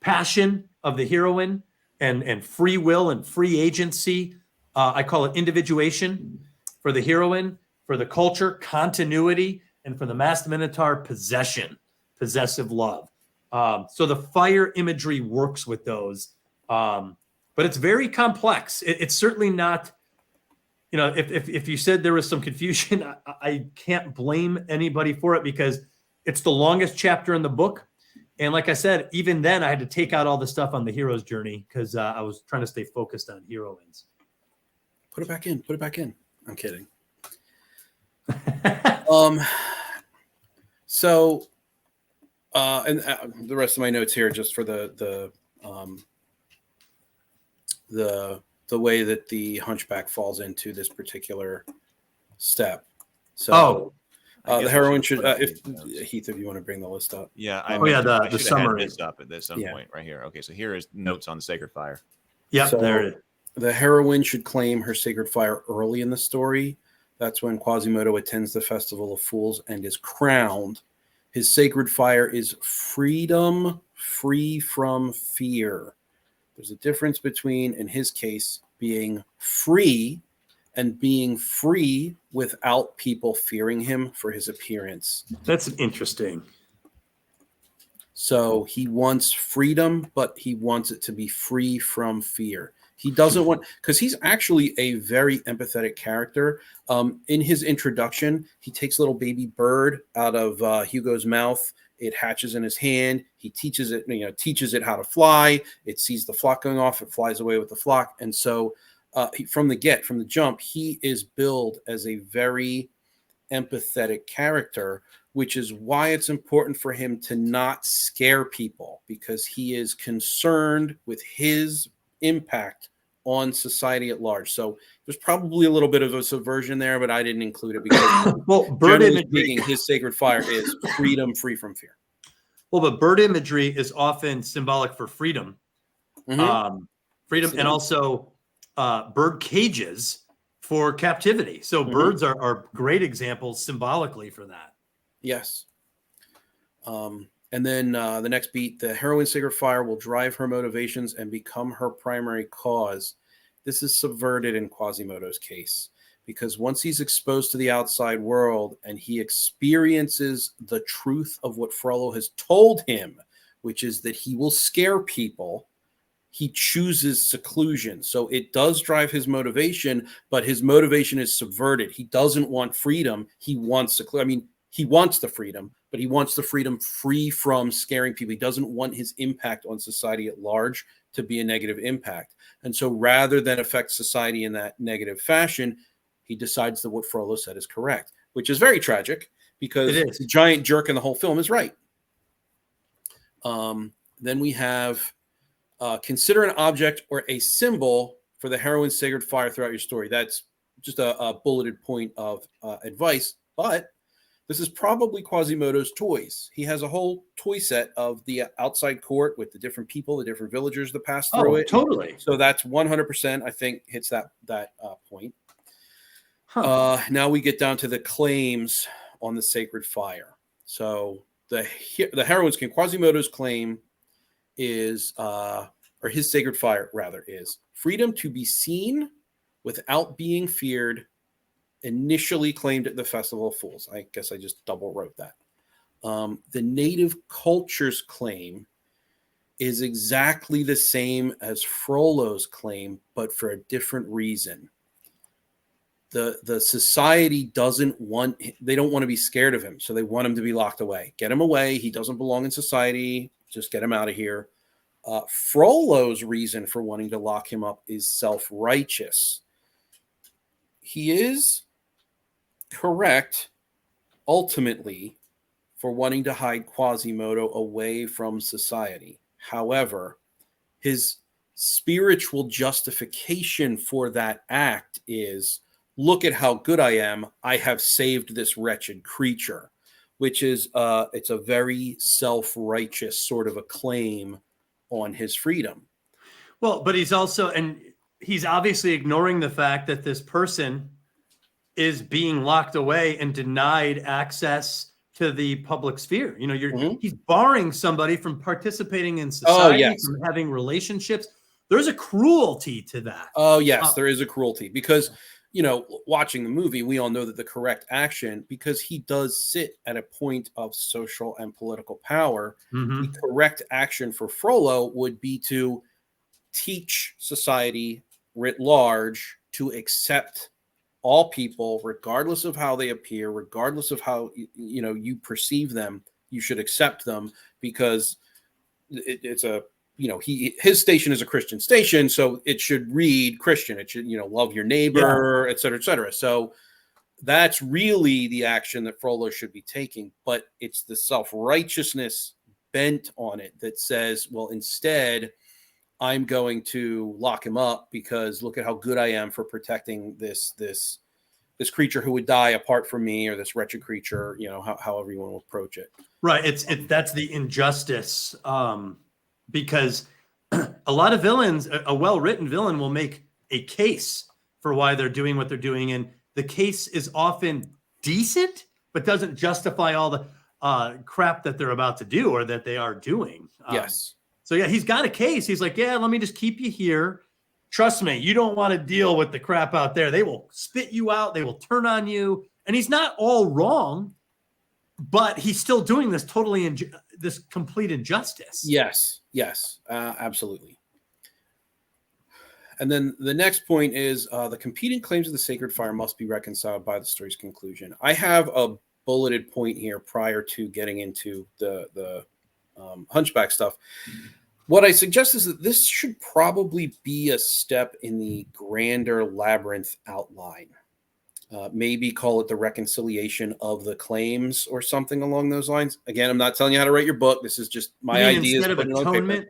Passion of the heroine and free will and free agency. I call it individuation for the heroine, for the culture, continuity, and for the masked minotaur, possession, possessive love. So the fire imagery works with those, but it's very complex. It's certainly not, if you said there was some confusion, I can't blame anybody for it because it's the longest chapter in the book. And like I said, even then I had to take out all the stuff on the hero's journey because I was trying to stay focused on heroines. Put it back in. Put it back in. I'm kidding. So, and the rest of my notes here, just for the way that the Hunchback falls into this particular step. So, the heroine should, Heath, if you want to bring the list up. Yeah. The summary this up at some point right here. Okay, so here is notes on the Sacred Fire. Yeah, so there it is. The heroine should claim her sacred fire early in the story. That's when Quasimodo attends the Festival of Fools and is crowned. His sacred fire is freedom, free from fear. There's a difference between, in his case, being free and being free without people fearing him for his appearance. That's interesting. So he wants freedom, but he wants it to be free from fear. He doesn't want, because he's actually a very empathetic character. In his introduction, he takes a little baby bird out of Hugo's mouth. It hatches in his hand. He teaches it how to fly. It sees the flock going off. It flies away with the flock. And so from the jump, he is billed as a very empathetic character, which is why it's important for him to not scare people, because he is concerned with his impact on society at large. So there's probably a little bit of a subversion there, but I didn't include it because bird imagery, speaking, his sacred fire is freedom, free from fear. Well, but bird imagery is often symbolic for freedom, freedom, Absolutely. and also bird cages for captivity. So birds are great examples symbolically for that. Yes. And then the next beat, the heroine's sacred fire will drive her motivations and become her primary cause. This is subverted in Quasimodo's case, because once he's exposed to the outside world and he experiences the truth of what Frollo has told him, which is that he will scare people, he chooses seclusion. So it does drive his motivation, but his motivation is subverted. He doesn't want freedom. He wants seclusion. He wants the freedom, but he wants the freedom free from scaring people. He doesn't want his impact on society at large to be a negative impact. And so rather than affect society in that negative fashion, he decides that what Frollo said is correct, which is very tragic because the giant jerk in the whole film is right. Then we have consider an object or a symbol for the heroine's sacred fire throughout your story. That's just a bulleted point of advice, but this is probably Quasimodo's toys. He has a whole toy set of the outside court with the different people, the different villagers that pass through it. Totally. So that's 100%, I think, hits that point. Now we get down to the claims on the sacred fire. So the heroine's Quasimodo's claim is, or his sacred fire rather, is freedom to be seen without being feared, initially claimed at the Festival of Fools. I guess I just double wrote that. The native culture's claim is exactly the same as Frollo's claim, but for a different reason. The society they don't want to be scared of him, so they want him to be locked away. Get him away. He doesn't belong in society. Just get him out of here. Frollo's reason for wanting to lock him up is self-righteous. He is correct ultimately for wanting to hide Quasimodo away from society. However, his spiritual justification for that act is, look at how good I am. I have saved this wretched creature, which is it's a very self-righteous sort of a claim on his freedom. Well, but he's obviously ignoring the fact that this person is being locked away and denied access to the public sphere. He's barring somebody from participating in society, from having relationships. there's a cruelty to that. Oh, yes, there is a cruelty because, watching the movie, we all know that the correct action, because he does sit at a point of social and political power, Mm-hmm. the correct action for Frollo would be to teach society writ large to accept all people, regardless of how they appear, regardless of how you perceive them. You should accept them because it's a his station is a Christian station, so it should read Christian. It should love your neighbor, et cetera, et cetera. So that's really the action that Frollo should be taking. But it's the self-righteousness bent on it that says, well, instead, I'm going to lock him up because look at how good I am for protecting this creature who would die apart from me, or this wretched creature, however you want to approach it. Right. That's the injustice. Because a lot of villains, a well-written villain will make a case for why they're doing what they're doing. And the case is often decent, but doesn't justify all the crap that they're about to do or that they are doing. Yes. So yeah, he's got a case. He's like, yeah, let me just keep you here. Trust me, you don't want to deal with the crap out there. They will spit you out. They will turn on you. And he's not all wrong, but he's still doing this this complete injustice. Yes, absolutely. And then the next point is the competing claims of the sacred fire must be reconciled by the story's conclusion. I have a bulleted point here prior to getting into the Hunchback stuff. What I suggest is that this should probably be a step in the grander Labyrinth outline. Maybe call it the reconciliation of the claims or something along those lines. Again, I'm not telling you how to write your book. This is just my idea. Instead of atonement?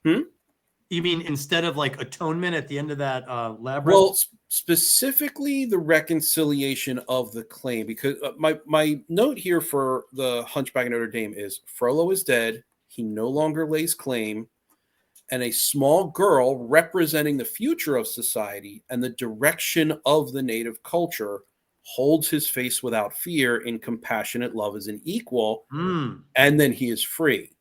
You mean instead of like atonement at the end of that Labyrinth? Well, specifically the reconciliation of the claim, because my note here for the Hunchback of Notre Dame is Frollo is dead. He no longer lays claim. And a small girl representing the future of society and the direction of the native culture holds his face without fear in compassionate love as an equal, and then he is free.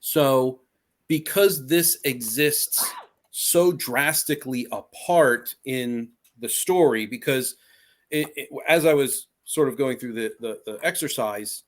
So because this exists so drastically apart in the story, because as I was sort of going through the exercise,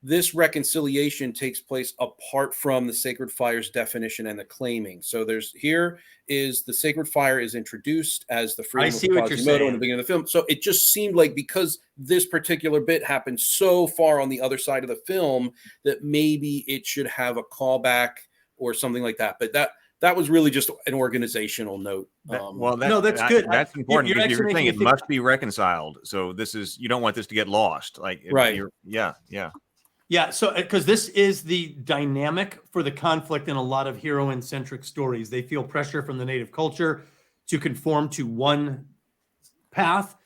this reconciliation takes place apart from the sacred fire's definition and the claiming. So here is the sacred fire is introduced as the freedom of Quasimodo in the beginning of the film. So it just seemed like because this particular bit happened so far on the other side of the film that maybe it should have a callback or something like that. But that was really just an organizational note. That's good. That's important because you're saying it must be reconciled. So you don't want this to get lost. Right. Yeah, so because this is the dynamic for the conflict in a lot of heroine-centric stories. They feel pressure from the native culture to conform to one path.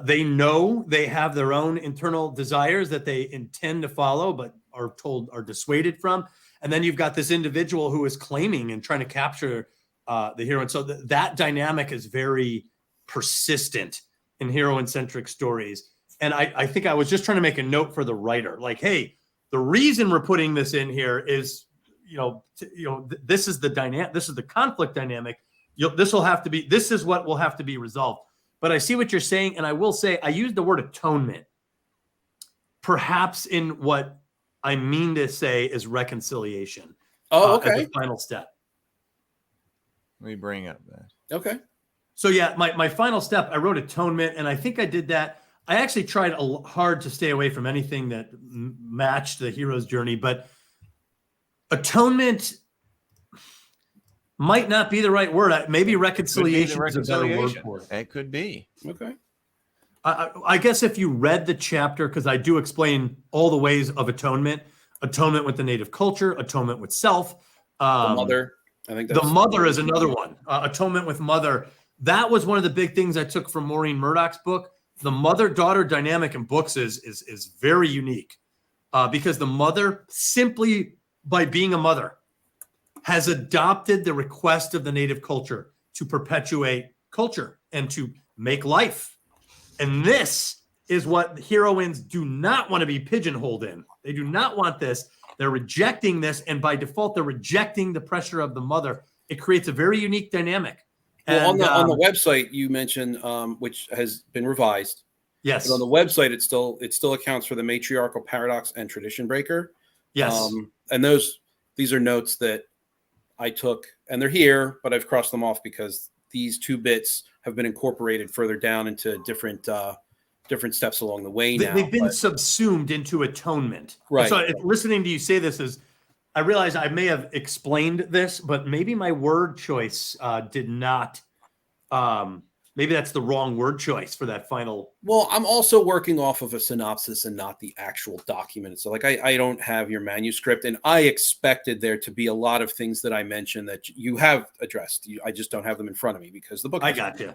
They know they have their own internal desires that they intend to follow, but are dissuaded from. And then you've got this individual who is claiming and trying to capture the heroine. So that dynamic is very persistent in heroine-centric stories. And I think I was just trying to make a note for the writer, like, hey, the reason we're putting this in here is, this is the dynamic, this is the conflict dynamic. This is what will have to be resolved. But I see what you're saying, and I will say I used the word atonement, perhaps in what I mean to say is reconciliation. Oh, okay. As the final step. Let me bring up that. Okay. So yeah, my final step, I wrote atonement, and I think I did that. I actually tried hard to stay away from anything that matched the hero's journey, but atonement might not be the right word. Maybe reconciliation is a better word for it. It could be. Okay. I guess if you read the chapter, because I do explain all the ways of atonement with the native culture, atonement with self. The mother. I think the mother is another one. Atonement with mother. That was one of the big things I took from Maureen Murdoch's book. The mother-daughter dynamic in books is very unique because the mother, simply by being a mother, has adopted the request of the native culture to perpetuate culture and to make life. And this is what heroines do not want to be pigeonholed in. They do not want this. They're rejecting this, and by default, they're rejecting the pressure of the mother. It creates a very unique dynamic. Well, And, on the website you mentioned, which has been revised. yes, But on the website, it still accounts for the matriarchal paradox and tradition breaker. yes, And these are notes that I took, and they're here, but I've crossed them off because these 2 bits have been incorporated further down into different steps along the way now. They've been subsumed into atonement. Right. So listening to you say this I realize I may have explained this, but maybe my word choice did not. Maybe that's the wrong word choice for that final. Well, I'm also working off of a synopsis and not the actual document. So, like, I don't have your manuscript, and I expected there to be a lot of things that I mentioned that you have addressed. I just don't have them in front of me because the book. I got you.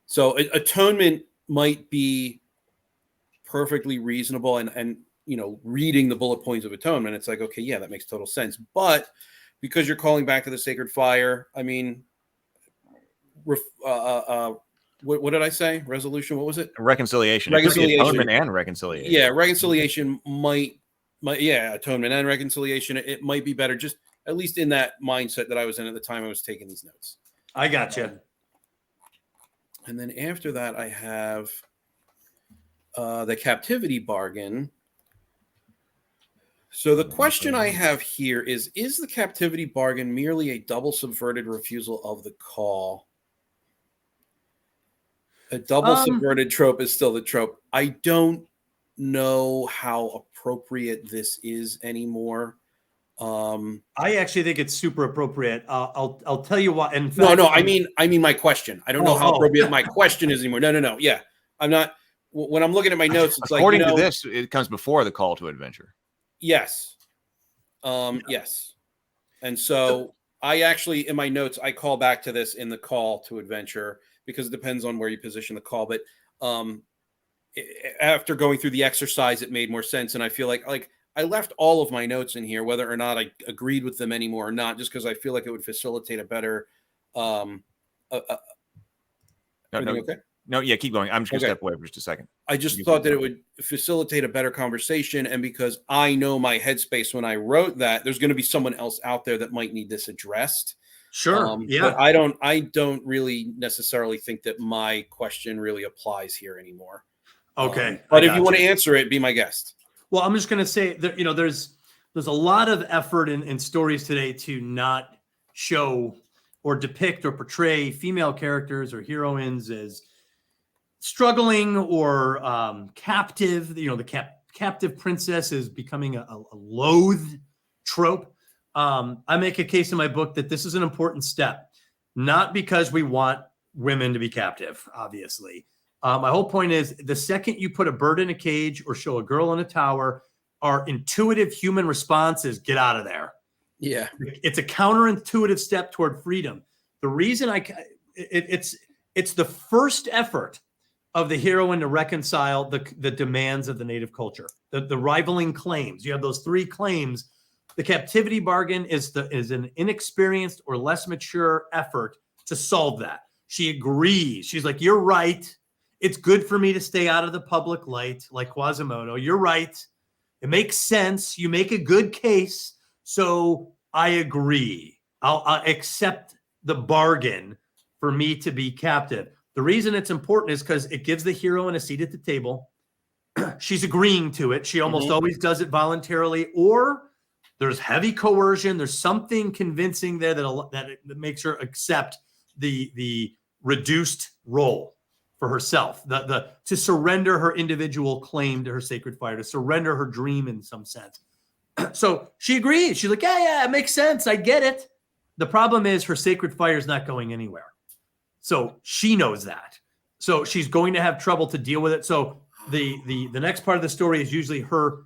So, atonement might be perfectly reasonable, and reading the bullet points of atonement, it's like, okay, yeah, that makes total sense. But because you're calling back to the sacred fire, I mean. What did I say? Resolution. What was it? Reconciliation. Reconciliation. Atonement and reconciliation. Yeah, reconciliation might. Yeah, atonement and reconciliation. It might be better, just at least in that mindset that I was in at the time I was taking these notes. I got you. And then after that, I have the captivity bargain. So the question I have here is the captivity bargain merely a double subverted refusal of the call? A double subverted trope is still the trope. I don't know how appropriate this is anymore. I actually think it's super appropriate. I'll tell you why. In fact, No. I mean my question. I don't know how appropriate my question is anymore. No. Yeah, I'm not. When I'm looking at my notes, it's according like to this, it comes before the call to adventure. Yes. Yes. And so I actually, in my notes, I call back to this in the call to adventure because it depends on where you position the call. But after going through the exercise, it made more sense. And I feel like I left all of my notes in here, whether or not I agreed with them anymore or not, just because I feel like it would facilitate a better. No, yeah, keep going. I'm just going to step away for just a second. I just thought that it would facilitate a better conversation. And because I know my headspace when I wrote that, there's going to be someone else out there that might need this addressed. Sure. Yeah. But I don't really necessarily think that my question really applies here anymore. Okay. But if you want to answer it, be my guest. Well, I'm just going to say that, there's a lot of effort in stories today to not show or depict or portray female characters or heroines as struggling or captive. The captive princess is becoming a loathed trope. I make a case in my book that this is an important step, not because we want women to be captive, obviously. My whole point is the second you put a bird in a cage or show a girl in a tower, our intuitive human response is get out of there. Yeah. It's a counterintuitive step toward freedom. The reason it's the first effort of the heroine to reconcile the demands of the native culture, the rivaling claims. You have those 3 claims. The captivity bargain is an inexperienced or less mature effort to solve that. She agrees. She's like, you're right. It's good for me to stay out of the public light, like Quasimodo. You're right. It makes sense. You make a good case. So I agree. I'll accept the bargain for me to be captive. The reason it's important is because it gives the heroine a seat at the table. She's agreeing to it. She almost always does it voluntarily, or there's heavy coercion. There's something convincing there that makes her accept the reduced role for herself, to surrender her individual claim to her sacred fire, to surrender her dream in some sense. So she agrees. She's like, yeah, it makes sense. I get it. The problem is her sacred fire is not going anywhere. So she knows that. So she's going to have trouble to deal with it. So the next part of the story is usually her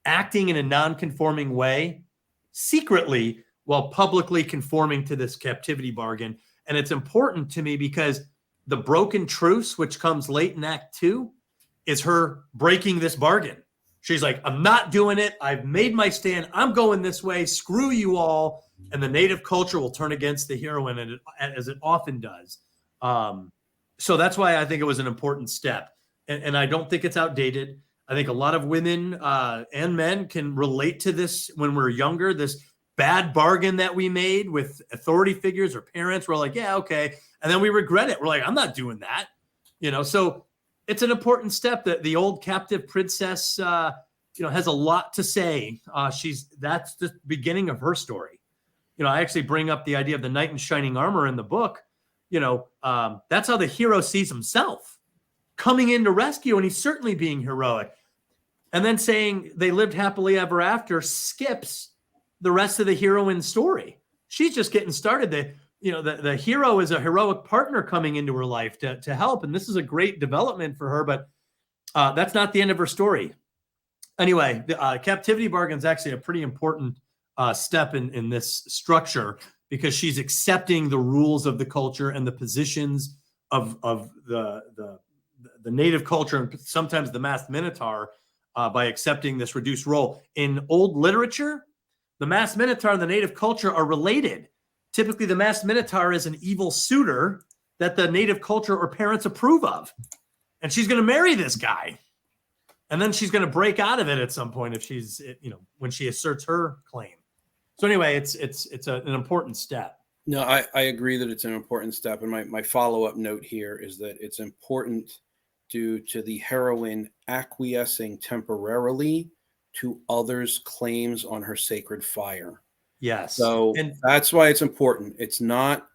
acting in a non-conforming way, secretly, while publicly conforming to this captivity bargain. And it's important to me because the broken truce, which comes late in Act 2, is her breaking this bargain. She's like, I'm not doing it. I've made my stand. I'm going this way. Screw you all. And the native culture will turn against the heroine, as it often does. So that's why I think it was an important step. And I don't think it's outdated. I think a lot of women and men can relate to this when we're younger, this bad bargain that we made with authority figures or parents. We're like, yeah, okay. And then we regret it. We're like, I'm not doing that. So it's an important step that the old captive princess, has a lot to say. That's the beginning of her story. I actually bring up the idea of the knight in shining armor in the book. That's how the hero sees himself coming in to rescue, and he's certainly being heroic. And then saying they lived happily ever after skips the rest of the heroine's story. She's just getting started. The hero is a heroic partner coming into her life to help, and this is a great development for her, but that's not the end of her story. Anyway, the captivity bargain is actually a pretty important step in this structure, because she's accepting the rules of the culture and the positions of the native culture, and sometimes the masked minotaur, by accepting this reduced role. In old literature, the masked minotaur and the native culture are related. Typically, the masked minotaur is an evil suitor that the native culture or parents approve of. And she's going to marry this guy. And then she's going to break out of it at some point when she asserts her claim. So anyway, it's an important step. No, I agree that it's an important step. And my follow-up note here is that it's important due to the heroine acquiescing temporarily to others' claims on her sacred fire. Yes. So that's why it's important. It's not,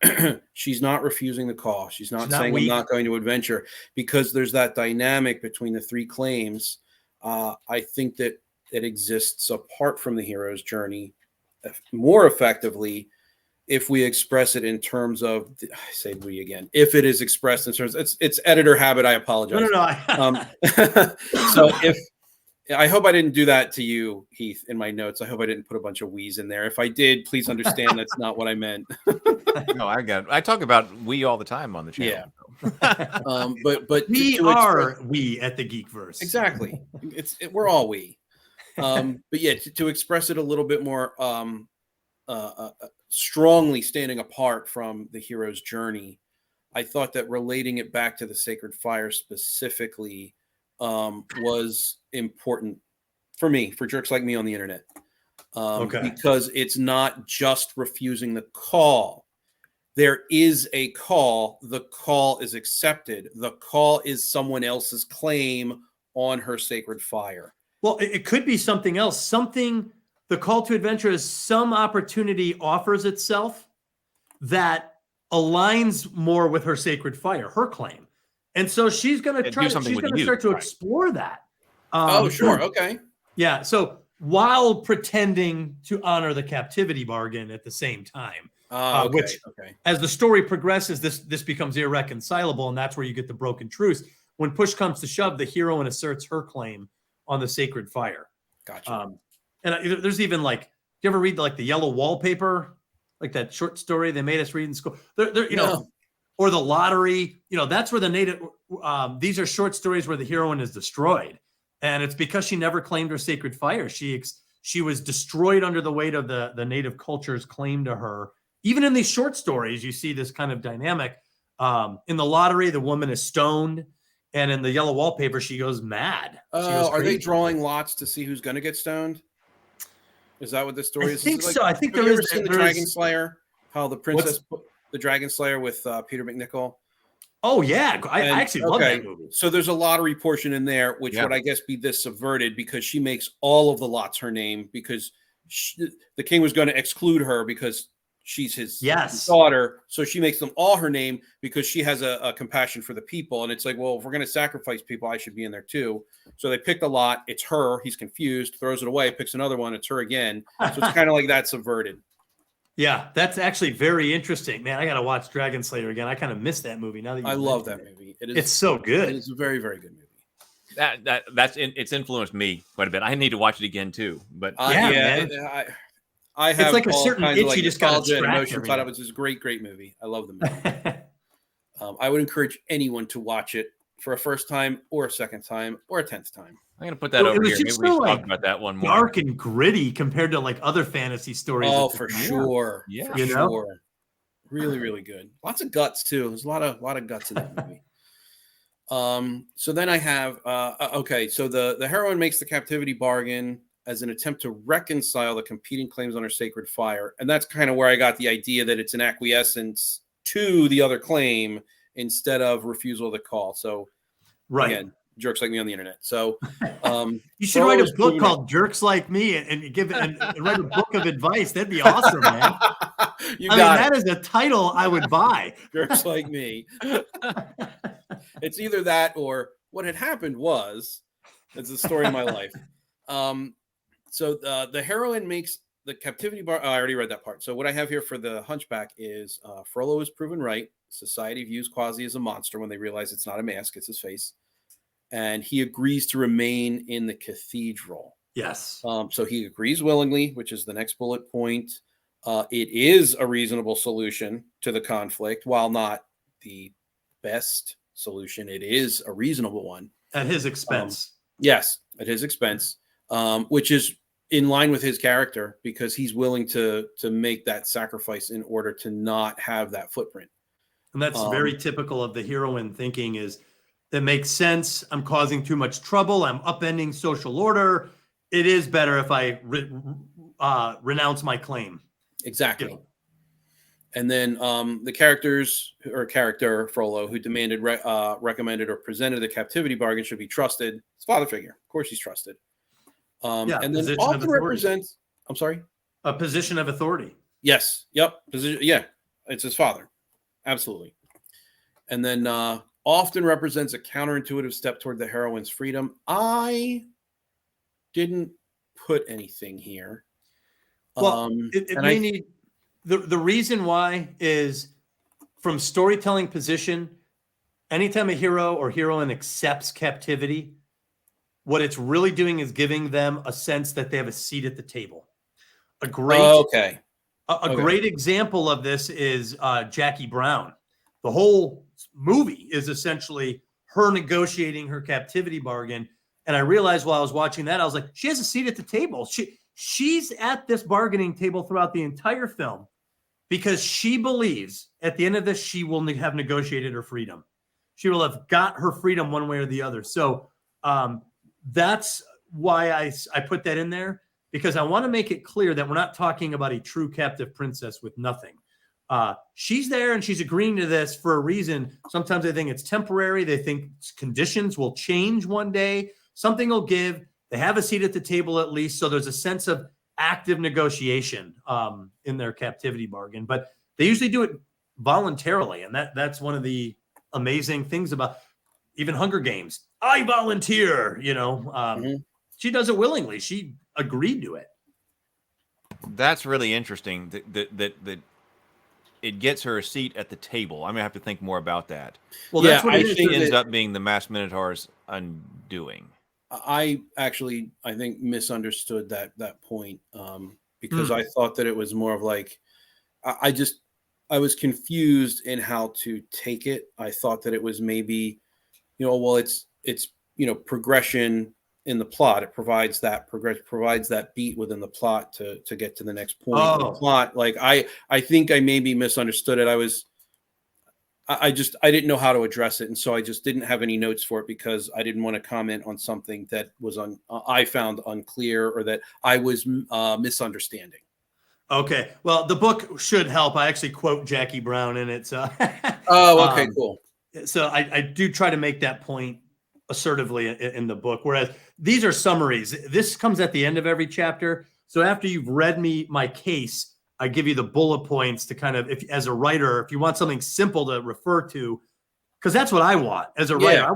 she's not refusing the call. She's not saying I'm not going to adventure, because there's that dynamic between the three claims. I think that it exists apart from the hero's journey more effectively if we express it in terms of, I say we again, if it is expressed in terms, it's editor habit. I apologize. No. So I hope I didn't do that to you, Heath, in my notes. I hope I didn't put a bunch of we's in there. If I did, please understand that's not what I meant. No, I got it. I talk about we all the time on the channel. Yeah. But we at the Geekverse. Exactly. We're all we. But yeah, to express it a little bit more strongly, standing apart from the hero's journey, I thought that relating it back to the sacred fire specifically was important for me, for jerks like me on the internet. Because it's not just refusing the call. There is a call. The call is accepted. The call is someone else's claim on her sacred fire. Well, it could be something else. The call to adventure is some opportunity offers itself that aligns more with her sacred fire, her claim. And so she's going to try. She's going to start to explore that. Sure. Okay. Yeah. So while pretending to honor the captivity bargain at the same time, which as the story progresses, this becomes irreconcilable. And that's where you get the broken truce. When push comes to shove, the heroine asserts her claim on the sacred fire. Gotcha. And there's even do you ever read the Yellow Wallpaper, like that short story they made us read in school? Or The Lottery. That's where the native. These are short stories where the heroine is destroyed, and it's because she never claimed her sacred fire. She was destroyed under the weight of the native culture's claim to her. Even in these short stories, you see this kind of dynamic. In The Lottery, the woman is stoned. And in the Yellow Wallpaper, she goes mad. Are they drawing lots to see who's going to get stoned? Is that what the story is? I think so. I think have you ever seen the Dragon Slayer? How the princess put the Dragon Slayer with Peter McNichol? Oh yeah, I actually love that movie. So there's a lottery portion in there, which would I guess be this subverted, because she makes all of the lots her name, because the king was going to exclude her because she's his daughter. So she makes them all her name because she has a compassion for the people. And it's like, well, if we're going to sacrifice people, I should be in there too. So they picked a lot. It's her. He's confused, throws it away, picks another one. It's her again. So it's kind of like that subverted. Yeah, that's actually very interesting, man. I got to watch Dragon Slayer again. I kind of missed that movie. Now that I love that movie. It's so good. It's a very, very good movie. It's influenced me quite a bit. I need to watch it again too. But man. I have it's like a certain itch you just got to emotion. Thought it was a great movie. I love the movie. I would encourage anyone to watch it for a first time or a second time or a 10th time. I'm gonna put that over here. Maybe we should talk about that one more. Dark and gritty compared to other fantasy stories. Oh, for sure. Yeah, for sure. Really, really good. Lots of guts too. There's a lot of guts in that movie. So then I have okay. So the heroine makes the captivity bargain as an attempt to reconcile the competing claims on her sacred fire, and that's kind of where I got the idea that it's an acquiescence to the other claim instead of refusal of the call. So again, jerks like me on the internet. So you should write a book called "Jerks Like Me" and give it and write a book of advice. That'd be awesome, man. That is a title I would buy. Jerks Like Me. It's either that or what had happened was, it's the story of my life. So the heroine makes the captivity bar. I already read that part. So what I have here for the Hunchback is Frollo is proven right. Society views Quasi as a monster when they realize it's not a mask, it's his face. And he agrees to remain in the cathedral. Yes. So he agrees willingly, which is the next bullet point. It is a reasonable solution to the conflict, while not the best solution. It is a reasonable one. At his expense. Yes, at his expense, which is in line with his character because he's willing to make that sacrifice in order to not have that footprint. And that's very typical of the heroine thinking is, that makes sense. I'm causing too much trouble. I'm upending social order. It is better if I renounce my claim. Exactly. You know. And then the character Frollo, who demanded, recommended, or presented the captivity bargain should be trusted. His father figure. Of course he's trusted. And then often represents, I'm sorry? A position of authority. Yes. Yep. Yeah. It's his father. Absolutely. And then often represents a counterintuitive step toward the heroine's freedom. I didn't put anything here. Well, it may need the reason why is from storytelling position. Anytime a hero or heroine accepts captivity, what it's really doing is giving them a sense that they have a seat at the table. A great great example of this is Jackie Brown. The whole movie is essentially her negotiating her captivity bargain. And I realized while I was watching that, I was like, she has a seat at the table. She's at this bargaining table throughout the entire film because she believes at the end of this, she will have negotiated her freedom. She will have got her freedom one way or the other. So that's why I put that in there, because I want to make it clear that we're not talking about a true captive princess with nothing. She's there and she's agreeing to this for a reason. Sometimes they think it's temporary. They think conditions will change one day. Something will give. They have a seat at the table at least. So there's a sense of active negotiation in their captivity bargain. But they usually do it voluntarily. And that's one of the amazing things about even Hunger Games. I volunteer, She does it willingly. She agreed to it. That's really interesting that it gets her a seat at the table. I'm going to have to think more about that. Well, that's what it ends up being the Masked Minotaur's undoing. I think misunderstood that point because I thought that it was more of like, I was confused in how to take it. I thought that it was maybe, it's progression in the plot. It provides that beat within the plot to get to the next point of the plot. Like I think I maybe misunderstood it. I didn't know how to address it, and so I just didn't have any notes for it because I didn't want to comment on something that was I found unclear or that I was misunderstanding. Okay, well, the book should help. I actually quote Jackie Brown in it. So okay, cool. So I do try to make that point assertively in the book, whereas these are summaries. This comes at the end of every chapter. So after you've read my case, I give you the bullet points to kind of, if as a writer, if you want something simple to refer to, because that's what I want as a writer.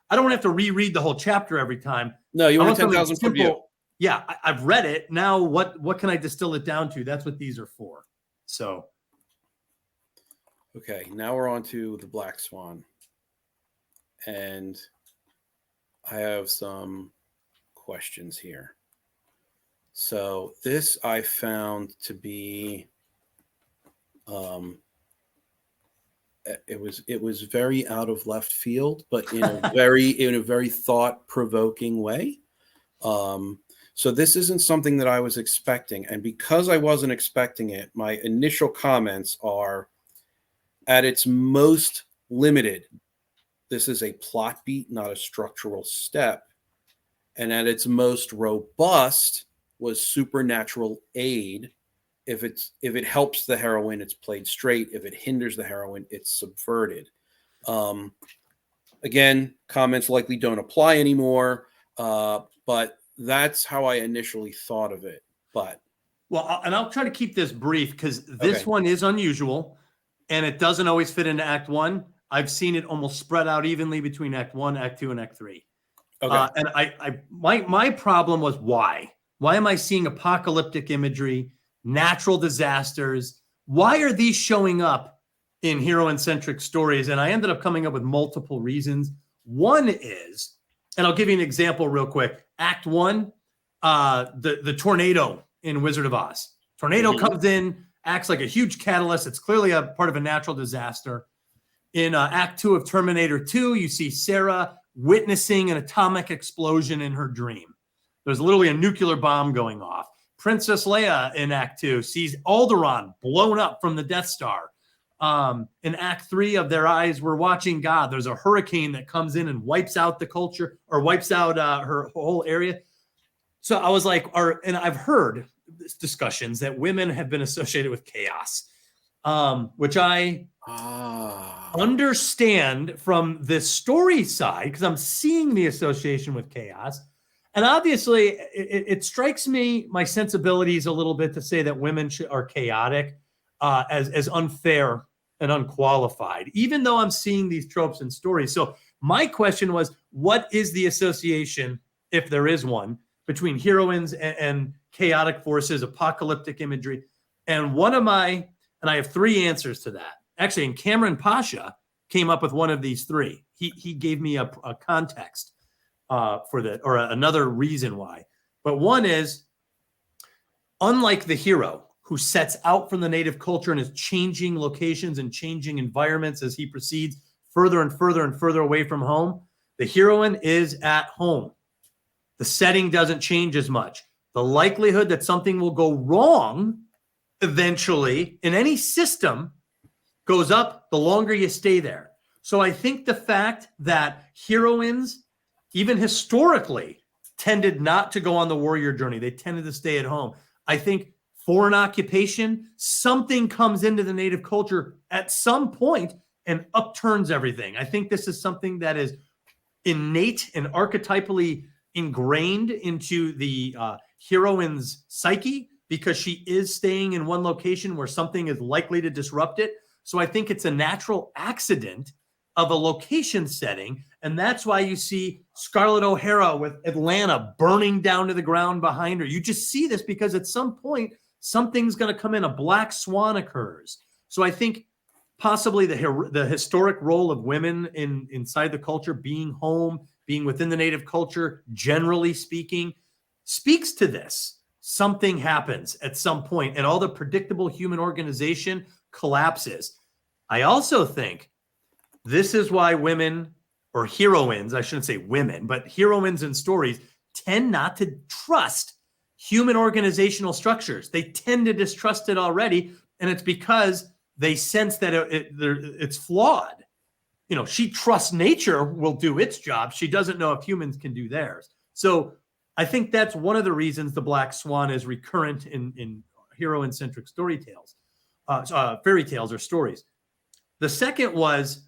I don't have to reread the whole chapter every time. No, you want 10,000 foot view. Yeah, I've read it. Now what can I distill it down to? That's what these are for. So. Okay, now we're on to the Black Swan. And I have some questions here. So this I found to be, it was very out of left field, but in a very thought-provoking way. So this isn't something that I was expecting, and because I wasn't expecting it, my initial comments are, at its most limited, this is a plot beat, not a structural step. And at its most robust was supernatural aid. If it helps the heroine, it's played straight. If it hinders the heroine, it's subverted. Again, comments likely don't apply anymore, but that's how I initially thought of it. But and I'll try to keep this brief because this one is unusual, and it doesn't always fit into Act 1. I've seen it almost spread out evenly between Act 1, Act 2, and Act 3. Okay. And my problem was why? Why am I seeing apocalyptic imagery, natural disasters? Why are these showing up in heroine-centric stories? And I ended up coming up with multiple reasons. One is, and I'll give you an example real quick. Act 1, the tornado in Wizard of Oz. Tornado comes in, acts like a huge catalyst. It's clearly a part of a natural disaster. In Act 2 of Terminator 2, you see Sarah witnessing an atomic explosion in her dream. There's literally a nuclear bomb going off. Princess Leia in Act 2 sees Alderaan blown up from the Death Star. In Act 3 of Their Eyes Were Watching God, there's a hurricane that comes in and wipes out the culture or wipes out her whole area. So I was like, and I've heard discussions that women have been associated with chaos, which I understand from the story side because I'm seeing the association with chaos. And obviously, it strikes me, my sensibilities a little bit to say that women are chaotic as unfair and unqualified, even though I'm seeing these tropes in stories. So my question was, what is the association, if there is one, between heroines and chaotic forces, apocalyptic imagery? And I have three answers to that. Actually, and Cameron Pasha came up with one of these three. He gave me a context for that, or another reason why. But one is, unlike the hero who sets out from the native culture and is changing locations and changing environments as he proceeds further and further and further away from home, the heroine is at home. The setting doesn't change as much. The likelihood that something will go wrong eventually in any system goes up the longer you stay there. So I think the fact that heroines, even historically, tended not to go on the warrior journey. They tended to stay at home. I think foreign occupation, something comes into the native culture at some point and upturns everything. I think this is something that is innate and archetypally ingrained into the heroine's psyche because she is staying in one location where something is likely to disrupt it. So I think it's a natural accident of a location setting. And that's why you see Scarlett O'Hara with Atlanta burning down to the ground behind her. You just see this because at some point, something's going to come in, a black swan occurs. So I think possibly the historic role of women inside the culture, being home, being within the native culture, generally speaking, speaks to this. Something happens at some point and all the predictable human organization collapses. I also think this is why women, or heroines, I shouldn't say women, but heroines in stories tend not to trust human organizational structures. They tend to distrust it already, and it's because they sense that it's flawed. You know, she trusts nature will do its job. She doesn't know if humans can do theirs. So I think that's one of the reasons the Black Swan is recurrent in heroine-centric fairy tales or stories. The second was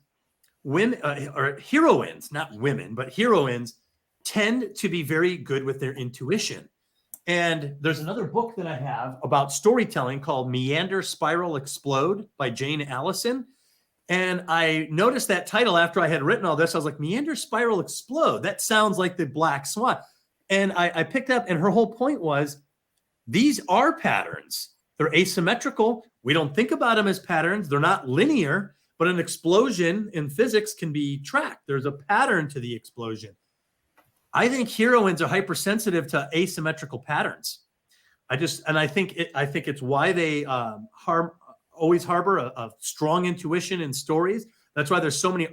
women, or heroines, not women, but heroines tend to be very good with their intuition. And there's another book that I have about storytelling called Meander, Spiral, Explode by Jane Allison. And I noticed that title after I had written all this. I was like, Meander, Spiral, Explode. That sounds like the Black Swan. And I picked up, and her whole point was, these are patterns. They're asymmetrical. We don't think about them as patterns. They're not linear, but an explosion in physics can be tracked. There's a pattern to the explosion. I think heroines are hypersensitive to asymmetrical patterns. I think it's why they always harbor a strong intuition in stories. That's why there's so many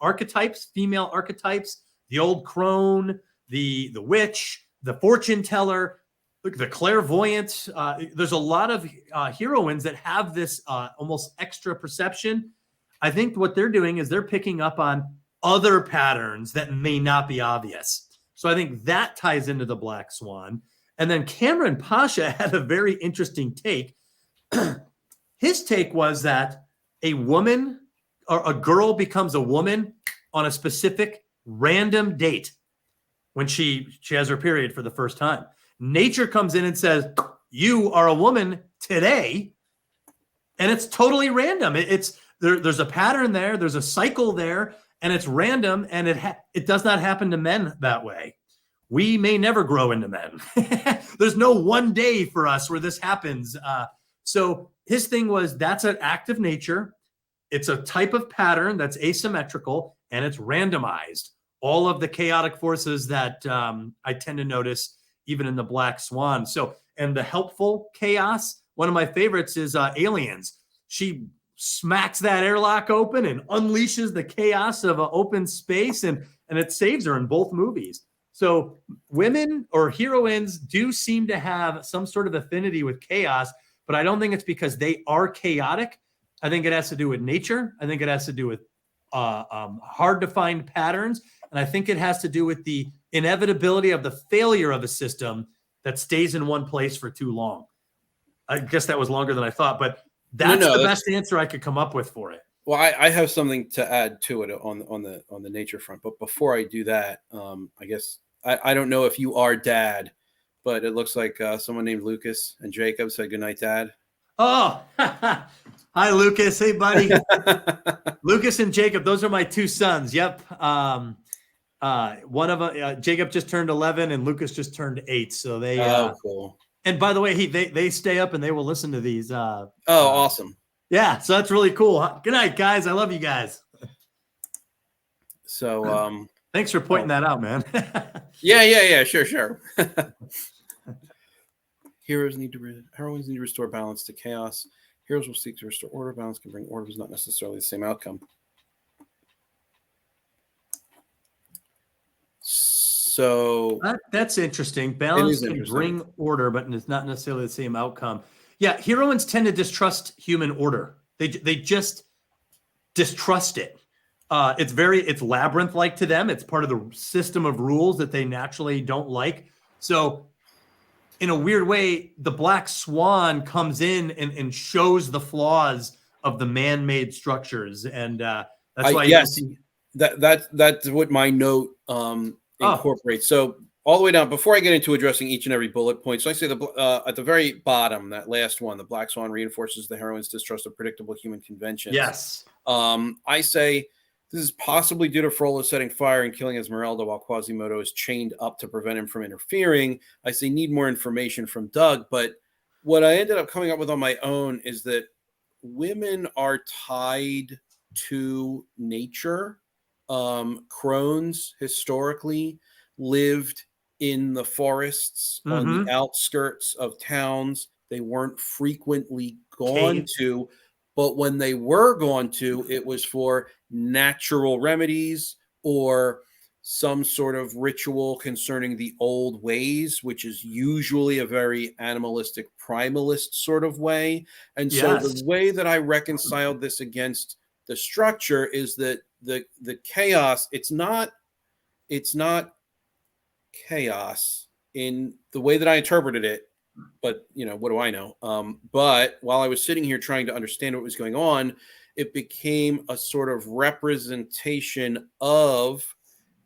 archetypes, female archetypes, the old crone, the witch, the fortune teller, the clairvoyant. There's a lot of heroines that have this almost extra perception. I think what they're doing is they're picking up on other patterns that may not be obvious. So I think that ties into the Black Swan. And then Cameron Pasha had a very interesting take. His take was that a woman or a girl becomes a woman on a specific random date when she has her period for the first time. Nature comes in and says, you are a woman today. And it's totally random. There's a pattern there. There's a cycle there, and it's random. And it does not happen to men that way. We may never grow into men. There's no one day for us where this happens. So his thing was that's an act of nature. It's a type of pattern that's asymmetrical, and it's randomized. All of the chaotic forces that I tend to notice even in the Black Swan. So, and the helpful chaos, one of my favorites is Aliens. She smacks that airlock open and unleashes the chaos of an open space, and it saves her in both movies. So women or heroines do seem to have some sort of affinity with chaos, but I don't think it's because they are chaotic. I think it has to do with nature. I think it has to do with hard to find patterns. And I think it has to do with the inevitability of the failure of a system that stays in one place for too long. I guess that was longer than I thought, but that's the best answer I could come up with for it. Well, I have something to add to it on the nature front. But before I do that, I guess I don't know if you are Dad, but it looks like someone named Lucas and Jacob said goodnight, Dad. Oh, hi, Lucas. Hey, buddy. Lucas and Jacob, those are my two sons. Yep. One of them, Jacob just turned 11 and Lucas just turned 8. So they, cool. And by the way, they stay up and they will listen to these. Awesome. Yeah. So that's really cool. Good night, guys. I love you guys. So, thanks for pointing that out, man. Yeah. Sure. Heroines need to restore balance to chaos. Heroes will seek to restore order. Balance can bring order, but is not necessarily the same outcome. So that's interesting. Balance can bring order, but it's not necessarily the same outcome. Yeah, heroines tend to distrust human order. They just distrust it. It's labyrinth-like to them. It's part of the system of rules that they naturally don't like. So in a weird way, the Black Swan comes in and shows the flaws of the man-made structures. And that's why that's what my note incorporates. So all the way down, before I get into addressing each and every bullet point, so I say at the very bottom, that last one, the Black Swan reinforces the heroine's distrust of predictable human conventions. Yes. I say this is possibly due to Frollo setting fire and killing Esmeralda while Quasimodo is chained up to prevent him from interfering. I say need more information from Doug, but what I ended up coming up with on my own is that women are tied to nature. Crones historically lived in the forests on the outskirts of towns. They weren't frequently gone to, but when they were gone to, it was for natural remedies or some sort of ritual concerning the old ways, which is usually a very animalistic, primalist sort of way. And so the way that I reconciled this against the structure is that the chaos, it's not chaos in the way that I interpreted it, but what do I know? But while I was sitting here trying to understand what was going on, it became a sort of representation of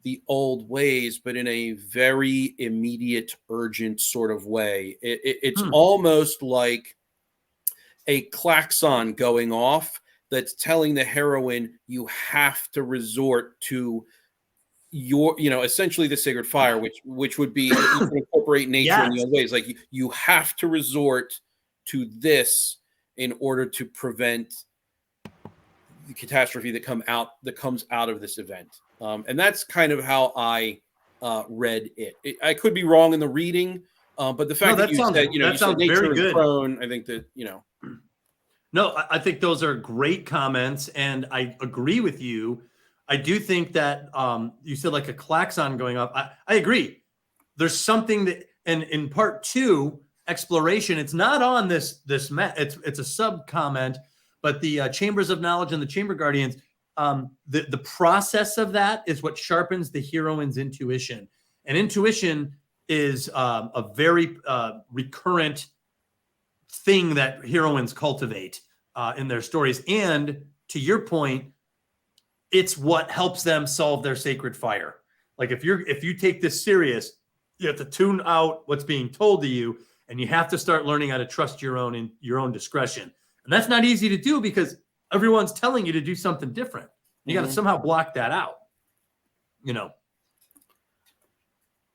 the old ways, but in a very immediate, urgent sort of way. It's almost like a klaxon going off that's telling the heroine you have to resort to your, essentially the sacred fire, which would be you can incorporate nature in the old ways. Like you have to resort to this in order to prevent the catastrophe that comes out of this event. And that's kind of how I read it. I could be wrong in the reading, but the fact that you said, you said nature is prone, I think that, No, I think those are great comments, and I agree with you. I do think that you said like a klaxon going up. I agree. There's something that, and in part 2, exploration, it's not on this it's a sub comment, but the Chambers of Knowledge and the Chamber Guardians, The process of that is what sharpens the heroine's intuition. And intuition is a very recurrent thing that heroines cultivate in their stories. And to your point, it's what helps them solve their sacred fire. Like if you take this serious, you have to tune out what's being told to you, and you have to start learning how to trust your own discretion. And that's not easy to do because everyone's telling you to do something different. You got to somehow block that out.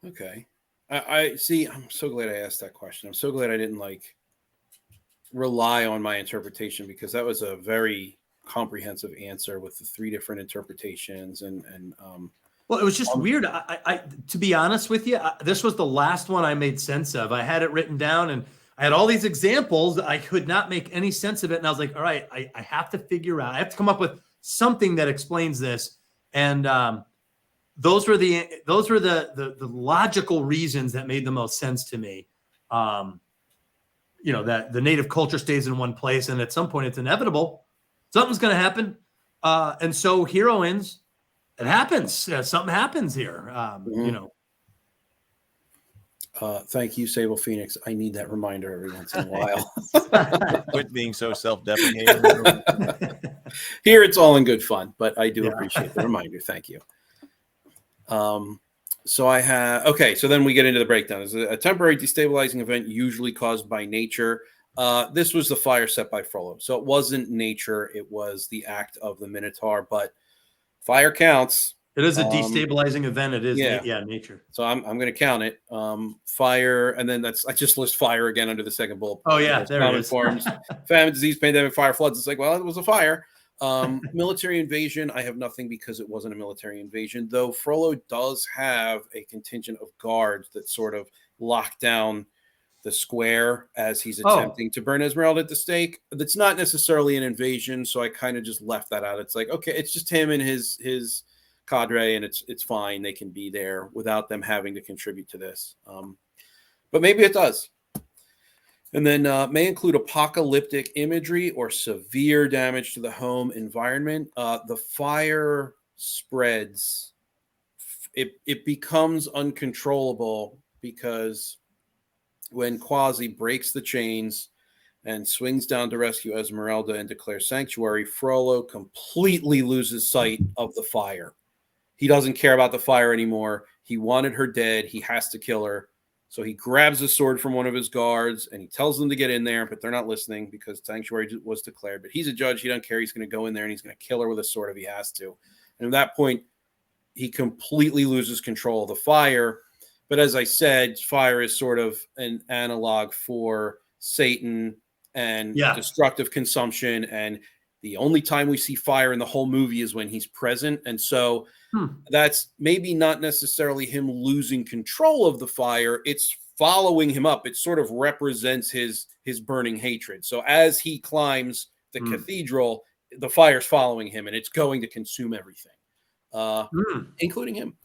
Okay. I see. I'm so glad I asked that question. I'm so glad I didn't rely on my interpretation, because that was a very comprehensive answer with the 3 different interpretations. Well, it was just weird. I to be honest with you, this was the last one I made sense of. I had it written down and I had all these examples. I could not make any sense of it. And I was like, all right, I have to figure out, I have to come up with something that explains this. And those were the logical reasons that made the most sense to me. That the native culture stays in one place, and at some point it's inevitable. Something's going to happen. And so heroines, it happens. Something happens here. Thank you, Sable Phoenix. I need that reminder every once in a while. Quit being so self-deprecating. Here it's all in good fun, but I do appreciate the reminder. Thank you. So I have, okay, so then we get into the breakdown. It's a temporary destabilizing event usually caused by nature. This was the fire set by Frollo. So it wasn't nature. It was the act of the Minotaur, but fire counts. It is a destabilizing event. It is, nature. So I'm going to count it. Fire, and then I just list fire again under the second bullet. Oh yeah, there it is. Forms, famine, disease, pandemic, fire, floods. It's like, well, it was a fire. Military invasion, I have nothing because it wasn't a military invasion, though Frollo does have a contingent of guards that sort of lock down the square as he's attempting to burn Esmeralda at the stake. That's not necessarily an invasion, so I kind of just left that out. It's like, okay, it's just him and his cadre, and it's fine. They can be there without them having to contribute to this. But maybe it does. And then may include apocalyptic imagery or severe damage to the home environment. The fire spreads. It becomes uncontrollable because when Quasi breaks the chains and swings down to rescue Esmeralda and declare sanctuary, Frollo completely loses sight of the fire. He doesn't care about the fire anymore. He wanted her dead. He has to kill her. So he grabs a sword from one of his guards and he tells them to get in there, but they're not listening because sanctuary was declared. But he's a judge. He doesn't care. He's going to go in there and he's going to kill her with a sword if he has to. And at that point, he completely loses control of the fire. But as I said, fire is sort of an analog for Satan and destructive consumption. And the only time we see fire in the whole movie is when he's present. And so that's maybe not necessarily him losing control of the fire. It's following him up. It sort of represents his burning hatred. So as he climbs the cathedral, the fire's following him and it's going to consume everything, including him.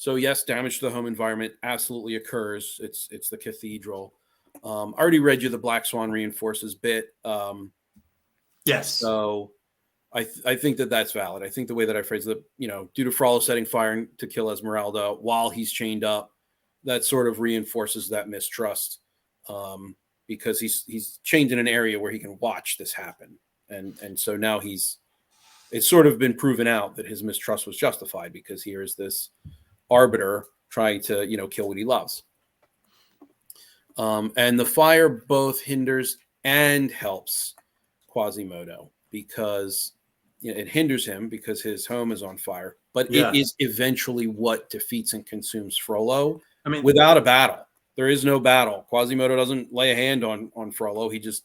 So yes, damage to the home environment absolutely occurs. It's the cathedral. I already read you the Black Swan reinforces bit. Yes. So I think that's valid. I think the way that I phrased it, due to Frollo setting fire to kill Esmeralda while he's chained up, that sort of reinforces that mistrust because he's chained in an area where he can watch this happen. And so now it's sort of been proven out that his mistrust was justified because here is this arbiter trying to, kill what he loves. And the fire both hinders and helps Quasimodo because it hinders him because his home is on fire, but it is eventually what defeats and consumes Frollo. I mean, without a battle, there is no battle. Quasimodo doesn't lay a hand on Frollo. He just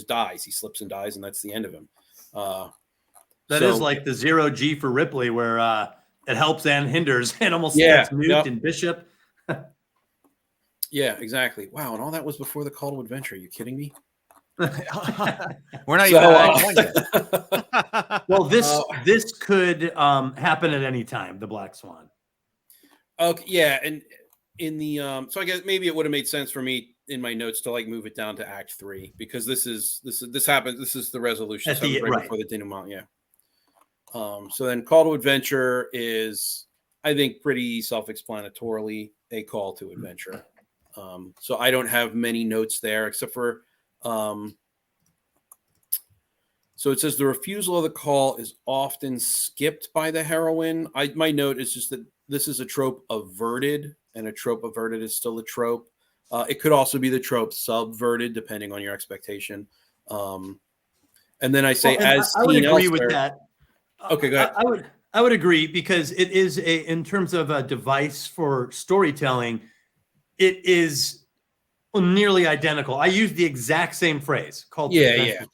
dies. He slips and dies, and that's the end of him. That is like the 0G for Ripley, where it helps and hinders, and almost gets Newt and Bishop. Yeah, exactly. Wow, and all that was before the Call to Adventure. Are you kidding me? We're not even. Well, this could happen at any time. The Black Swan. Okay, yeah, and in the so I guess maybe it would have made sense for me in my notes to like move it down to Act 3 because this happens. This is the resolution. At the- right right. before the denouement. Yeah. So then, call to adventure is, I think, pretty self-explanatorily a call to adventure. So I don't have many notes there except for. So it says the refusal of the call is often skipped by the heroine. My note is just that this is a trope averted, and a trope averted is still a trope. It could also be the trope subverted, depending on your expectation. And then I say, I would agree with that. Okay, go ahead. I would agree because it is in terms of a device for storytelling, it is nearly identical. I use the exact same phrase called. Yeah.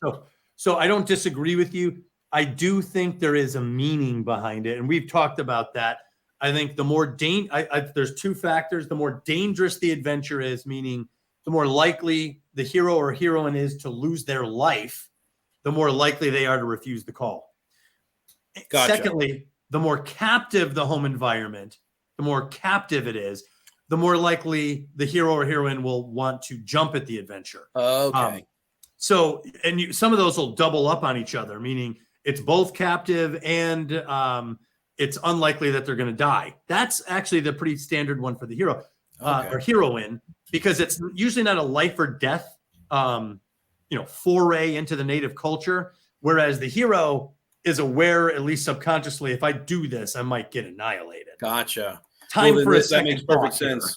So I don't disagree with you. I do think there is a meaning behind it, and we've talked about that. I think the more there's two factors. The more dangerous the adventure is, meaning the more likely the hero or heroine is to lose their life, the more likely they are to refuse the call. Gotcha. Secondly, the more captive the home environment, the more captive it is, the more likely the hero or heroine will want to jump at the adventure. Okay. So, and some of those will double up on each other, meaning it's both captive and it's unlikely that they're going to die. That's actually the pretty standard one for the hero or heroine, because it's usually not a life or death, foray into the native culture. Whereas the hero is aware, at least subconsciously, if I do this, I might get annihilated. Gotcha. That makes perfect sense.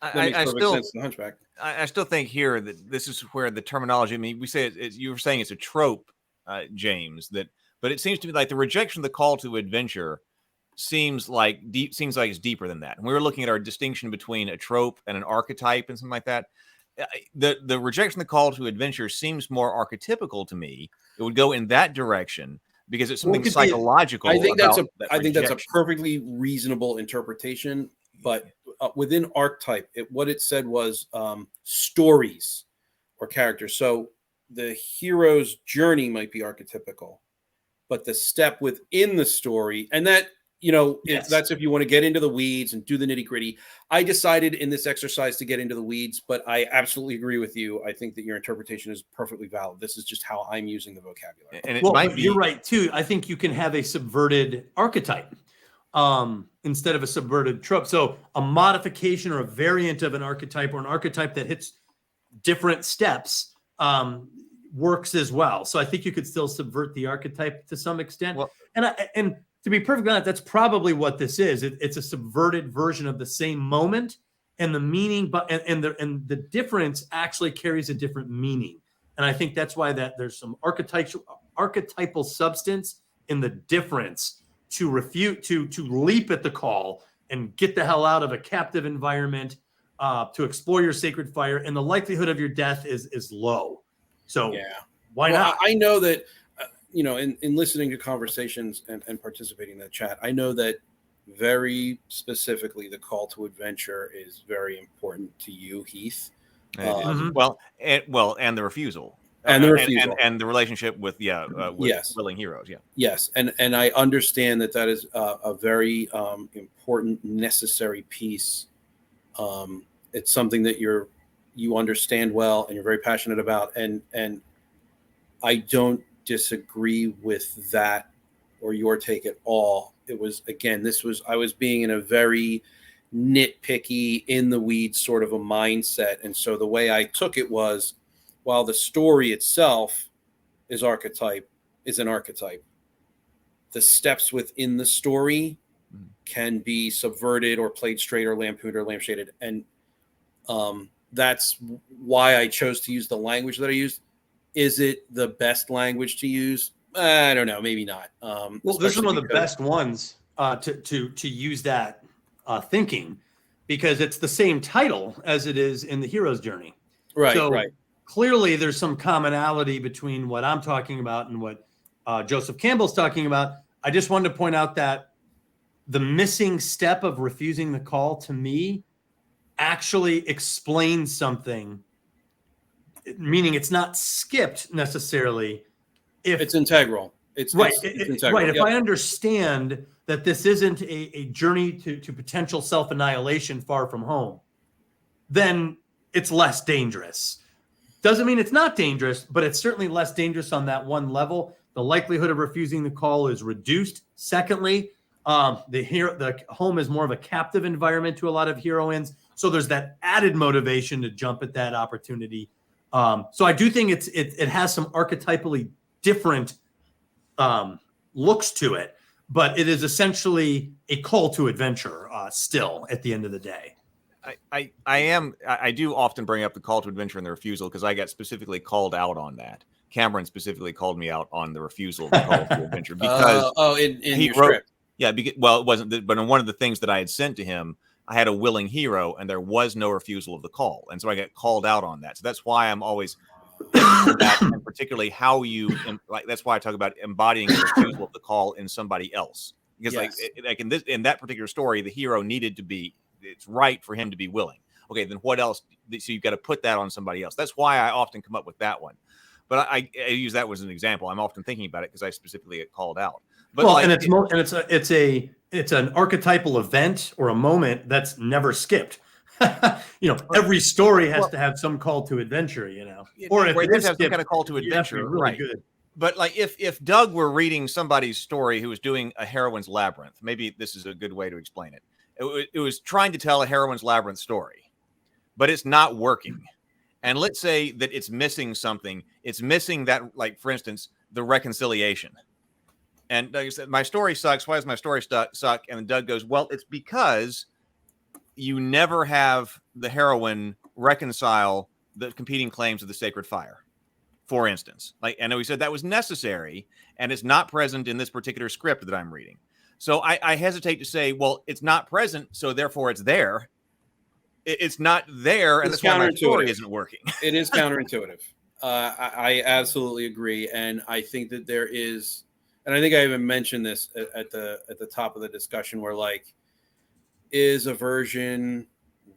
I still think here that this is where the terminology. I mean, we say you were saying it's a trope, James. But it seems to me like the rejection of the call to adventure seems like it's deeper than that. And we were looking at our distinction between a trope and an archetype and something like that. The rejection of the call to adventure seems more archetypical to me. It would go in that direction because it's something psychological. I think that's a perfectly reasonable interpretation. But within archetype, what it said was stories or characters. So the hero's journey might be archetypical, but the step within the story, and that, that's if you want to get into the weeds and do the nitty gritty. I decided in this exercise to get into the weeds, but I absolutely agree with you. I think that your interpretation is perfectly valid. This is just how I'm using the vocabulary. And you're right too. I think you can have a subverted archetype instead of a subverted trope. So a modification or a variant of an archetype, or an archetype that hits different steps, works as well. So I think you could still subvert the archetype to some extent. Well, and to be perfectly honest, that's probably what this is. It's a subverted version of the same moment, and the meaning, and the difference actually carries a different meaning. And I think that's why there's some archetypal substance in the difference to refute, to leap at the call and get the hell out of a captive environment, to explore your sacred fire, and the likelihood of your death is low. So why not? I know that, in listening to conversations and participating in the chat, I know that very specifically the call to adventure is very important to you, Heath. And the refusal. And the refusal. And the relationship with willing heroes. Yeah. Yes. And I understand that is a very important, necessary piece. It's something that you understand well and you're very passionate about. And I don't disagree with that or your take at all. It was, again, I was being in a very nitpicky, in the weeds sort of a mindset. And so the way I took it was, while the story itself is an archetype, the steps within the story can be subverted or played straight or lampooned or lampshaded. And that's why I chose to use the language that I used. Is it the best language to use? I don't know. Maybe not. This is one of the best ones to use that thinking, because it's the same title as it is in the hero's journey. Right. So right. Clearly, there's some commonality between what I'm talking about and what Joseph Campbell's talking about. I just wanted to point out that the missing step of refusing the call, to me, actually explains something, meaning it's not skipped necessarily. If it's integral. It's integral. Right. If I understand that this isn't a journey to potential self-annihilation far from home, then it's less dangerous. Doesn't mean it's not dangerous, but it's certainly less dangerous on that one level. The likelihood of refusing the call is reduced. Secondly, the home is more of a captive environment to a lot of heroines, so there's that added motivation to jump at that opportunity. So I do think it has some archetypally different looks to it, but it is essentially a call to adventure still at the end of the day. I do often bring up the call to adventure and the refusal because I got specifically called out on that. Cameron specifically called me out on the refusal of the call to adventure because in he your wrote, script. yeah, well, it wasn't, but in one of the things that I had sent to him, I had a willing hero and there was no refusal of the call. And so I got called out on that. So that's why I'm always that, and particularly how you, like, that's why I talk about embodying the refusal of the call in somebody else. Because like in that particular story, the hero needed to be, it's right for him to be willing. Okay, then what else? So you've got to put that on somebody else. That's why I often come up with that one. But I use that as an example. I'm often thinking about it because I specifically get called out. But well, and it's an archetypal event or a moment that's never skipped. Every story has to have some call to adventure. Or if it has is some skipped, kind of call to adventure, really right? Good. But like if Doug were reading somebody's story who was doing a heroine's labyrinth, maybe this is a good way to explain it. It was trying to tell a heroine's labyrinth story, but it's not working. And let's say that it's missing something. It's missing that, like, for instance, the reconciliation. And Doug said, my story sucks. Why does my story suck? And Doug goes, well, it's because you never have the heroine reconcile the competing claims of the sacred fire, for instance. Like, I know he said that was necessary, and it's not present in this particular script that I'm reading. So I hesitate to say, well, it's not present, so therefore it's there. It's not there, and that's why my story isn't working. It is counterintuitive. I absolutely agree, and I think that there is, and I think I even mentioned this at the top of the discussion, where, like, is aversion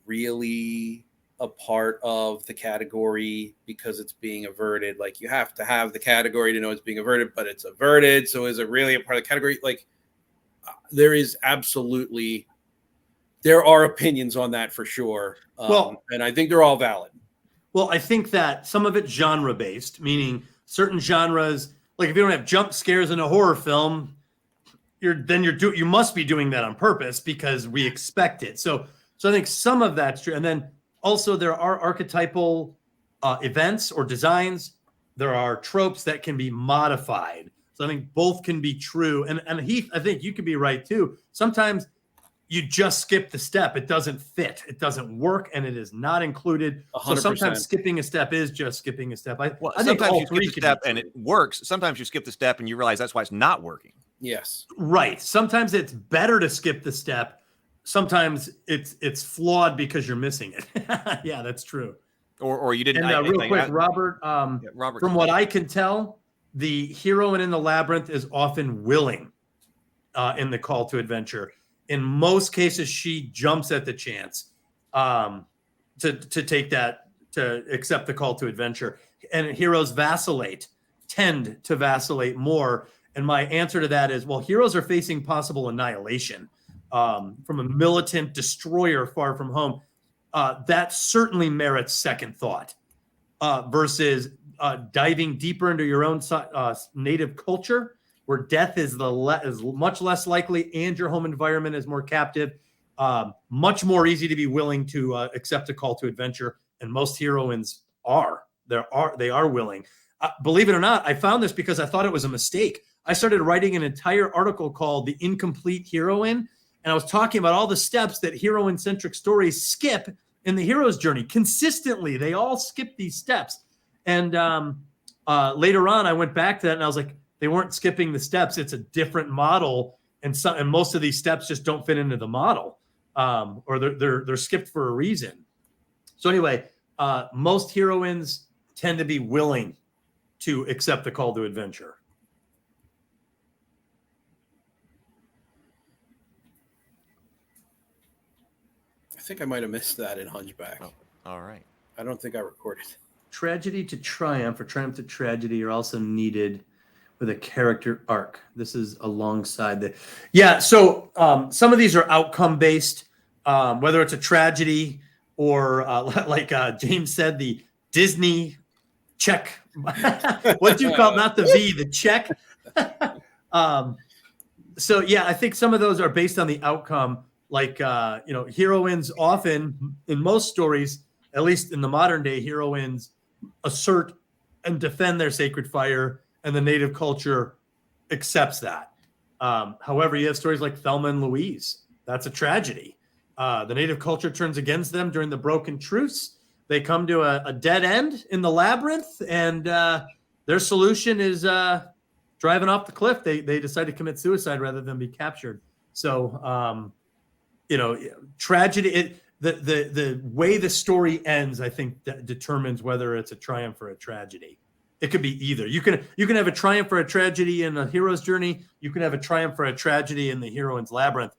really a part of the category because it's being averted? Like, you have to have the category to know it's being averted, but it's averted, so is it really a part of the category? Like, there are opinions on that for sure. And I think they're all valid. Well, I think that some of it's genre based, meaning certain genres, like if you don't have jump scares in a horror film, you must be doing that on purpose because we expect it. So I think some of that's true. And then also there are archetypal events or designs. There are tropes that can be modified. So I think both can be true. And Heath, I think you could be right too. Sometimes you just skip the step. It doesn't fit. It doesn't work, and it is not included. 100%. So sometimes skipping a step is just skipping a step. I think sometimes you skip the step and it works. Sometimes you skip the step and you realize that's why it's not working. Yes. Right. Sometimes it's better to skip the step. Sometimes it's flawed because you're missing it. Yeah, that's true. Or you didn't. And real quick, Robert, from what I can tell, the heroine in the labyrinth is often willing in the call to adventure. In most cases, she jumps at the chance to take that, to accept the call to adventure. And heroes tend to vacillate more. And my answer to that is, well, heroes are facing possible annihilation from a militant destroyer far from home. That certainly merits second thought versus diving deeper into your own native culture, where death is much less likely and your home environment is more captive. Much more easy to be willing to accept a call to adventure, and most heroines are. They are willing. Believe it or not, I found this because I thought it was a mistake. I started writing an entire article called "The Incomplete Heroine," and I was talking about all the steps that heroine-centric stories skip in the hero's journey. Consistently, they all skip these steps. And later on, I went back to that and I was like, they weren't skipping the steps. It's a different model, and most of these steps just don't fit into the model, or they're skipped for a reason. So anyway, most heroines tend to be willing to accept the call to adventure. I think I might have missed that in Hunchback. Oh, all right. I don't think I recorded. Tragedy to triumph or triumph to tragedy are also needed with a character arc. This is alongside the... Yeah, so some of these are outcome-based, whether it's a tragedy or like James said, the Disney check. What do you call it? Not the V, the check. So yeah, I think some of those are based on the outcome. Like heroines often, in most stories, at least in the modern day, heroines assert and defend their sacred fire, and the native culture accepts that. However, you have stories like Thelma and Louise. That's a tragedy. The native culture turns against them during the broken truce. They come to a dead end in the labyrinth, and their solution is driving off the cliff. They decide to commit suicide rather than be captured. So, tragedy. The way the story ends, I think, determines whether it's a triumph or a tragedy. It could be either. You can have a triumph or a tragedy in a hero's journey. You can have a triumph or a tragedy in the heroine's labyrinth.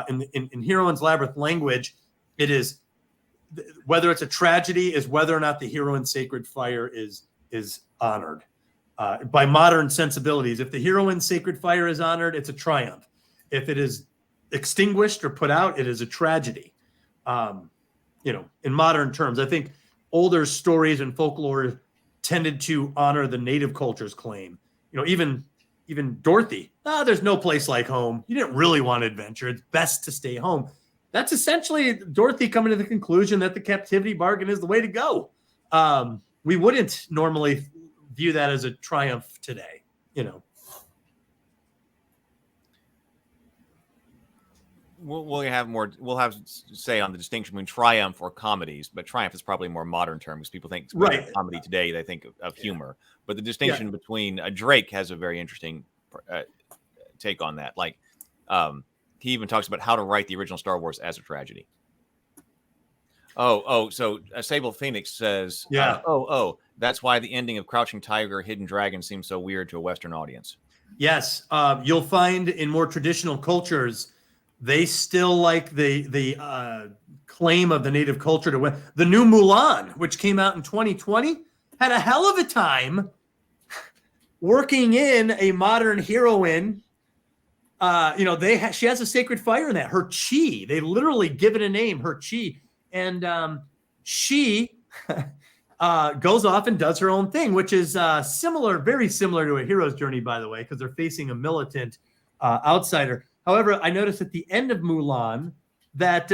In heroine's labyrinth language, it is whether it's a tragedy is whether or not the heroine's sacred fire is honored by modern sensibilities. If the heroine's sacred fire is honored, it's a triumph. If it is extinguished or put out, it is a tragedy. In modern terms, I think older stories and folklore tended to honor the native culture's claim. Even Dorothy, there's no place like home. You didn't really want adventure. It's best to stay home. That's essentially Dorothy coming to the conclusion that the captivity bargain is the way to go. We wouldn't normally view that as a triumph today, We'll have say on the distinction between triumph or comedies, but triumph is probably a more modern term because people think right. Comedy today, they think of humor. But the distinction between Drake has a very interesting take on that. Like he even talks about how to write the original Star Wars as a tragedy. So Sable Phoenix says, that's why the ending of Crouching Tiger, Hidden Dragon seems so weird to a Western audience. Yes, you'll find in more traditional cultures, they still like the claim of the native culture to win. The new Mulan, which came out in 2020, had a hell of a time working in a modern heroine. She has a sacred fire in that. Her chi, they literally give it a name, her chi. And she goes off and does her own thing, which is very similar to a hero's journey, by the way, because they're facing a militant outsider. However, I noticed at the end of Mulan that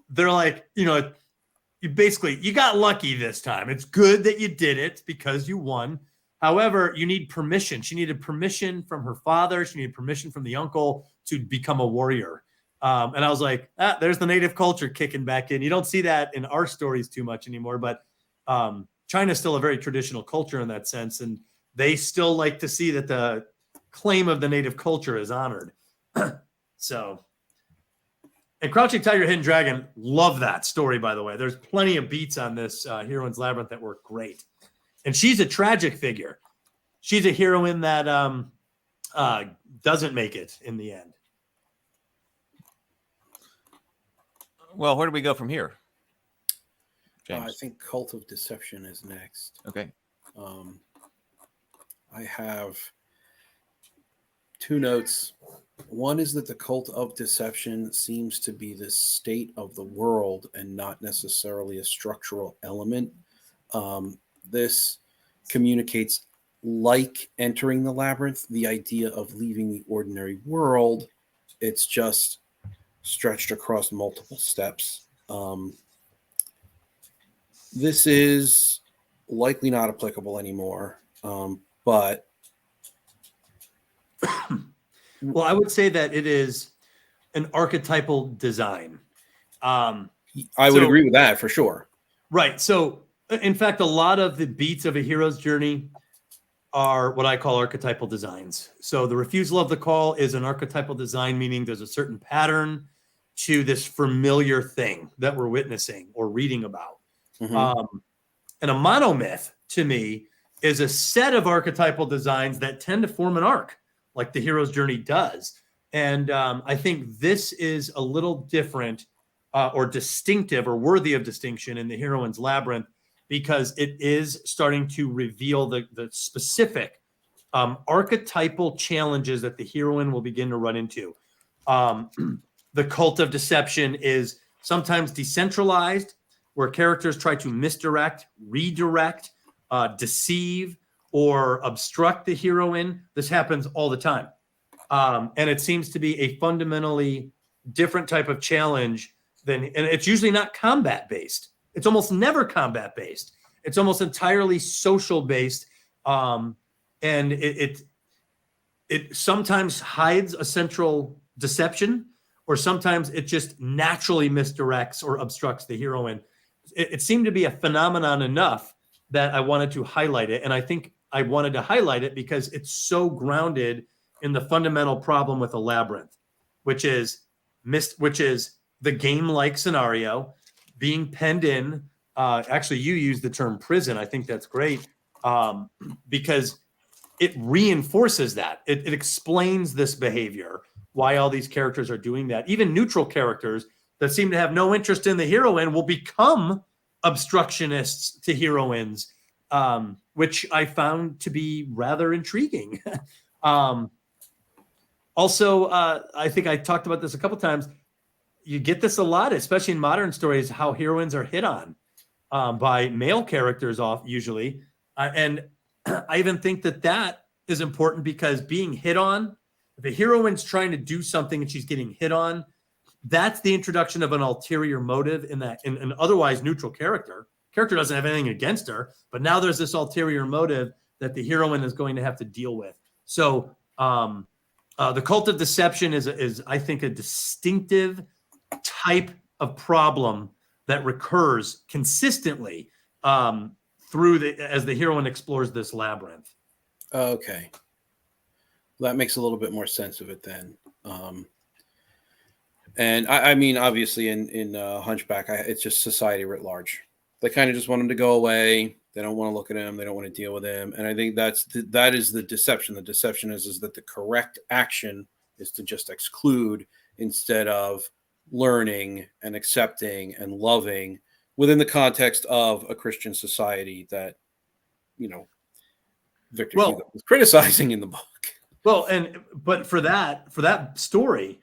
they're like, you got lucky this time. It's good that you did it because you won. However, you need permission. She needed permission from her father. She needed permission from the uncle to become a warrior. And I was like, there's the native culture kicking back in. You don't see that in our stories too much anymore, but China's still a very traditional culture in that sense. And they still like to see that the claim of the native culture is honored. So, and Crouching Tiger, Hidden Dragon, love that story, by the way. There's plenty of beats on this Heroine's Labyrinth that work great. And she's a tragic figure. She's a heroine that doesn't make it in the end. Well, where do we go from here, James? I think Cult of Deception is next. Okay. I have two notes. One is that the Cult of Deception seems to be the state of the world and not necessarily a structural element. This communicates like entering the labyrinth, the idea of leaving the ordinary world. It's just stretched across multiple steps. This is likely not applicable anymore, but well, I would say that it is an archetypal design. I would agree with that for sure. Right. So, in fact, a lot of the beats of a hero's journey are what I call archetypal designs. So the refusal of the call is an archetypal design, meaning there's a certain pattern to this familiar thing that we're witnessing or reading about. Mm-hmm. And a monomyth, to me, is a set of archetypal designs that tend to form an arc, like the hero's journey does. And I think this is a little different or distinctive or worthy of distinction in the Heroine's Labyrinth, because it is starting to reveal the specific archetypal challenges that the heroine will begin to run into. The Cult of Deception is sometimes decentralized, where characters try to misdirect, redirect, deceive, or obstruct the heroine. This happens all the time. And it seems to be a fundamentally different type of challenge and it's usually not combat based. It's almost never combat based. It's almost entirely social based. And it sometimes hides a central deception, or sometimes it just naturally misdirects or obstructs the heroine. It seemed to be a phenomenon enough that I wanted to highlight it. And I think I wanted to highlight it because it's so grounded in the fundamental problem with a labyrinth, which is the game-like scenario being penned in. Actually, you use the term prison. I think that's great because it reinforces that. It explains this behavior, why all these characters are doing that. Even neutral characters that seem to have no interest in the heroine will become obstructionists to heroines, which I found to be rather intriguing. Also, I think I talked about this a couple times. You get this a lot, especially in modern stories, how heroines are hit on by male characters usually. And I even think that is important because being hit on, if a heroine's trying to do something and she's getting hit on, that's the introduction of an ulterior motive in an otherwise neutral character. Character doesn't have anything against her, but now there's this ulterior motive that the heroine is going to have to deal with. So the cult of deception is I think, a distinctive type of problem that recurs consistently as the heroine explores this labyrinth. Okay. That makes a little bit more sense of it then. And I mean, obviously in Hunchback, it's just society writ large. They kind of just want him to go away. They don't want to look at him. They don't want to deal with him. And I think that is the deception. The deception is that the correct action is to just exclude instead of learning and accepting and loving within the context of a Christian society that, Victor Hugo was criticizing in the book. Well, but for that story,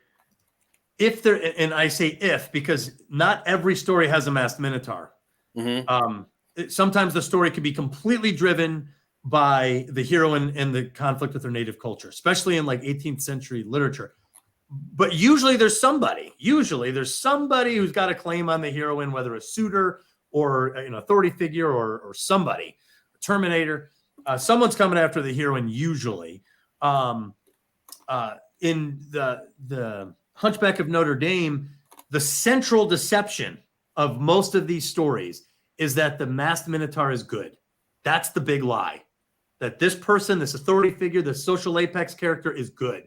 and I say if, because not every story has a masked minotaur. Mm-hmm. Sometimes the story could be completely driven by the heroine and the conflict with her native culture, especially in like 18th century literature. But usually there's somebody who's got a claim on the heroine, whether a suitor or an authority figure or somebody, a terminator. Someone's coming after the heroine usually. In the Hunchback of Notre Dame, the central deception of most of these stories is that the masked minotaur is good. That's the big lie. That this person, this authority figure, this social apex character is good.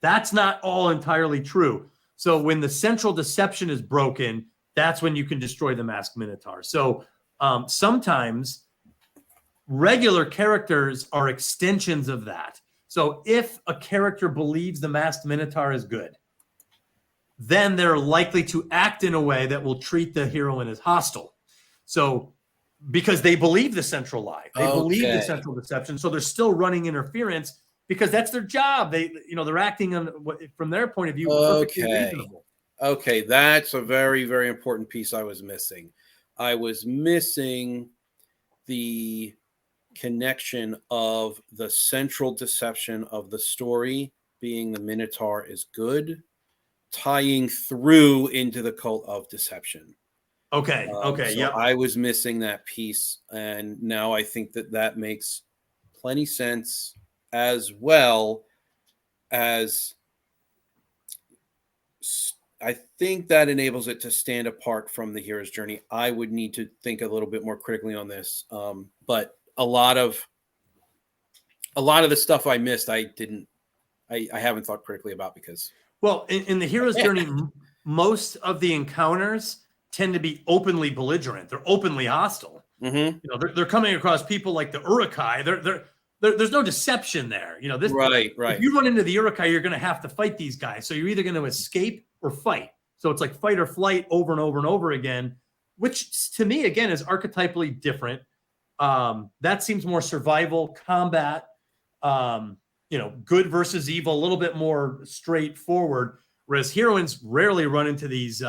That's not all entirely true. So when the central deception is broken, that's when you can destroy the masked minotaur. So sometimes regular characters are extensions of that. So if a character believes the masked minotaur is good, then they're likely to act in a way that will treat the heroine as hostile. So because they believe the central lie, they believe the central deception. So they're still running interference because that's their job. They're acting on from their point of view. Perfectly reasonable. Okay. That's a very, very important piece I was missing. I was missing the connection of the central deception of the story being the Minotaur is good, tying through into the cult of deception. Okay. So I was missing that piece, and now I think that makes plenty sense, as well as I think that enables it to stand apart from the hero's journey. I would need to think a little bit more critically on this, but a lot of the stuff I missed, I haven't thought critically about because. Well, in the hero's journey, most of the encounters tend to be openly belligerent. They're openly hostile. Mm-hmm. They're coming across people like the Uruk-hai. There's no deception there. Right. If you run into the Uruk-hai, you're going to have to fight these guys. So you're either going to escape or fight. So it's like fight or flight over and over and over again, which to me, again, is archetypally different. That seems more survival, combat, good versus evil, a little bit more straightforward. Whereas heroines rarely run into these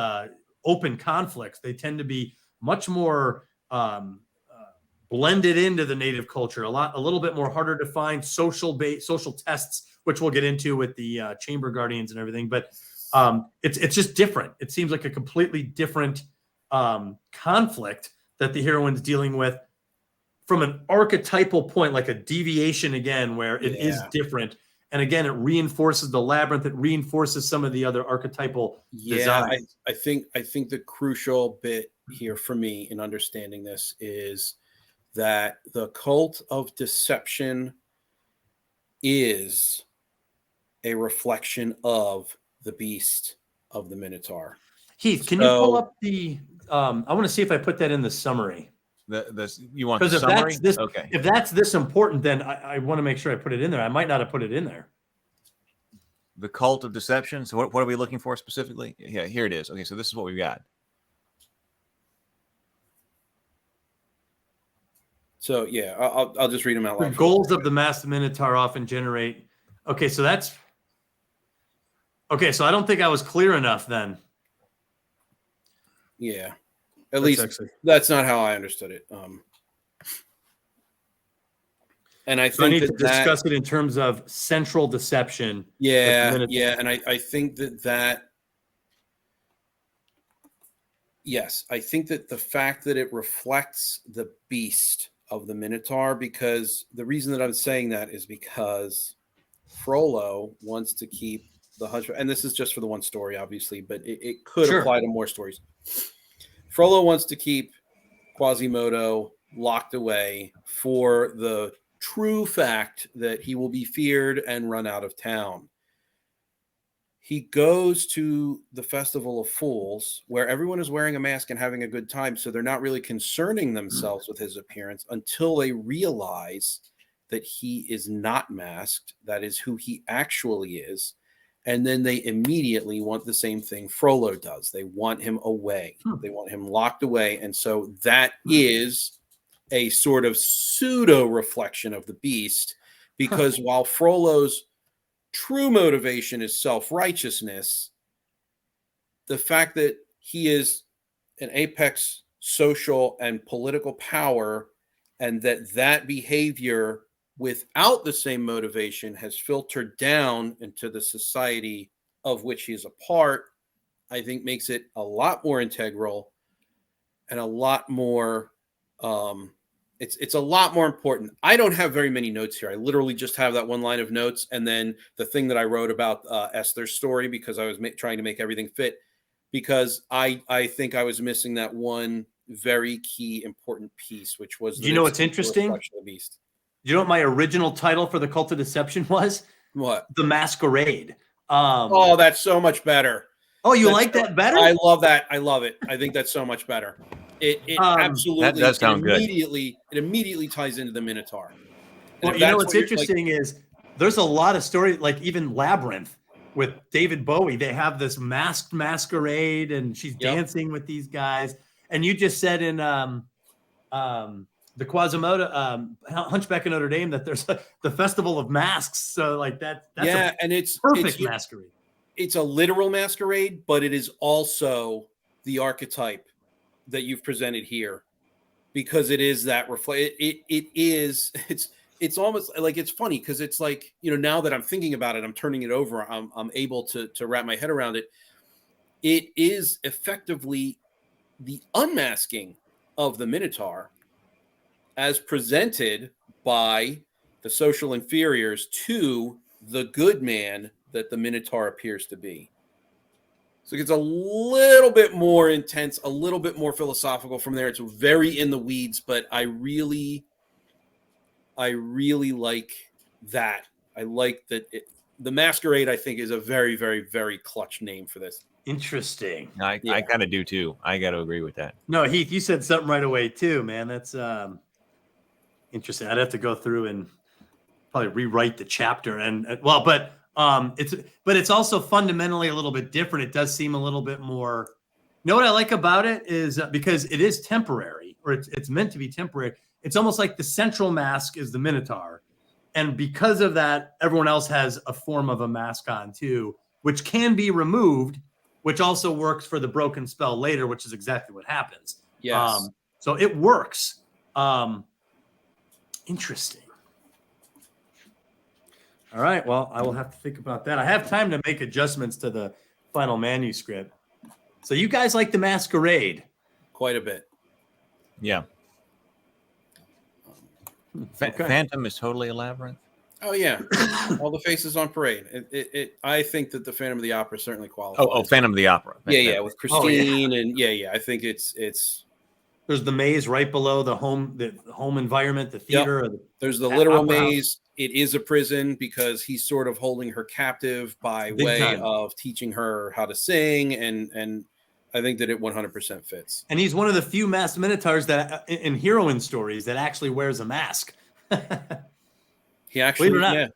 open conflicts. They tend to be much more blended into the native culture, a little bit more harder to find social tests, which we'll get into with the chamber guardians and everything. But it's just different. It seems like a completely different conflict that the heroine's dealing with from an archetypal point, like a deviation again, where it is different. And again, it reinforces the labyrinth. It reinforces some of the other archetypal designs. I think the crucial bit here for me in understanding this is that the cult of deception is a reflection of the beast of the Minotaur. Heath, can you pull up the? I want to see if I put that in the summary. You want the summary? If that's this important, then I want to make sure I put it in there. I might not have put it in there. The cult of deception. So what are we looking for specifically? Yeah, here it is. Okay, so this is what we've got. So yeah, I'll just read them out loud. The goals of the masked Minotaur often generate. Okay, so that's. Okay, so I don't think I was clear enough then. Yeah. At least that's not how I understood it. And I think I need to discuss it in terms of central deception. Yeah. And I think that yes, I think that the fact that it reflects the beast of the Minotaur, because the reason that I'm saying that is because Frollo wants to keep the hunchback, and this is just for the one story, obviously, but it could apply to more stories. Frollo wants to keep Quasimodo locked away for the true fact that he will be feared and run out of town. He goes to the Festival of Fools, where everyone is wearing a mask and having a good time, so they're not really concerning themselves with his appearance until they realize that he is not masked. That is who he actually is. And then they immediately want the same thing Frollo does. They want him away. They want him locked away. And so that is a sort of pseudo reflection of the beast, because while Frollo's true motivation is self-righteousness, the fact that he is an apex social and political power, and that behavior without the same motivation has filtered down into the society of which he is a part, I think makes it a lot more integral and a lot more, it's a lot more important. I don't have very many notes here. I literally just have that one line of notes, and then the thing that I wrote about Esther's story, because I was trying to make everything fit, because I think I was missing that one very key important piece, which was you know what's interesting? The beast. You know what my original title for the Cult of Deception was? What? The Masquerade. Oh, that's so much better. Oh, you like that better? I love that. I love it. I think that's so much better. It absolutely, that does sound good. It immediately ties into the Minotaur. Well, you know what's interesting is there's a lot of stories, like even Labyrinth with David Bowie. They have this masked masquerade, and she's dancing with these guys. And you just said in the Quasimodo, Hunchback of Notre Dame, that there's the Festival of Masks. So like that's and it's perfect masquerade. It's a literal masquerade, but it is also the archetype that you've presented here, because it is that it's almost like, it's funny because it's like, you know, now that I'm thinking about it, I'm turning it over, I'm able to wrap my head around it. It is effectively the unmasking of the Minotaur as presented by the social inferiors to the good man that the Minotaur appears to be. So it gets a little bit more intense, a little bit more philosophical from there. It's very in the weeds, but I really like that. I like that the Masquerade, I think, is a very, very, very clutch name for this. Interesting. I kind of do too. I got to agree with that. No, Heath, you said something right away too, man. That's interesting. I'd have to go through and probably rewrite the chapter, but it's also fundamentally a little bit different. It does seem a little bit more. You know what I like about it is because it is temporary, or it's meant to be temporary. It's almost like the central mask is the Minotaur, and because of that, everyone else has a form of a mask on too, which can be removed which also works for the broken spell later, which is exactly what happens. Yes. So it works. Interesting. All right. Well, I will have to think about that. I have time to make adjustments to the final manuscript. So you guys like the Masquerade? Quite a bit. Yeah. Phantom is totally a labyrinth. Oh yeah, all the faces on parade. I think that the Phantom of the Opera certainly qualifies. Oh, Phantom of the Opera. Yeah, with Christine and yeah. I think it's. There's the maze right below the home environment, the theater. Yep. There's the literal maze. It is a prison because he's sort of holding her captive by way of teaching her how to sing, and I think that it 100% fits. And he's one of the few masked minotaurs that in Heroine stories that actually wears a mask. He actually, yeah.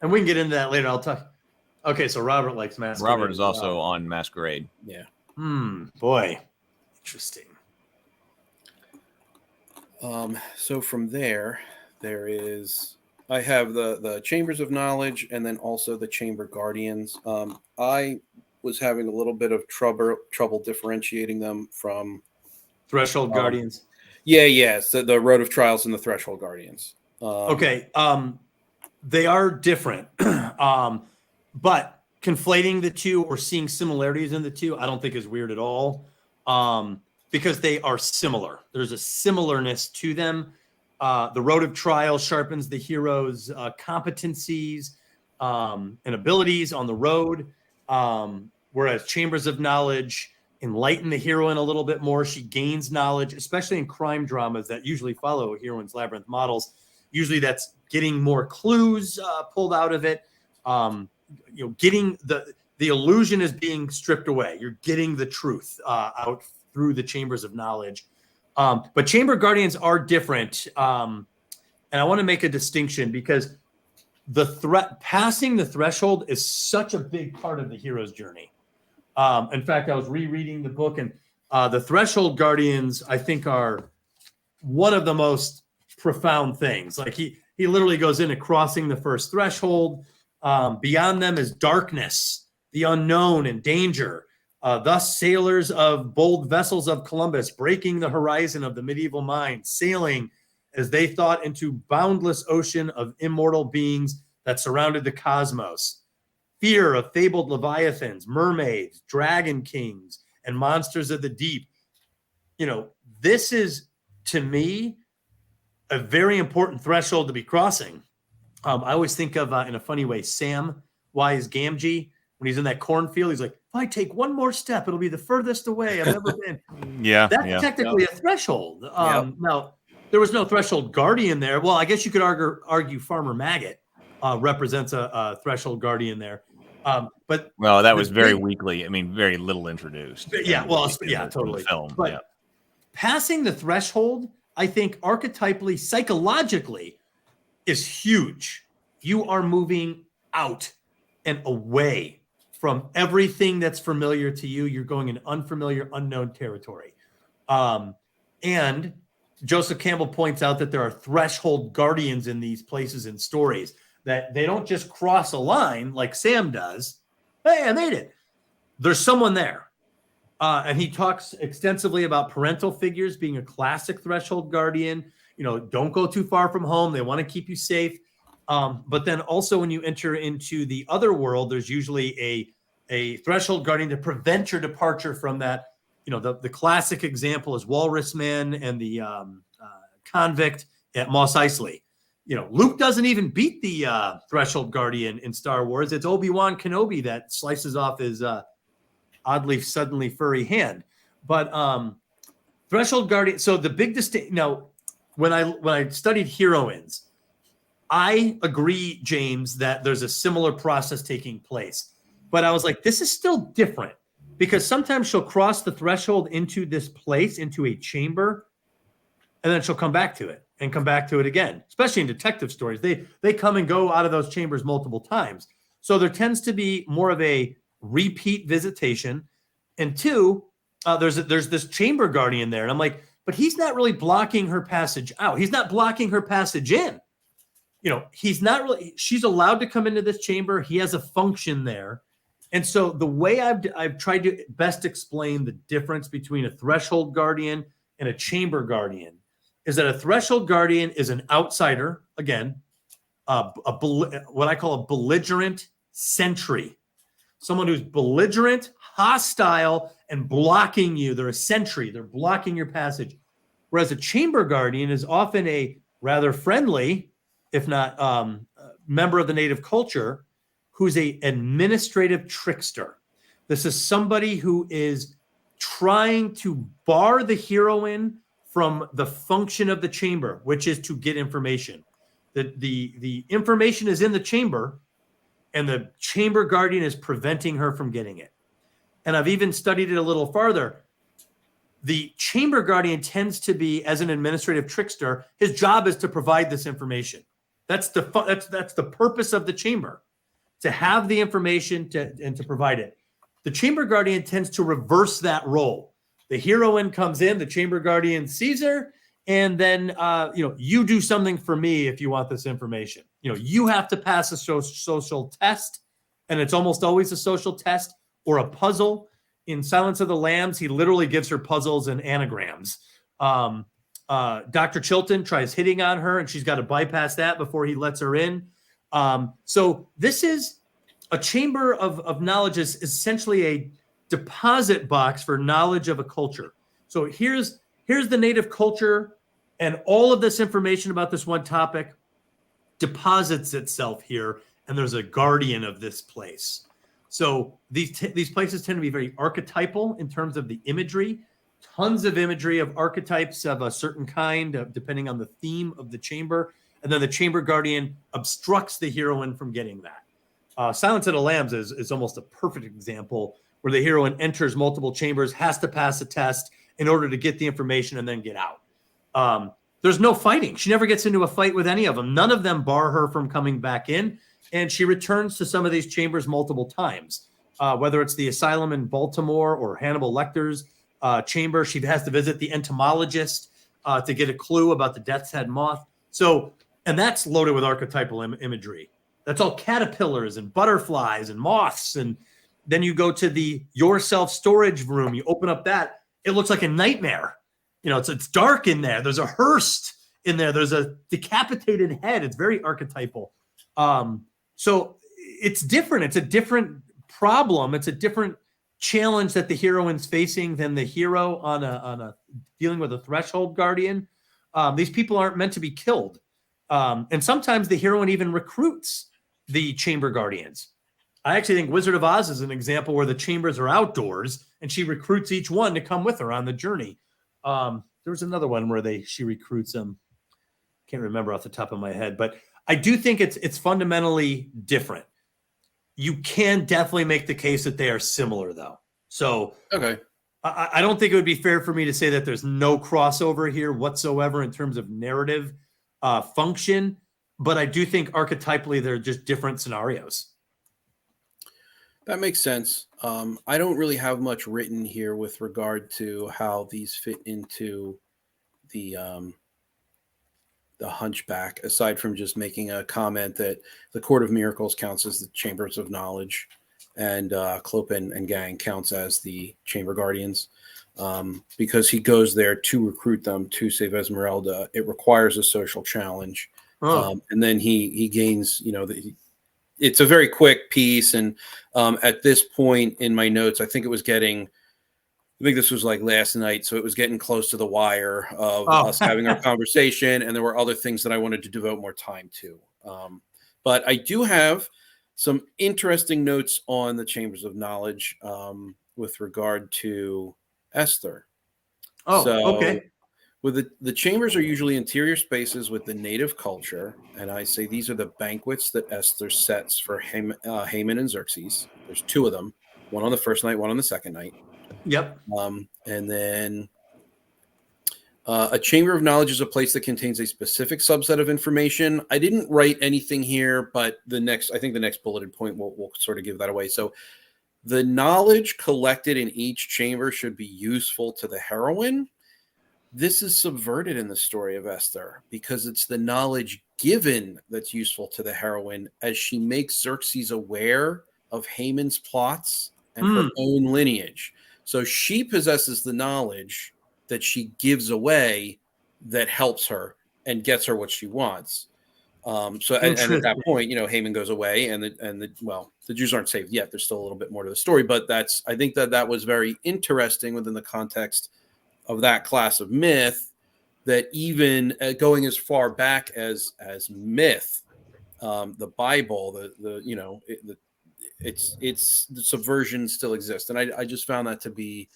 And we can get into that later. I'll talk. Okay, so Robert likes Masquerade. Robert is also on Masquerade. Yeah. Boy, interesting. So from there is I have the Chambers of Knowledge and then also the Chamber Guardians. I was having a little bit of trouble differentiating them from Threshold Guardians. Yeah. So the Road of Trials and the Threshold Guardians. Okay. They are different. But conflating the two or seeing similarities in the two, I don't think is weird at all. Because they are similar. There's a similarness to them. The Road of Trial sharpens the hero's competencies and abilities on the road, whereas Chambers of Knowledge enlighten the heroine a little bit more. She gains knowledge, especially in crime dramas that usually follow Heroine's Labyrinth models. Usually that's getting more clues pulled out of it. Getting the illusion is being stripped away. You're getting the truth out through the Chambers of Knowledge. But Chamber Guardians are different. And I want to make a distinction because passing the threshold is such a big part of the hero's journey. In fact, I was rereading the book, and the Threshold Guardians, I think, are one of the most profound things. Like he literally goes into crossing the first threshold. Beyond them is darkness, the unknown, and danger. Thus, sailors of bold vessels of Columbus, breaking the horizon of the medieval mind, sailing as they thought into boundless ocean of immortal beings that surrounded the cosmos. Fear of fabled leviathans, mermaids, dragon kings, and monsters of the deep. This is, to me, a very important threshold to be crossing. I always think of, in a funny way, Sam Wise Gamgee. When he's in that cornfield, he's like, if I take one more step, it'll be the furthest away I've ever been. That's technically a threshold. Now, there was no threshold guardian there. Well, I guess you could argue Farmer Maggot represents a threshold guardian there. But that was very weakly. Very little introduced. Totally. Film. But passing the threshold, I think archetypally, psychologically, is huge. You are moving out and away from everything that's familiar to you. You're going in unfamiliar, unknown territory. And Joseph Campbell points out that there are threshold guardians in these places and stories, that they don't just cross a line like Sam does. Hey, I made it. There's someone there. And he talks extensively about parental figures being a classic threshold guardian. Don't go too far from home. They want to keep you safe. But then also when you enter into the other world, there's usually a threshold guardian to prevent your departure from that. The classic example is Walrus Man and the convict at Mos Eisley. Luke doesn't even beat the threshold guardian in Star Wars. It's Obi-Wan Kenobi that slices off his oddly suddenly furry hand. But threshold guardian. So the big distinction. Now, when I studied heroines, I agree, James, that there's a similar process taking place. But I was like, this is still different because sometimes she'll cross the threshold into this place, into a chamber, and then she'll come back to it and come back to it again, especially in detective stories. They come and go out of those chambers multiple times. So there tends to be more of a repeat visitation. And two, there's this chamber guardian there. And I'm like, but he's not really blocking her passage out. He's not blocking her passage in. He's not really, she's allowed to come into this chamber. He has a function there. And so the way I've tried to best explain the difference between a threshold guardian and a chamber guardian is that a threshold guardian is an outsider, again, what I call a belligerent sentry, someone who's belligerent, hostile, and blocking you. They're a sentry. They're blocking your passage. Whereas a chamber guardian is often a rather friendly, if not member of the native culture, who's a administrative trickster. This is somebody who is trying to bar the heroine from the function of the chamber, which is to get information. The information is in the chamber, and the chamber guardian is preventing her from getting it. And I've even studied it a little farther. The chamber guardian tends to be, as an administrative trickster, his job is to provide this information. That's the purpose of the chamber, to have the information and to provide it. The chamber guardian tends to reverse that role. The heroine comes in, the chamber guardian sees her, and then you do something for me if you want this information. You have to pass a social test, and it's almost always a social test or a puzzle. In Silence of the Lambs, he literally gives her puzzles and anagrams. Dr. Chilton tries hitting on her, and she's got to bypass that before he lets her in. So this is a chamber of knowledge, is essentially a deposit box for knowledge of a culture. So here's the native culture, and all of this information about this one topic deposits itself here, and there's a guardian of this place. So these places tend to be very archetypal in terms of the imagery. Tons of imagery of archetypes of a certain kind, depending on the theme of the chamber. And then the chamber guardian obstructs the heroine from getting that. Silence of the Lambs is almost a perfect example where the heroine enters multiple chambers, has to pass a test in order to get the information and then get out. There's no fighting. She never gets into a fight with any of them. None of them bar her from coming back in. And she returns to some of these chambers multiple times, whether it's the asylum in Baltimore or Hannibal Lecter's chamber. She has to visit the entomologist to get a clue about the death's head moth. So, and that's loaded with archetypal imagery. That's all caterpillars and butterflies and moths. And then you go to the yourself storage room. You open up that. It looks like a nightmare. It's dark in there. There's a hearse in there. There's a decapitated head. It's very archetypal. So it's different. It's a different problem. It's a different challenge that the heroine's facing than the hero on a dealing with a threshold guardian. These people aren't meant to be killed. And sometimes the heroine even recruits the chamber guardians. I actually think Wizard of Oz is an example where the chambers are outdoors and she recruits each one to come with her on the journey. There was another one where she recruits them. Can't remember off the top of my head, but I do think it's fundamentally different. You can definitely make the case that they are similar, though. So Okay. I don't think it would be fair for me to say that there's no crossover here whatsoever in terms of narrative function, but I do think archetypally they're just different scenarios. That makes sense. I don't really have much written here with regard to how these fit into the Hunchback, aside from just making a comment that the Court of Miracles counts as the Chambers of Knowledge, and Clopin and gang counts as the Chamber Guardians, because he goes there to recruit them to save Esmeralda. It requires a social challenge, and then he gains, it's a very quick piece. And at this point in my notes, I think this was like last night, so it was getting close to the wire of us having our conversation, and there were other things that I wanted to devote more time to. But I do have some interesting notes on the Chambers of Knowledge with regard to Esther. Okay. With the chambers are usually interior spaces with the native culture, and I say these are the banquets that Esther sets for Haman and Xerxes. There's two of them, one on the first night, one on the second night. Yep. And then a chamber of knowledge is a place that contains a specific subset of information. I didn't write anything here, but the next bulleted point will sort of give that away. So the knowledge collected in each chamber should be useful to the heroine. This is subverted in the story of Esther because it's the knowledge given that's useful to the heroine as she makes Xerxes aware of Haman's plots and her own lineage. So she possesses the knowledge that she gives away that helps her and gets her what she wants. And at that point, Haman goes away, and the Jews aren't saved yet. There's still a little bit more to the story, but I think that was very interesting within the context of that class of myth. That even going as far back as myth, the Bible, the subversion still exists, and I just found that to be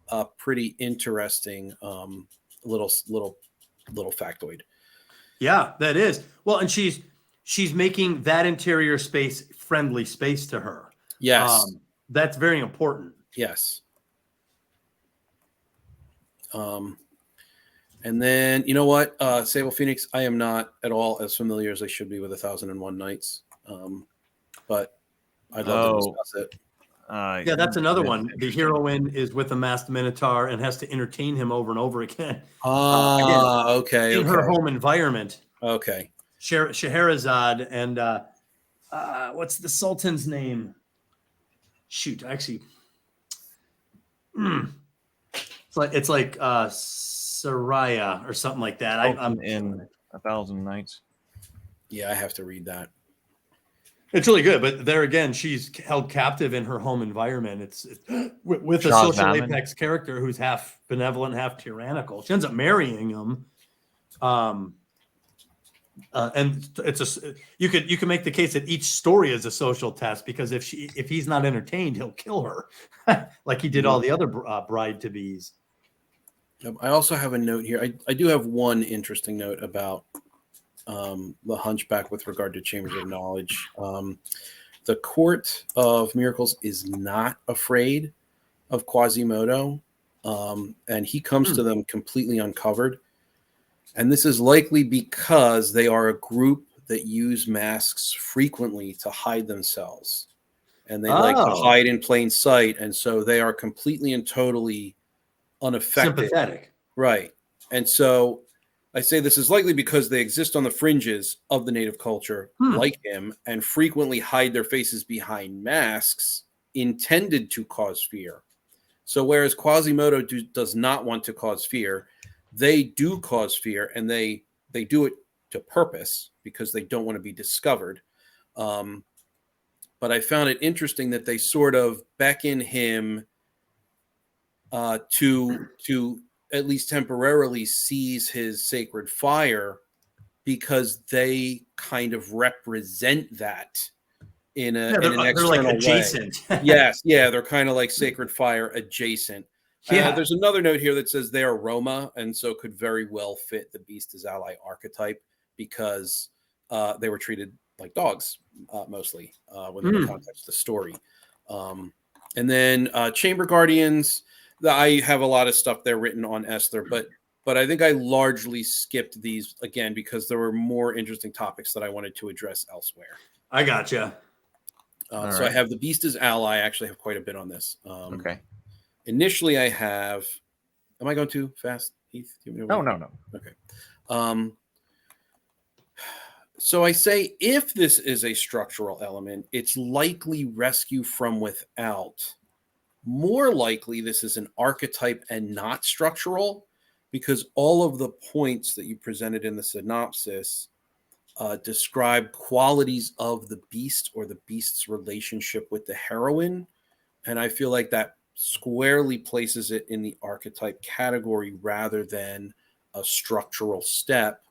a pretty interesting little factoid. Yeah, that is. Well, and she's making that interior space friendly space to her. Yes. That's very important. Yes. And then, you know what, Sable Phoenix, I am not at all as familiar as I should be with 1001 Nights, but I'd love to discuss it. Yeah, that's another one. The heroine is with a masked minotaur and has to entertain him over and over again. Okay. In her home environment. Okay. Scheherazade and what's the Sultan's name? Shoot, actually, it's like Saraya or something like that. I'm in 1,000 Nights. Yeah, I have to read that. It's really good, but there again, she's held captive in her home environment. It's with a social apex character who's half benevolent, half tyrannical. She ends up marrying him, and you could make the case that each story is a social test, because if he's not entertained, he'll kill her, like he did all the other bride to bees. I also have a note here. I do have one interesting note about the Hunchback with regard to Chambers of Knowledge. The Court of Miracles is not afraid of Quasimodo, and he comes to them completely uncovered. And this is likely because they are a group that use masks frequently to hide themselves. And they like to hide in plain sight. And so they are completely and totally unaffected. Sympathetic. Right. And so I say this is likely because they exist on the fringes of the native culture, like him, and frequently hide their faces behind masks intended to cause fear. So whereas Quasimodo does not want to cause fear, they do cause fear, and they do it to purpose because they don't want to be discovered. But I found it interesting that they sort of beckon him to at least temporarily seize his sacred fire, because they kind of represent that in an external like adjacent way. Yes, yeah, they're kind of like sacred fire adjacent. Yeah. There's another note here that says they are Roma, and so could very well fit the Beast as Ally archetype, because they were treated like dogs mostly within the context of the story. And then Chamber Guardians, I have a lot of stuff there written on Esther, but I think I largely skipped these again because there were more interesting topics that I wanted to address elsewhere. I gotcha. So I have the Beast as Ally. I actually have quite a bit on this. Okay. Initially, I have. Am I going too fast, Heath? No. Okay. So I say if this is a structural element, it's likely rescue from without. More likely, this is an archetype and not structural, because all of the points that you presented in the synopsis describe qualities of the beast or the beast's relationship with the heroine. And I feel like that squarely places it in the archetype category rather than a structural step.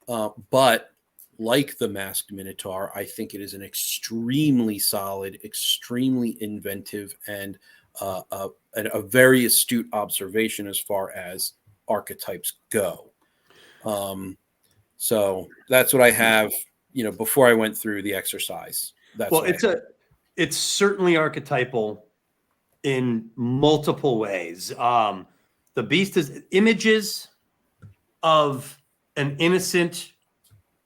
But like the Masked Minotaur, I think it is an extremely solid, extremely inventive, and a very astute observation as far as archetypes go. So that's what I have, before I went through the exercise. It's certainly archetypal in multiple ways. The Beast is images of an innocent,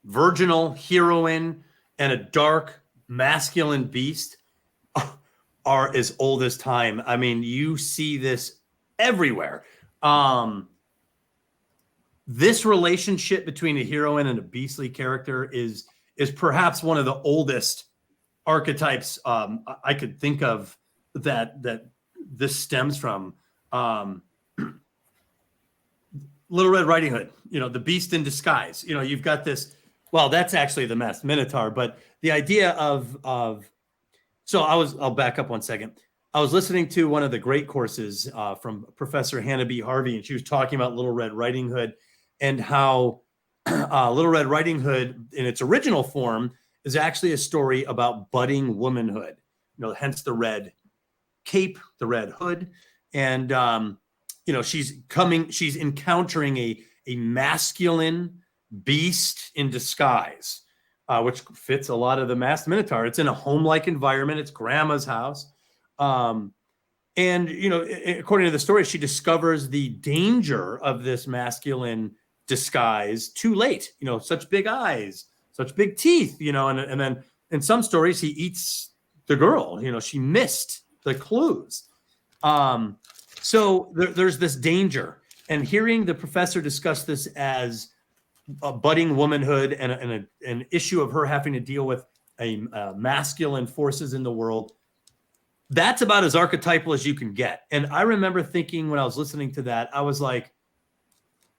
virginal heroine and a dark, masculine beast are as old as time. I mean, you see this everywhere. This relationship between a heroine and a beastly character is perhaps one of the oldest archetypes I could think of that this stems from. Little Red Riding Hood, the beast in disguise. You've got this. Well, that's actually the masked minotaur, but the idea of so I'll back up one second. I was listening to one of the great courses from Professor Hannah B. Harvey, and she was talking about Little Red Riding Hood and how Little Red Riding Hood in its original form is actually a story about budding womanhood, hence the red cape, the red hood. And, she's encountering a masculine beast in disguise, which fits a lot of the masked minotaur. It's in a home-like environment. It's grandma's house. And, according to the story, she discovers the danger of this masculine disguise too late. Such big eyes, such big teeth, and then in some stories, he eats the girl. She missed the clues. So there's this danger. And hearing the professor discuss this as a budding womanhood and an issue of her having to deal with a masculine forces in the world, that's about as archetypal as you can get. And I remember thinking when I was listening to that, I was like,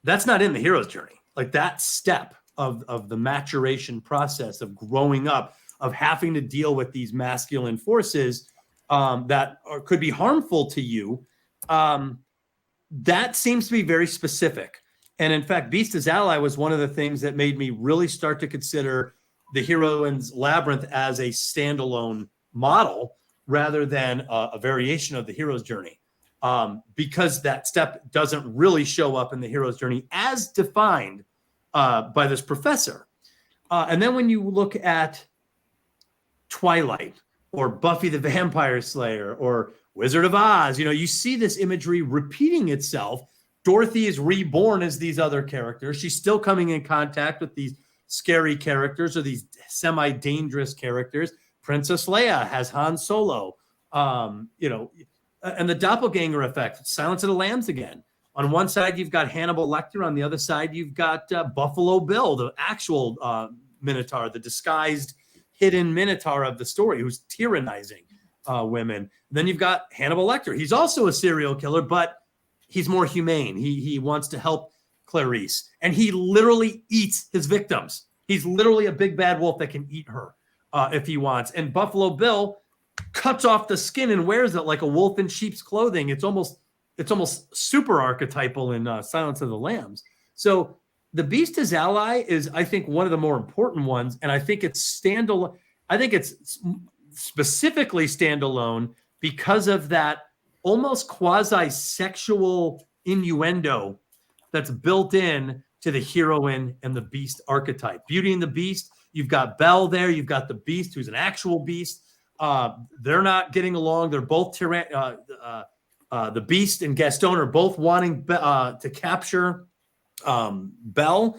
that's not in the hero's journey. Like that step of the maturation process of growing up, of having to deal with these masculine forces that could be harmful to you. That seems to be very specific. And in fact, Beast as Ally was one of the things that made me really start to consider the Heroine's Labyrinth as a standalone model rather than a variation of the hero's journey. Because that step doesn't really show up in the hero's journey as defined by this professor. And then when you look at Twilight or Buffy the Vampire Slayer or Wizard of Oz, you see this imagery repeating itself. Dorothy is reborn as these other characters. She's still coming in contact with these scary characters or these semi-dangerous characters. Princess Leia has Han Solo, and the doppelganger effect, Silence of the Lambs again. On one side, you've got Hannibal Lecter. On the other side, you've got Buffalo Bill, the actual Minotaur, the disguised hidden Minotaur of the story who's tyrannizing women. Then you've got Hannibal Lecter. He's also a serial killer, but he's more humane. He wants to help Clarice, and he literally eats his victims. He's literally a big bad wolf that can eat her if he wants. And Buffalo Bill cuts off the skin and wears it like a wolf in sheep's clothing. It's almost super archetypal in Silence of the Lambs. So the Beast as Ally is, I think, one of the more important ones, and I think it's standalone. I think it's specifically standalone because of that almost quasi-sexual innuendo that's built in to the heroine and the beast archetype. Beauty and the Beast, you've got Belle there, you've got the Beast who's an actual beast. They're not getting along. They're both the Beast and Gaston are both wanting to capture Belle.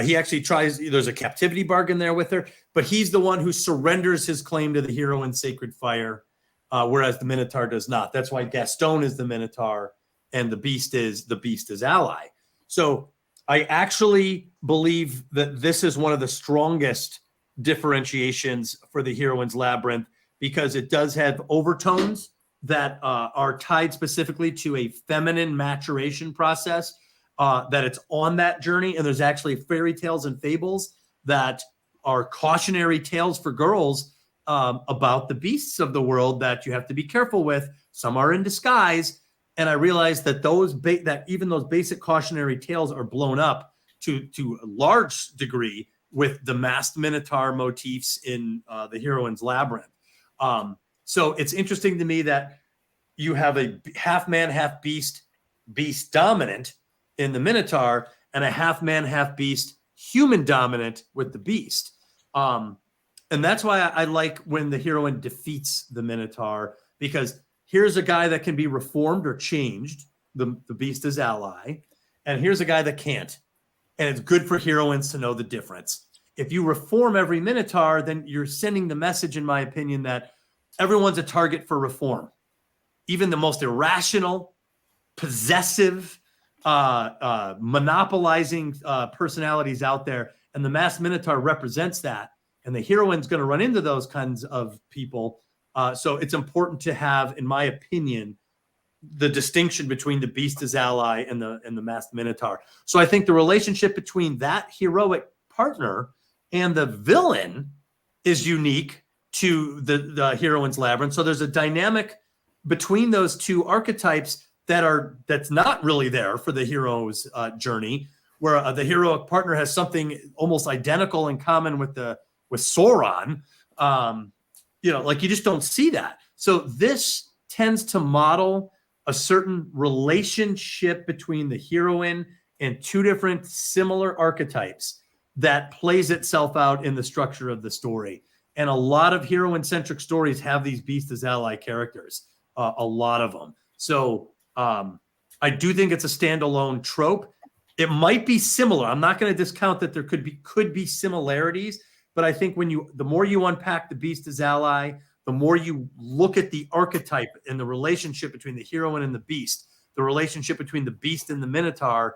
He actually tries, there's a captivity bargain there with her, but he's the one who surrenders his claim to the heroine's sacred fire, whereas the Minotaur does not. That's why Gaston is the Minotaur and the Beast is Ally. So I actually believe that this is one of the strongest differentiations for the Heroine's Labyrinth because it does have overtones that are tied specifically to a feminine maturation process, that it's on that journey. And there's actually fairy tales and fables that are cautionary tales for girls about the beasts of the world that you have to be careful with. Some are in disguise. And I realized that that even those basic cautionary tales are blown up to a large degree with the masked Minotaur motifs in the Heroine's Labyrinth. So it's interesting to me that you have a half man, half beast dominant in the Minotaur and a half man, half beast human dominant with the Beast. And that's why I like when the heroine defeats the Minotaur, because here's a guy that can be reformed or changed, the Beast as Ally, and here's a guy that can't. And it's good for heroines to know the difference. If you reform every Minotaur, then you're sending the message, in my opinion, that everyone's a target for reform. Even the most irrational, possessive, monopolizing personalities out there. And the masked Minotaur represents that. and the heroine's going to run into those kinds of people. So it's important to have, in my opinion, the distinction between the beast as ally and the masked minotaur. So I think the relationship between that heroic partner and the villain is unique to the heroine's labyrinth. So there's a dynamic between those two archetypes that's not really there for the hero's journey, where the heroic partner has something almost identical in common with Sauron. Like you just don't see that. So this tends to model a certain relationship between the heroine and two different similar archetypes that plays itself out in the structure of the story. And a lot of heroine-centric stories have these beast as ally characters, a lot of them. So I do think it's a standalone trope. It might be similar. I'm not going to discount that there could be similarities, but I think the more you unpack the beast as ally, the more you look at the archetype and the relationship between the heroine and the beast, the relationship between the beast and the minotaur,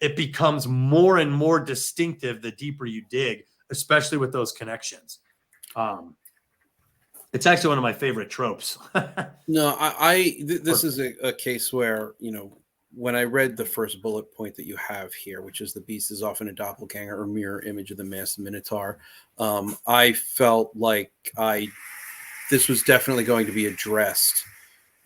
it becomes more and more distinctive the deeper you dig, especially with those connections. It's actually one of my favorite tropes. No, this is a case where, when I read the first bullet point that you have here, which is the beast is often a doppelganger or mirror image of the masked minotaur, I felt like this was definitely going to be addressed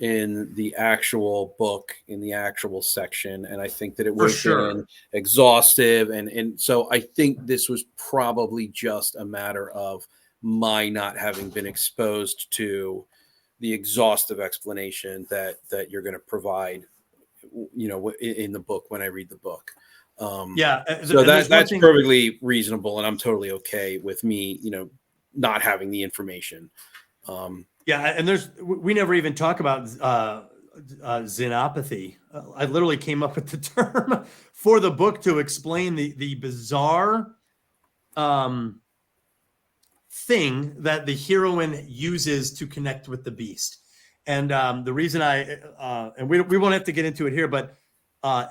in the actual book, in the actual section, and I think that it would have been exhaustive, and so I think this was probably just a matter of my not having been exposed to the exhaustive explanation that you're going to provide, in the book when I read the book. So that's perfectly reasonable, and I'm totally okay with me, not having the information. And we never even talk about xenopathy. I literally came up with the term for the book to explain the bizarre thing that the heroine uses to connect with the beast. And the reason and we won't have to get into it here, but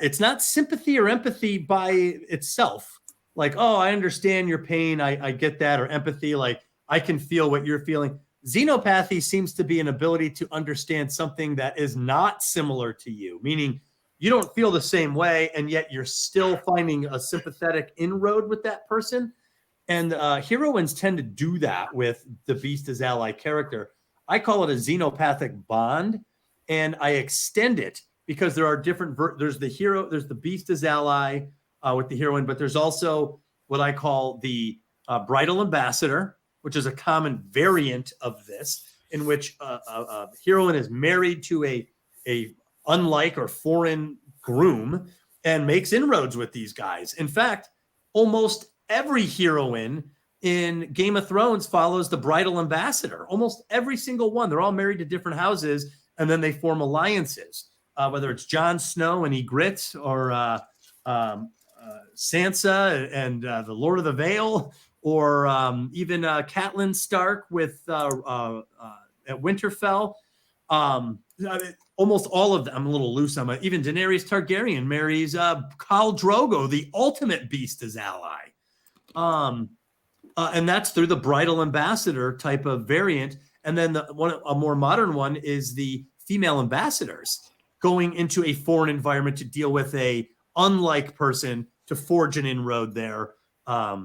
it's not sympathy or empathy by itself. Like, oh, I understand your pain. I get that. Or empathy, like I can feel what you're feeling. Xenopathy seems to be an ability to understand something that is not similar to you, meaning you don't feel the same way, and yet you're still finding a sympathetic inroad with that person. And heroines tend to do that with the beast as ally character. I call it a xenopathic bond, and I extend it because there are different. There's the beast as ally with the heroine, but there's also what I call the bridal ambassador, which is a common variant of this, in which a heroine is married to a unlike or foreign groom and makes inroads with these guys. In fact, almost every heroine in Game of Thrones follows the bridal ambassador. Almost every single one. They're all married to different houses, and then they form alliances. Whether it's Jon Snow and Ygritte, or Sansa and the Lord of the Vale, or even Catelyn Stark at Winterfell. Almost all of them. I'm a little loose on it. Even Daenerys Targaryen marries Khal Drogo, the ultimate beast as ally. And that's through the bridal ambassador type of variant. And then a more modern one is the female ambassadors going into a foreign environment to deal with a unlike person to forge an inroad there. I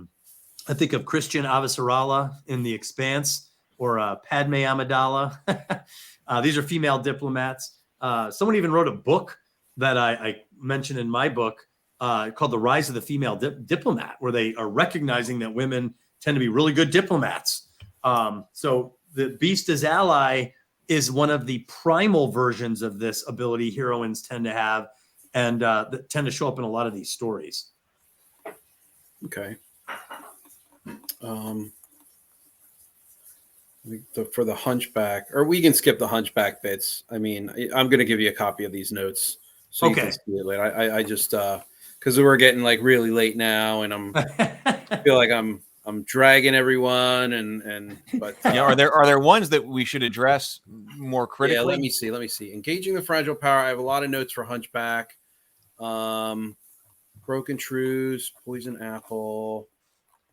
think of Christian Avasarala in The Expanse, or Padme Amidala. These are female diplomats. Someone even wrote a book that I mentioned in my book called The Rise of the Female Diplomat, where they are recognizing that women tend to be really good diplomats. So the beast as ally is one of the primal versions of this ability heroines tend to have, and that tend to show up in a lot of these stories. Okay. For the hunchback, or we can skip the hunchback bits. I mean, I'm going to give you a copy of these notes so you can see it later. I just because we're getting like really late now, and I feel like I'm dragging everyone, but are there ones that we should address more critically? Yeah, let me see. Engaging the fragile power. I have a lot of notes for hunchback. Broken truths, poison apple,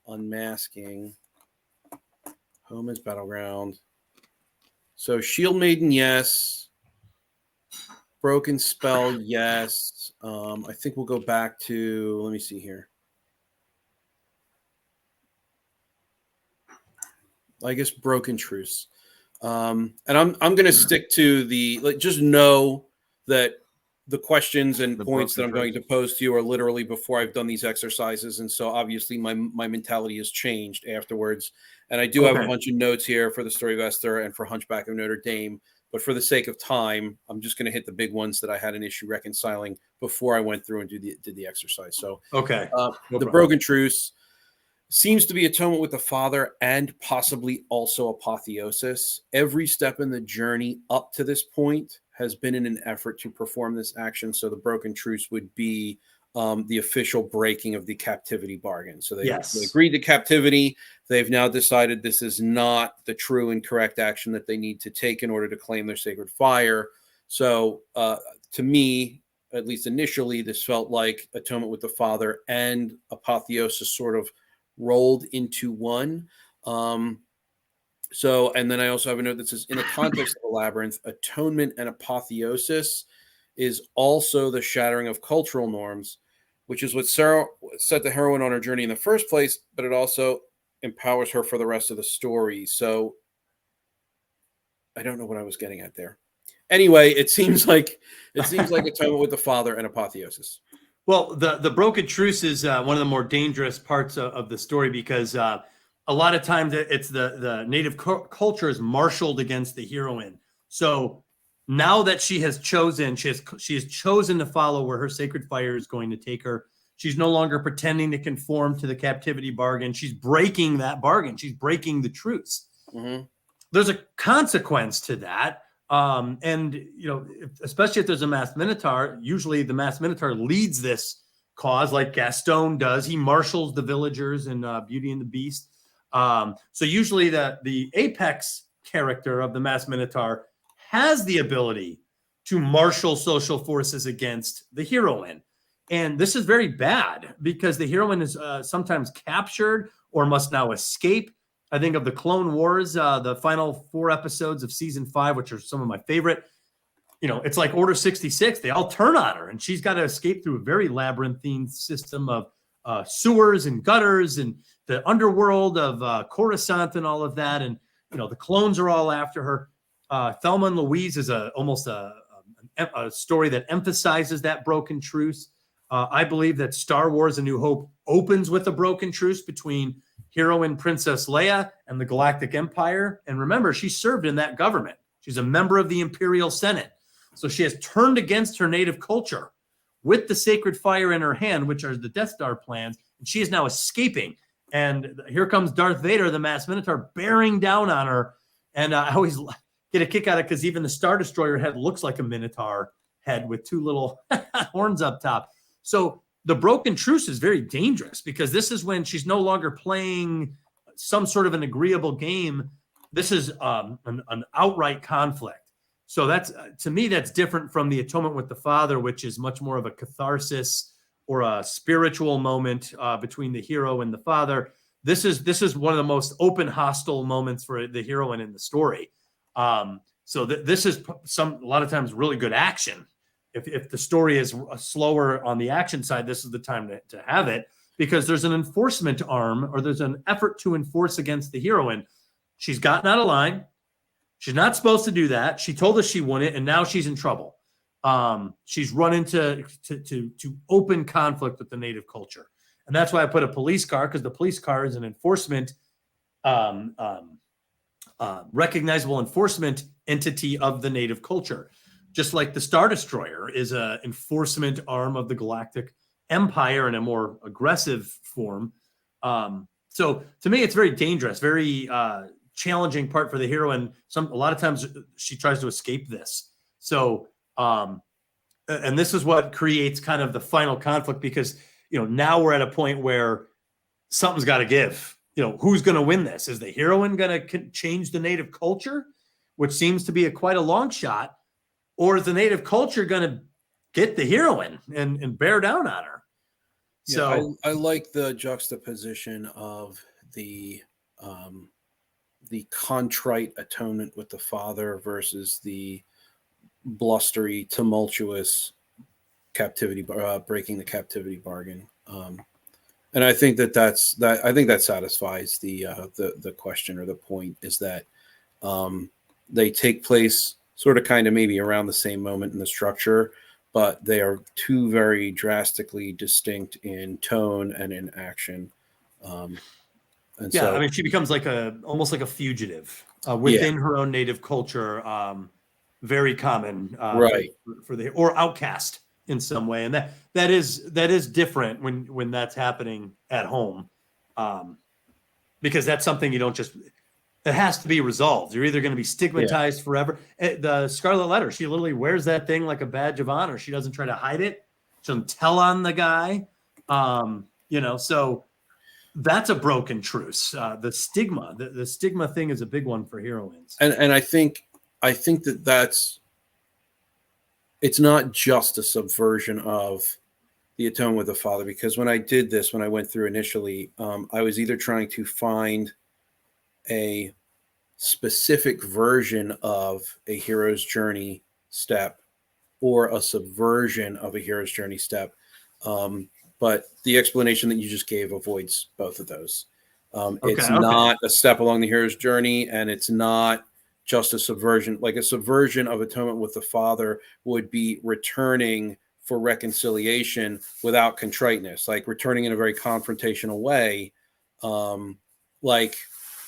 unmasking. Home is battleground. So Shield Maiden, yes. Broken Spell, yes. I think we'll go back to, let me see here. I guess Broken Truce. And I'm going to stick to just know that the questions and points that I'm going to pose to you are literally before I've done these exercises. And so obviously my mentality has changed afterwards. And I do have a bunch of notes here for the story of Esther and for Hunchback of Notre Dame. But for the sake of time, I'm just going to hit the big ones that I had an issue reconciling before I went through and did the exercise. So the Broken Truce seems to be atonement with the Father and possibly also apotheosis. Every step in the journey up to this point has been in an effort to perform this action. So the Broken Truce would be the official breaking of the captivity bargain. So they agreed to captivity. They've now decided this is not the true and correct action that they need to take in order to claim their sacred fire. So to me, at least initially, this felt like atonement with the Father and apotheosis sort of rolled into one. So, and then I also have a note that says, in the context of the Labyrinth, atonement and apotheosis is also the shattering of cultural norms, which is what Sarah set the heroine on her journey in the first place, but it also empowers her for the rest of the story. So I don't know what I was getting at there. Anyway, it seems like atonement with the Father and apotheosis. Well, the Broken Truce is one of the more dangerous parts of the story because a lot of times it's the native culture is marshaled against the heroine. So now that she has chosen to follow where her sacred fire is going to take her, she's no longer pretending to conform to the captivity bargain. She's breaking that bargain. She's breaking the truce. Mm-hmm. There's a consequence to that. And especially if there's a masked minotaur, usually the masked minotaur leads this cause like Gaston does. He marshals the villagers in Beauty and the Beast. So usually the apex character of the masked minotaur has the ability to marshal social forces against the heroine. And this is very bad because the heroine is sometimes captured or must now escape. I think of the Clone Wars, the final 4 episodes of season 5, which are some of my favorite. It's like Order 66. They all turn on her, and she's got to escape through a very labyrinthine system of sewers and gutters and the underworld of Coruscant and all of that. And, the clones are all after her. Thelma and Louise is almost a story that emphasizes that broken truce. I believe that Star Wars: A New Hope opens with a broken truce between heroine Princess Leia and the Galactic Empire. And remember, she served in that government. She's a member of the Imperial Senate. So she has turned against her native culture with the sacred fire in her hand, which are the Death Star plans. And she is now escaping. And here comes Darth Vader, the masked minotaur, bearing down on her. And I always get a kick out of it because even the Star Destroyer head looks like a minotaur head with 2 little horns up top. So the broken truce is very dangerous because this is when she's no longer playing some sort of an agreeable game. This is an outright conflict. So that's, to me, that's different from the atonement with the Father, which is much more of a catharsis or a spiritual moment between the hero and the Father. This is one of the most open, hostile moments for the heroine in the story. So this is a lot of times really good action. If the story is slower on the action side, this is the time to have it because there's an enforcement arm or there's an effort to enforce against the heroine. She's gotten out of line. She's not supposed to do that. She told us she wouldn't, and now she's in trouble. She's run into open conflict with the native culture. And that's why I put a police car, because the police car is an enforcement, recognizable enforcement entity of the native culture. Just like the Star Destroyer is an enforcement arm of the Galactic Empire in a more aggressive form. So to me, it's very dangerous, very challenging part for the heroine. A lot of times she tries to escape this. So, and this is what creates kind of the final conflict because, now we're at a point where something's got to give. Who's going to win this? Is the heroine going to change the native culture, which seems to be quite a long shot? Or is the native culture going to get the heroine and bear down on her? Yeah, So I like the juxtaposition of the contrite atonement with the Father versus the blustery, tumultuous captivity, breaking the captivity bargain. And I think I think that satisfies the question, or the point is that they take place sort of kind of maybe around the same moment in the structure, but they are two very drastically distinct in tone and in action. And Yeah, so, I mean, she becomes almost like a fugitive within her own native culture. Very common, right? Or outcast in some way, and that is different when that's happening at home, because that's something you don't just. It has to be resolved. You're either going to be stigmatized forever. The Scarlet Letter, she literally wears that thing like a badge of honor. She doesn't try to hide it. She doesn't tell on the guy. So that's a broken truce. The stigma, the stigma thing is a big one for heroines. And I think that's it's not just a subversion of the atonement with the Father, because when I did this, when I went through initially, I was either trying to find a specific version of a hero's journey step or a subversion of a hero's journey step. But the explanation that you just gave avoids both of those. It's not a step along the hero's journey, and it's not just a subversion. Like a subversion of atonement with the Father would be returning for reconciliation without contriteness, like returning in a very confrontational way, like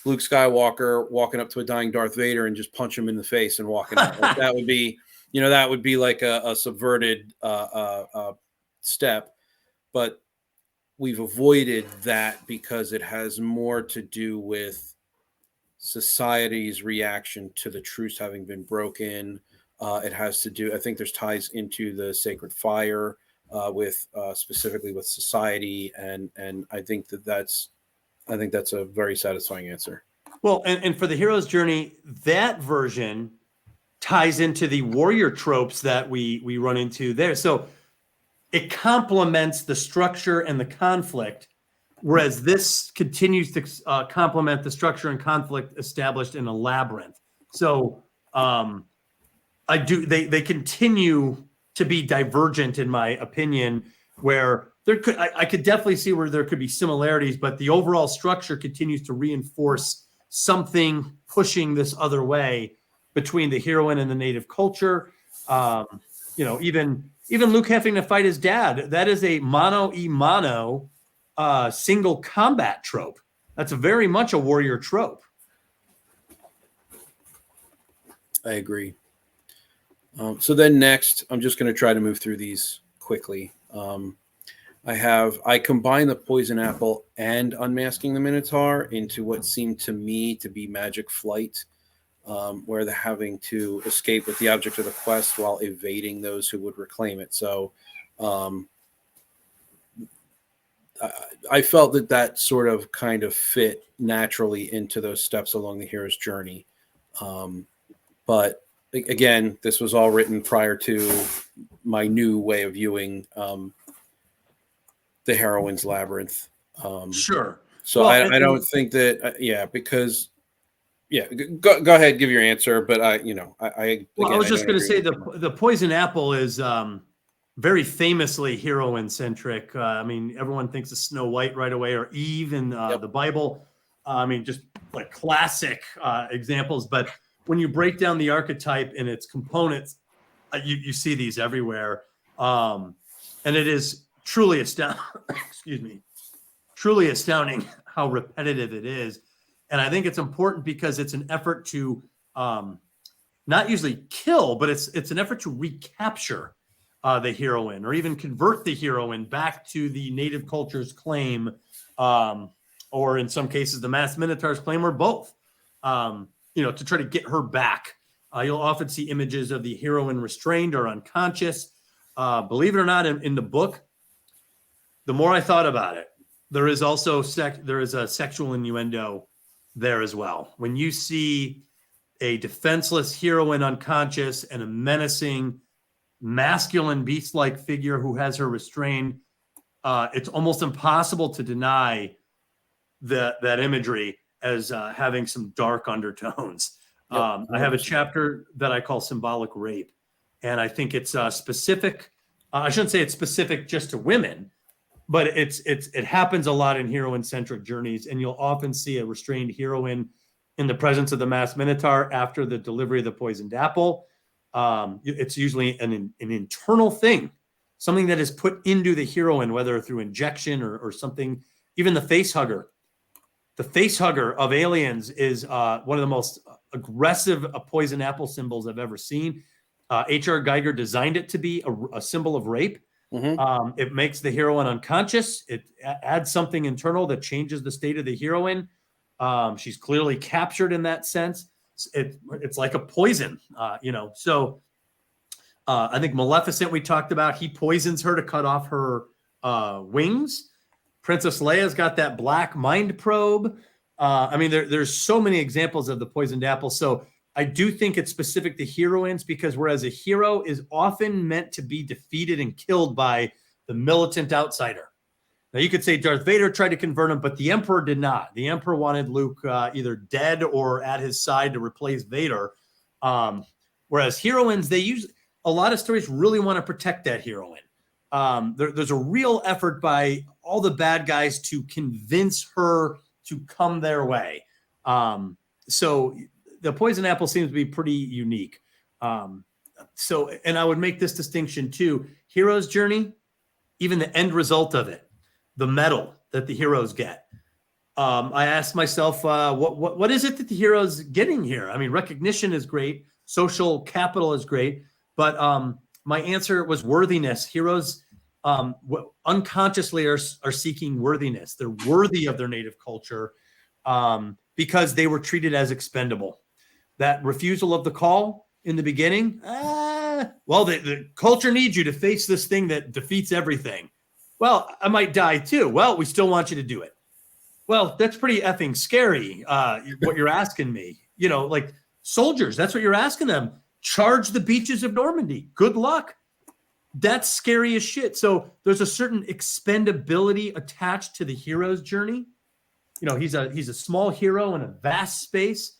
Luke Skywalker walking up to a dying Darth Vader and just punch him in the face and walking out. Like that would be, that would be like a subverted step. But we've avoided that because it has more to do with society's reaction to the truce having been broken. It has to do, I think there's ties into the sacred fire with specifically with society. And I think that's a very satisfying answer. Well, and for the hero's journey, that version ties into the warrior tropes that we run into there. So it complements the structure and the conflict, whereas this continues to complement the structure and conflict established in a Labyrinth. So they continue to be divergent, in my opinion, where I could definitely see where there could be similarities, but the overall structure continues to reinforce something pushing this other way between the heroine and the native culture. Even Luke having to fight his dad, that is a mano-a-mano single combat trope. That's very much a warrior trope. I agree. So then next, I'm just going to try to move through these quickly. I combine the poison apple and unmasking the Minotaur into what seemed to me to be magic flight, where they're having to escape with the object of the quest while evading those who would reclaim it. So I felt that sort of kind of fit naturally into those steps along the hero's journey. But again, this was all written prior to my new way of viewing the heroine's Labyrinth. Sure. So I don't think that, because go ahead, give your answer. But I was just going to say the poison apple is very famously heroine centric. I mean, everyone thinks of Snow White right away, or Eve in the Bible. I mean, just like classic examples. But when you break down the archetype and its components, you see these everywhere. And it is truly astounding. Excuse me. Truly astounding how repetitive it is. And I think it's important because it's an effort to not usually kill, but it's an effort to recapture the heroine, or even convert the heroine back to the native culture's claim, or in some cases the masked Minotaur's claim, or both. To try to get her back. You'll often see images of the heroine restrained or unconscious. Believe it or not, in the book, the more I thought about it, there is also there is a sexual innuendo there as well. When you see a defenseless heroine unconscious and a menacing, masculine, beast-like figure who has her restrained, it's almost impossible to deny that imagery. as having some dark undertones. Yep, I have a 100%. chapter that I call symbolic rape, and I think it's specific. I shouldn't say it's specific just to women, but it happens a lot in heroine-centric journeys, and you'll often see a restrained heroine in the presence of the masked minotaur after the delivery of the poisoned apple. It's usually an internal thing, something that is put into the heroine, whether through injection or something. Even the face hugger. The face hugger of Aliens is one of the most aggressive poison apple symbols I've ever seen. H.R. Geiger designed it to be a symbol of rape. Mhm. It makes the heroine unconscious. It adds something internal that changes the state of the heroine. She's clearly captured in that sense. It's like a poison, So I think Maleficent we talked about. He poisons her to cut off her wings. Princess Leia's got that black mind probe. There's so many examples of the poisoned apple. So I do think it's specific to heroines because whereas a hero is often meant to be defeated and killed by the militant outsider. Now you could say Darth Vader tried to convert him, but the Emperor did not. The Emperor wanted Luke either dead or at his side to replace Vader. Whereas heroines, a lot of stories really want to protect that heroine. There's a real effort by all the bad guys to convince her to come their way. So the poison apple seems to be pretty unique. And I would make this distinction too. Hero's journey, even the end result of it, the medal that the heroes get. I asked myself, what is it that the hero's getting here? I mean, recognition is great. Social capital is great. But my answer was worthiness. Heroes unconsciously are seeking worthiness. They're worthy of their native culture because they were treated as expendable. That refusal of the call in the beginning, the culture needs you to face this thing that defeats everything. Well, I might die too. Well, we still want you to do it. Well, that's pretty effing scary, what you're asking me. Like soldiers, that's what you're asking them. Charge the beaches of Normandy. Good luck. That's scary as shit. So there's a certain expendability attached to the hero's journey. He's a small hero in a vast space.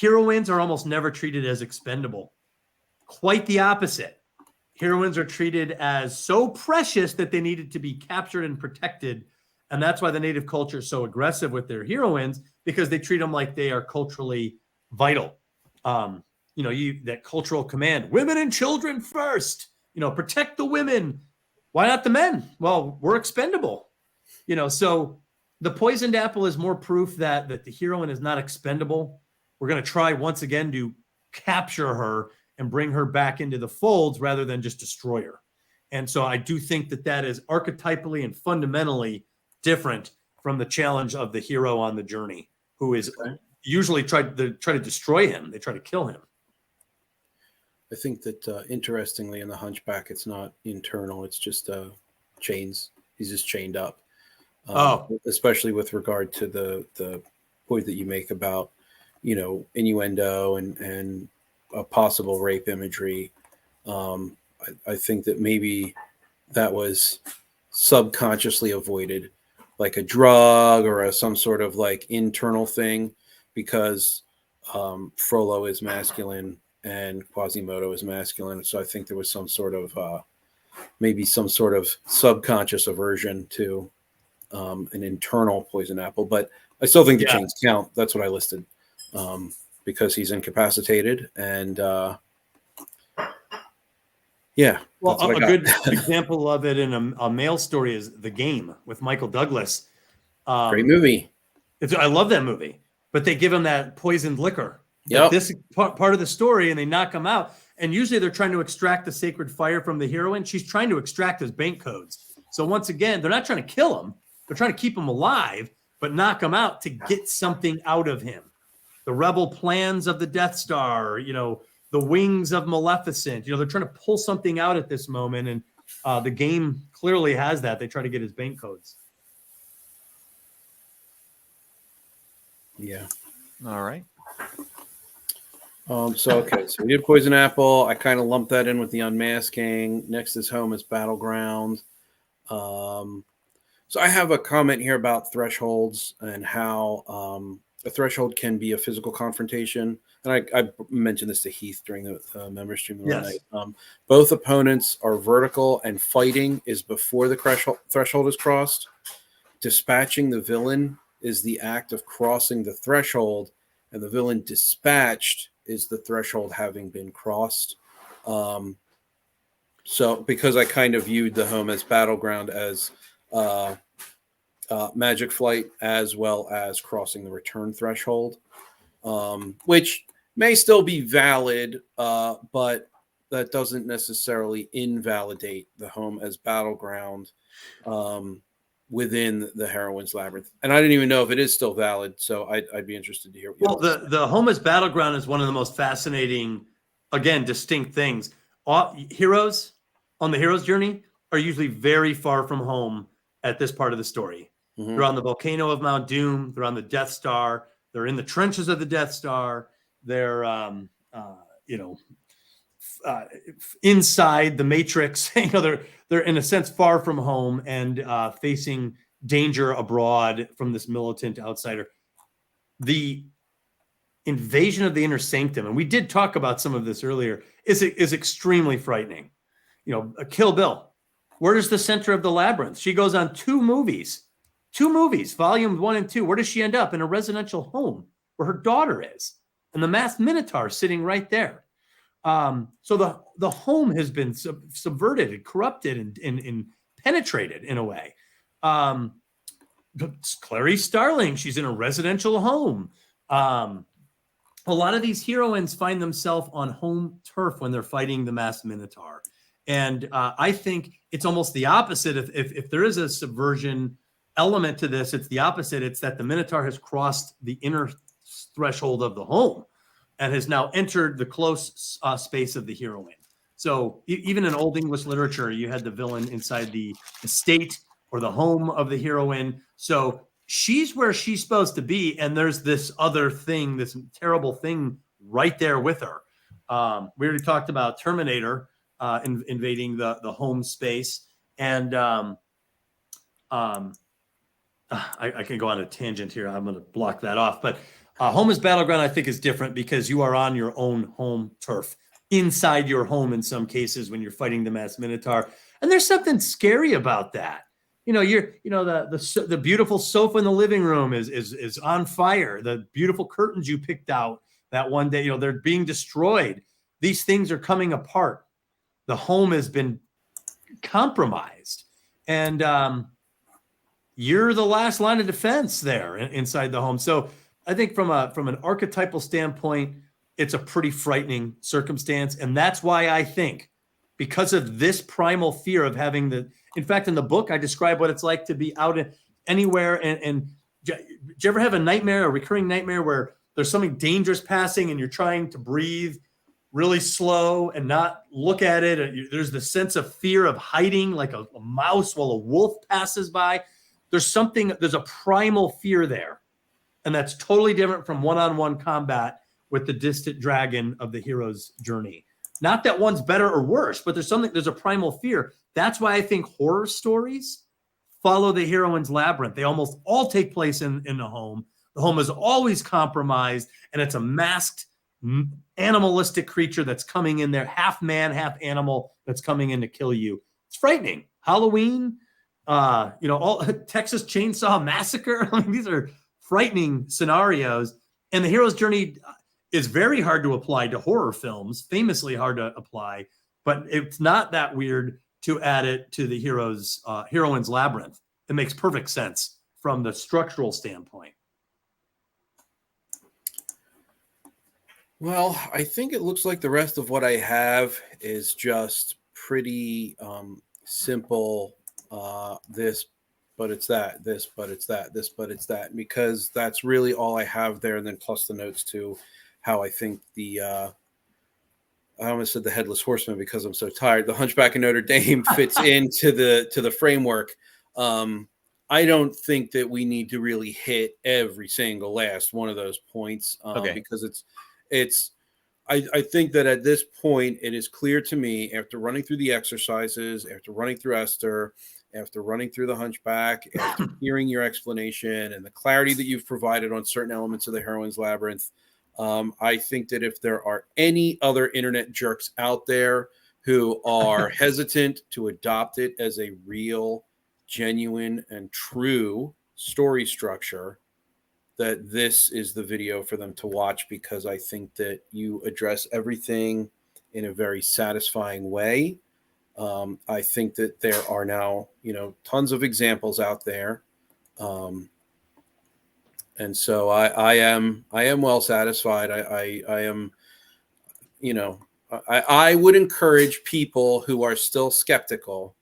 Heroines are almost never treated as expendable. Quite the opposite. Heroines are treated as so precious that they needed to be captured and protected. And that's why the native culture is so aggressive with their heroines, because they treat them like they are culturally vital. That cultural command, women and children first, protect the women. Why not the men? Well, we're expendable. So the poisoned apple is more proof that the heroine is not expendable. We're going to try once again to capture her and bring her back into the folds rather than just destroy her. And so I do think that is archetypally and fundamentally different from the challenge of the hero on the journey, who is usually try to destroy him. They try to kill him. I think that interestingly in the Hunchback, it's not internal. It's just chains. He's just chained up. Especially with regard to the point that you make about, innuendo and a possible rape imagery. I think that maybe that was subconsciously avoided, like a drug or some sort of like internal thing, because Frollo is masculine and Quasimodo is masculine. So I think there was some sort of maybe some sort of subconscious aversion to an internal poison apple. But I still think the chains count. That's what I listed, because he's incapacitated. And well, a good example of it in a male story is The Game with Michael Douglas. Great movie. I love that movie, but they give him that poisoned liquor. Yep. This part of the story, and they knock him out. And usually they're trying to extract the sacred fire from the heroine. She's trying to extract his bank codes. So once again, they're not trying to kill him. They're trying to keep him alive, but knock him out to get something out of him. The rebel plans of the Death Star, the wings of Maleficent. They're trying to pull something out at this moment. And The Game clearly has that. They try to get his bank codes. Yeah. All right. So we did Poison Apple. I kind of lumped that in with the Unmasking. Next is Home is Battleground. So I have a comment here about thresholds and how a threshold can be a physical confrontation. And I mentioned this to Heath during the member stream the other night. Both opponents are vertical, and fighting is before the threshold is crossed. Dispatching the villain is the act of crossing the threshold, and the villain dispatched is the threshold having been crossed. So because I kind of viewed the home as battleground as magic flight as well as crossing the return threshold, which may still be valid, but that doesn't necessarily invalidate the home as battleground within the Heroine's Labyrinth. And I didn't even know if it is still valid, so I'd be interested to hear. Well, the home as battleground is one of the most fascinating, again, distinct things. Heroes on the hero's journey are usually very far from home at this part of the story. Mm-hmm. They're on the volcano of Mount Doom. They're on the Death Star. They're in the trenches of the Death Star. They're, inside the Matrix. They're in a sense far from home and facing danger abroad from this militant outsider. The invasion of the inner sanctum, and we did talk about some of this earlier, is extremely frightening. Kill Bill. Where is the center of the labyrinth? She goes on two movies, volume 1 and 2. Where does she end up? In a residential home where her daughter is, and the masked Minotaur sitting right there. So the home has been subverted and corrupted and penetrated in a way. Clarice Starling, she's in a residential home. A lot of these heroines find themselves on home turf when they're fighting the masked Minotaur. And I think it's almost the opposite. If there is a subversion element to this, it's the opposite. It's that the Minotaur has crossed the inner threshold of the home and has now entered the close space of the heroine. So even in Old English literature, you had the villain inside the estate or the home of the heroine. So she's where she's supposed to be, and there's this other thing, this terrible thing right there with her. We already talked about Terminator invading the home space, and I can go on a tangent here. I'm going to block that off, but home as battleground, I think, is different because you are on your own home turf, inside your home in some cases when you're fighting the masked Minotaur, and there's something scary about that. The beautiful sofa in the living room is on fire. The beautiful curtains you picked out that one day, they're being destroyed. These things are coming apart. The home has been compromised, and you're the last line of defense there inside the home. So I think from an archetypal standpoint, it's a pretty frightening circumstance, and that's why I think, because of this primal fear of having in fact, in the book, I describe what it's like to be out anywhere. And do you ever have a recurring nightmare where there's something dangerous passing and you're trying to breathe really slow and not look at it? There's the sense of fear of hiding like a mouse while a wolf passes by. There's a primal fear there. And that's totally different from one-on-one combat with the distant dragon of the hero's journey. Not that one's better or worse, but there's a primal fear. That's why I think horror stories follow the heroine's labyrinth. They almost all take place in the home. The home is always compromised, and it's a masked, animalistic creature that's coming in there, half man, half animal, that's coming in to kill you. It's frightening. Halloween, all Texas Chainsaw Massacre. I mean, these are frightening scenarios, and the hero's journey is very hard to apply to horror films, famously hard to apply, but it's not that weird to add it to the heroine's labyrinth. It makes perfect sense from the structural standpoint. Well, I think it looks like the rest of what I have is just pretty simple. This, but it's that. This, but it's that. This, but it's that. Because that's really all I have there, and then plus the notes to how I think I almost said the Headless Horseman because I'm so tired. The Hunchback of Notre Dame fits into the framework. I don't think that we need to really hit every single last one of those points because I think that at this point it is clear to me, after running through the exercises, after running through Esther, after running through the Hunchback, after hearing your explanation and the clarity that you've provided on certain elements of the Heroine's Labyrinth, I think that if there are any other internet jerks out there who are hesitant to adopt it as a real, genuine, and true story structure, that this is the video for them to watch, because I think that you address everything in a very satisfying way. I think that there are now, tons of examples out there. And so I am well satisfied. I am, I would encourage people who are still skeptical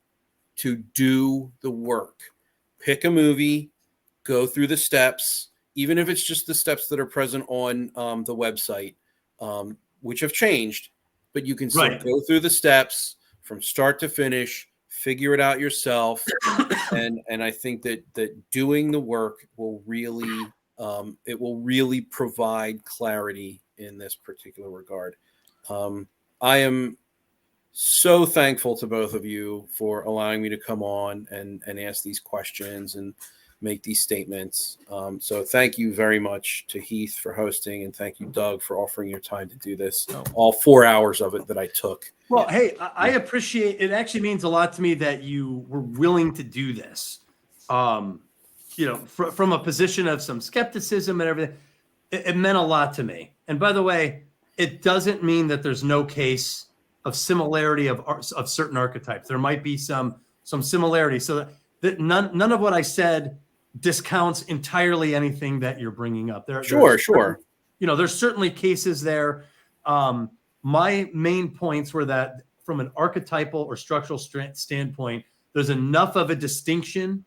to do the work. Pick a movie, go through the steps, even if it's just the steps that are present on the website, which have changed, but you can still go through the steps from start to finish, figure it out yourself. and I think that doing the work will really, it will really provide clarity in this particular regard. I am so thankful to both of you for allowing me to come on and ask these questions and make these statements. So thank you very much to Heath for hosting, and thank you, Doug, for offering your time to do this, all 4 hours of it that I took. Well, hey, I appreciate it. Actually means a lot to me that you were willing to do this. From a position of some skepticism and everything, it meant a lot to me. And by the way, it doesn't mean that there's no case of similarity of certain archetypes. There might be some similarity, so that none of what I said discounts entirely anything that you're bringing up. Sure. There's certainly cases there. My main points were that from an archetypal or structural standpoint, there's enough of a distinction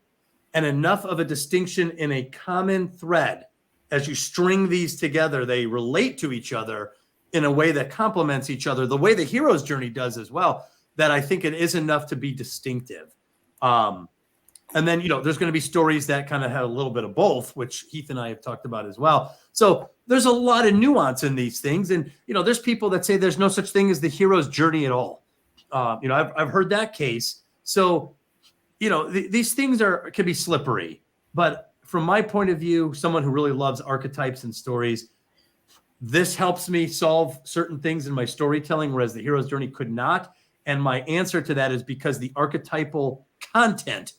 and enough of a distinction in a common thread. As you string these together, they relate to each other in a way that complements each other, the way the hero's journey does as well, that I think it is enough to be distinctive. And then, there's going to be stories that kind of have a little bit of both, which Heath and I have talked about as well. So there's a lot of nuance in these things. And, there's people that say there's no such thing as the hero's journey at all. I've heard that case. So, these things can be slippery. But from my point of view, someone who really loves archetypes and stories, this helps me solve certain things in my storytelling, whereas the hero's journey could not. And my answer to that is because the archetypal content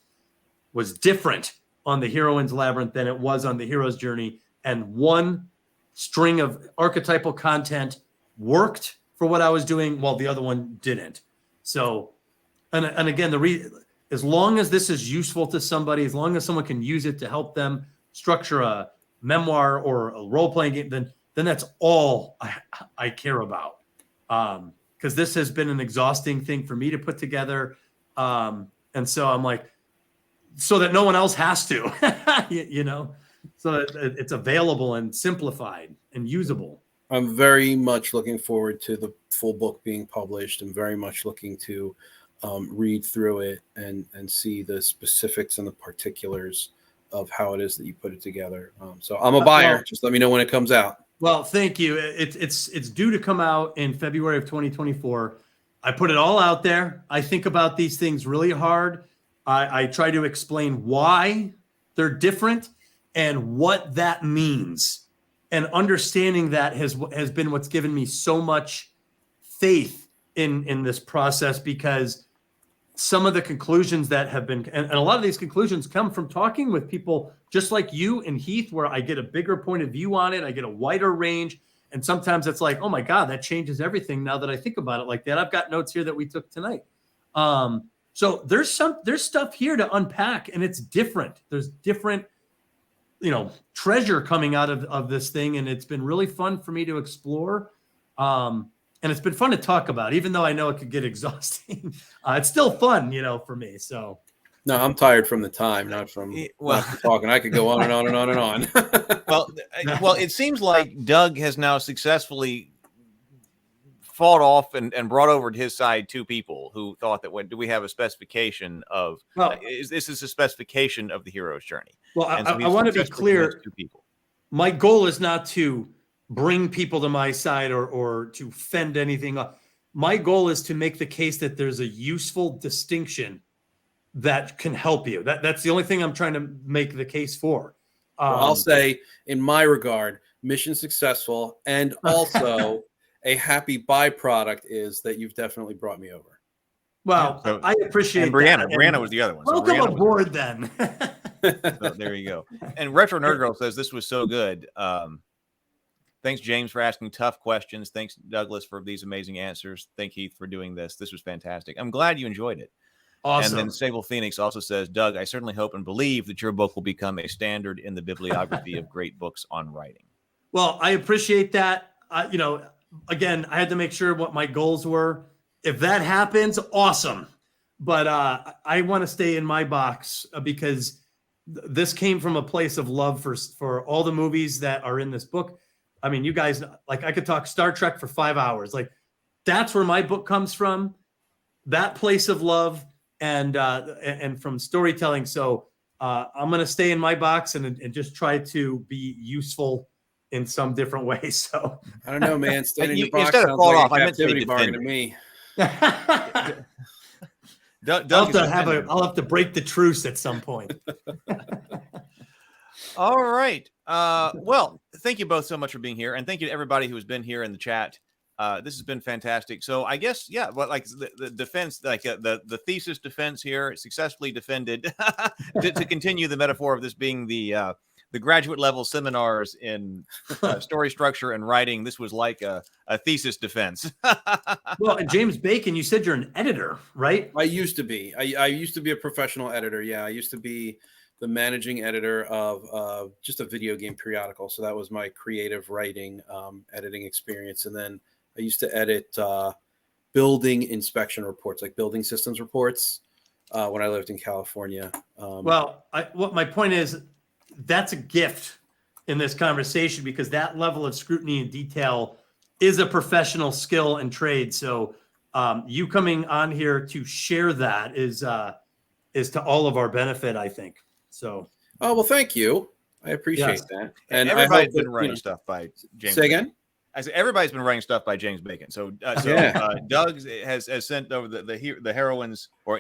was different on the Heroine's Labyrinth than it was on the hero's journey. And one string of archetypal content worked for what I was doing while the other one didn't. So, and again, as long as this is useful to somebody, as long as someone can use it to help them structure a memoir or a role-playing game, then that's all I care about. Because this has been an exhausting thing for me to put together. And so I'm like, so that no one else has to, so that it's available and simplified and usable. I'm very much looking forward to the full book being published. I'm very much looking to read through it and see the specifics and the particulars of how it is that you put it together. So I'm a buyer. Just let me know when it comes out. Well, thank you. It's due to come out in February of 2024. I put it all out there. I think about these things really hard. I try to explain why they're different and what that means. And understanding that has been what's given me so much faith in this process, because some of the conclusions that have been, and a lot of these conclusions come from talking with people just like you and Heath, where I get a bigger point of view on it. I get a wider range. And sometimes it's like, oh my God, that changes everything now that I think about it like that. I've got notes here that we took tonight. So there's stuff here to unpack, and it's different. There's different, treasure coming out of this thing. And it's been really fun for me to explore. And it's been fun to talk about, even though I know it could get exhausting. It's still fun, for me. So. No, I'm tired from the time, not from talking. I could go on and on and on and on. Well, it seems like Doug has now successfully fought off and brought over to his side two people who thought that, do we have a specification of, this is a specification of the hero's journey? Well, I want to be clear. Two people. My goal is not to bring people to my side or to fend anything up. My goal is to make the case that there's a useful distinction that can help you. That's the only thing I'm trying to make the case for. Well, I'll say, in my regard, mission successful, and also a happy byproduct is that you've definitely brought me over. Well, So- I appreciate And Brianna. that. Brianna was the other one. So Welcome Brianna was- aboard, then. So there you go. And Retro Nerd Girl says this was so good. Thanks, James, for asking tough questions. Thanks, Douglas, for these amazing answers. Thank Heath for doing this. This was fantastic. I'm glad you enjoyed it. Awesome. And then Sable Phoenix also says, Doug, I certainly hope and believe that your book will become a standard in the bibliography of great books on writing. Well, I appreciate that. Again, I had to make sure what my goals were. If that happens, awesome. But I want to stay in my box because this came from a place of love for all the movies that are in this book. I mean, you guys, like, I could talk Star Trek for 5 hours. Like, that's where my book comes from, that place of love and from storytelling. So I'm going to stay in my box and just try to be useful in some different ways. So I don't know, man. Staying in your box Instead of sounds falling like off, a I meant to say captivity bargain to defend. me. Doug I'll have to break the truce at some point. All right. Well, thank you both so much for being here, and thank you to everybody who has been here in the chat. This has been fantastic. So I guess, yeah, but like the defense, like the thesis defense here, successfully defended. to continue the metaphor of this being the graduate level seminars in story structure and writing, this was like a thesis defense. Well, and James Bacon, you said you're an editor, right? I used to be. I used to be a professional editor. Yeah, I used to be the managing editor of just a video game periodical. So that was my creative writing, editing experience. And then I used to edit building inspection reports, like building systems reports, when I lived in California. Well, what my point is, that's a gift in this conversation because that level of scrutiny and detail is a professional skill and trade. So you coming on here to share that is to all of our benefit, I think. So. Oh, well, thank you. I appreciate that. And everybody's been writing stuff by James. Say Bacon. again? I said everybody's been writing stuff by James Bacon. So, Doug has sent over the heroines, or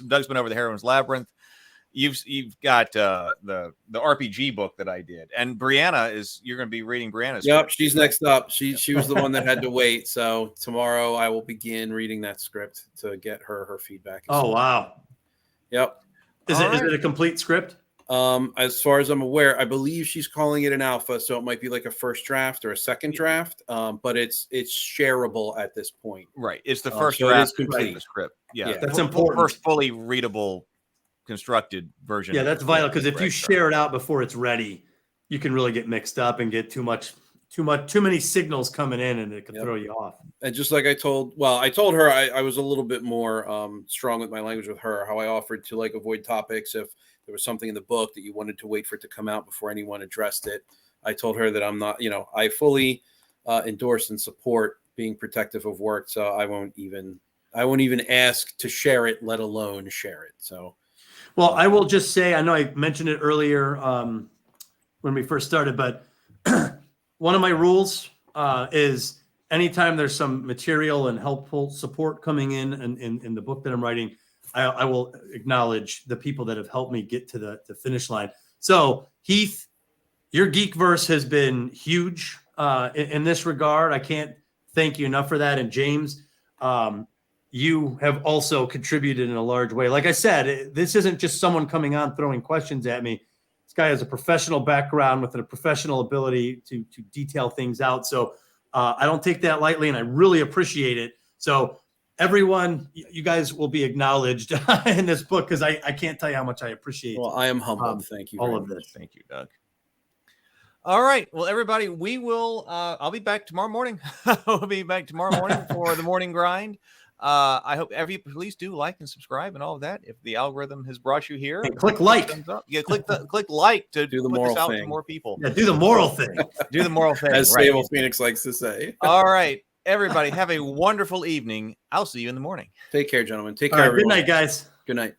Doug's been over the heroines Labyrinth. You've got the RPG book that I did, and Brianna you're going to be reading Brianna's. Yep, script. she's next up. She was the one that had to wait. So tomorrow I will begin reading that script to get her feedback. Oh, wow. Yep. Is it a complete script? As far as I'm aware, I believe she's calling it an alpha, so it might be like a first draft or a second draft. But it's shareable at this point. Right. It's the first so it draft is complete. of the script. Yeah, Yeah. That's important. First fully readable, constructed version. Yeah, of that's the vital script. because if you share it out before it's ready, you can really get mixed up and get too many signals coming in, and it can throw you off. And just like I told her, I was a little bit more strong with my language with her, how I offered to like avoid topics if there was something in the book that you wanted to wait for it to come out before anyone addressed it. I told her that I'm not, I fully endorse and support being protective of work. So I won't even ask to share it, let alone share it. So, well, I will just say, I know I mentioned it earlier when we first started, but one of my rules is anytime there's some material and helpful support coming in the book that I'm writing, I will acknowledge the people that have helped me get to the finish line. So Heath, your Geekverse has been huge in this regard. I can't thank you enough for that. And James, you have also contributed in a large way. Like I said, this isn't just someone coming on throwing questions at me. This guy has a professional background with a professional ability to detail things out. So I don't take that lightly, and I really appreciate it. So everyone, you guys will be acknowledged in this book because I can't tell you how much I appreciate. Well, I am humbled. Thank you. All of this. Thank you, Doug. All right. Well, everybody, we will. I'll be back tomorrow morning. We'll be back tomorrow morning for the morning grind. I hope please do like and subscribe and all of that. If the algorithm has brought you here, And click like. Yeah, click like to Do the put moral this out thing. to more people. Yeah, do the moral thing. Do the moral thing. As Right. Sable Phoenix likes to say. All right, everybody, have a wonderful evening. I'll see you in the morning. Take care, gentlemen. Take All care. right, good everyone. night, guys. Good night.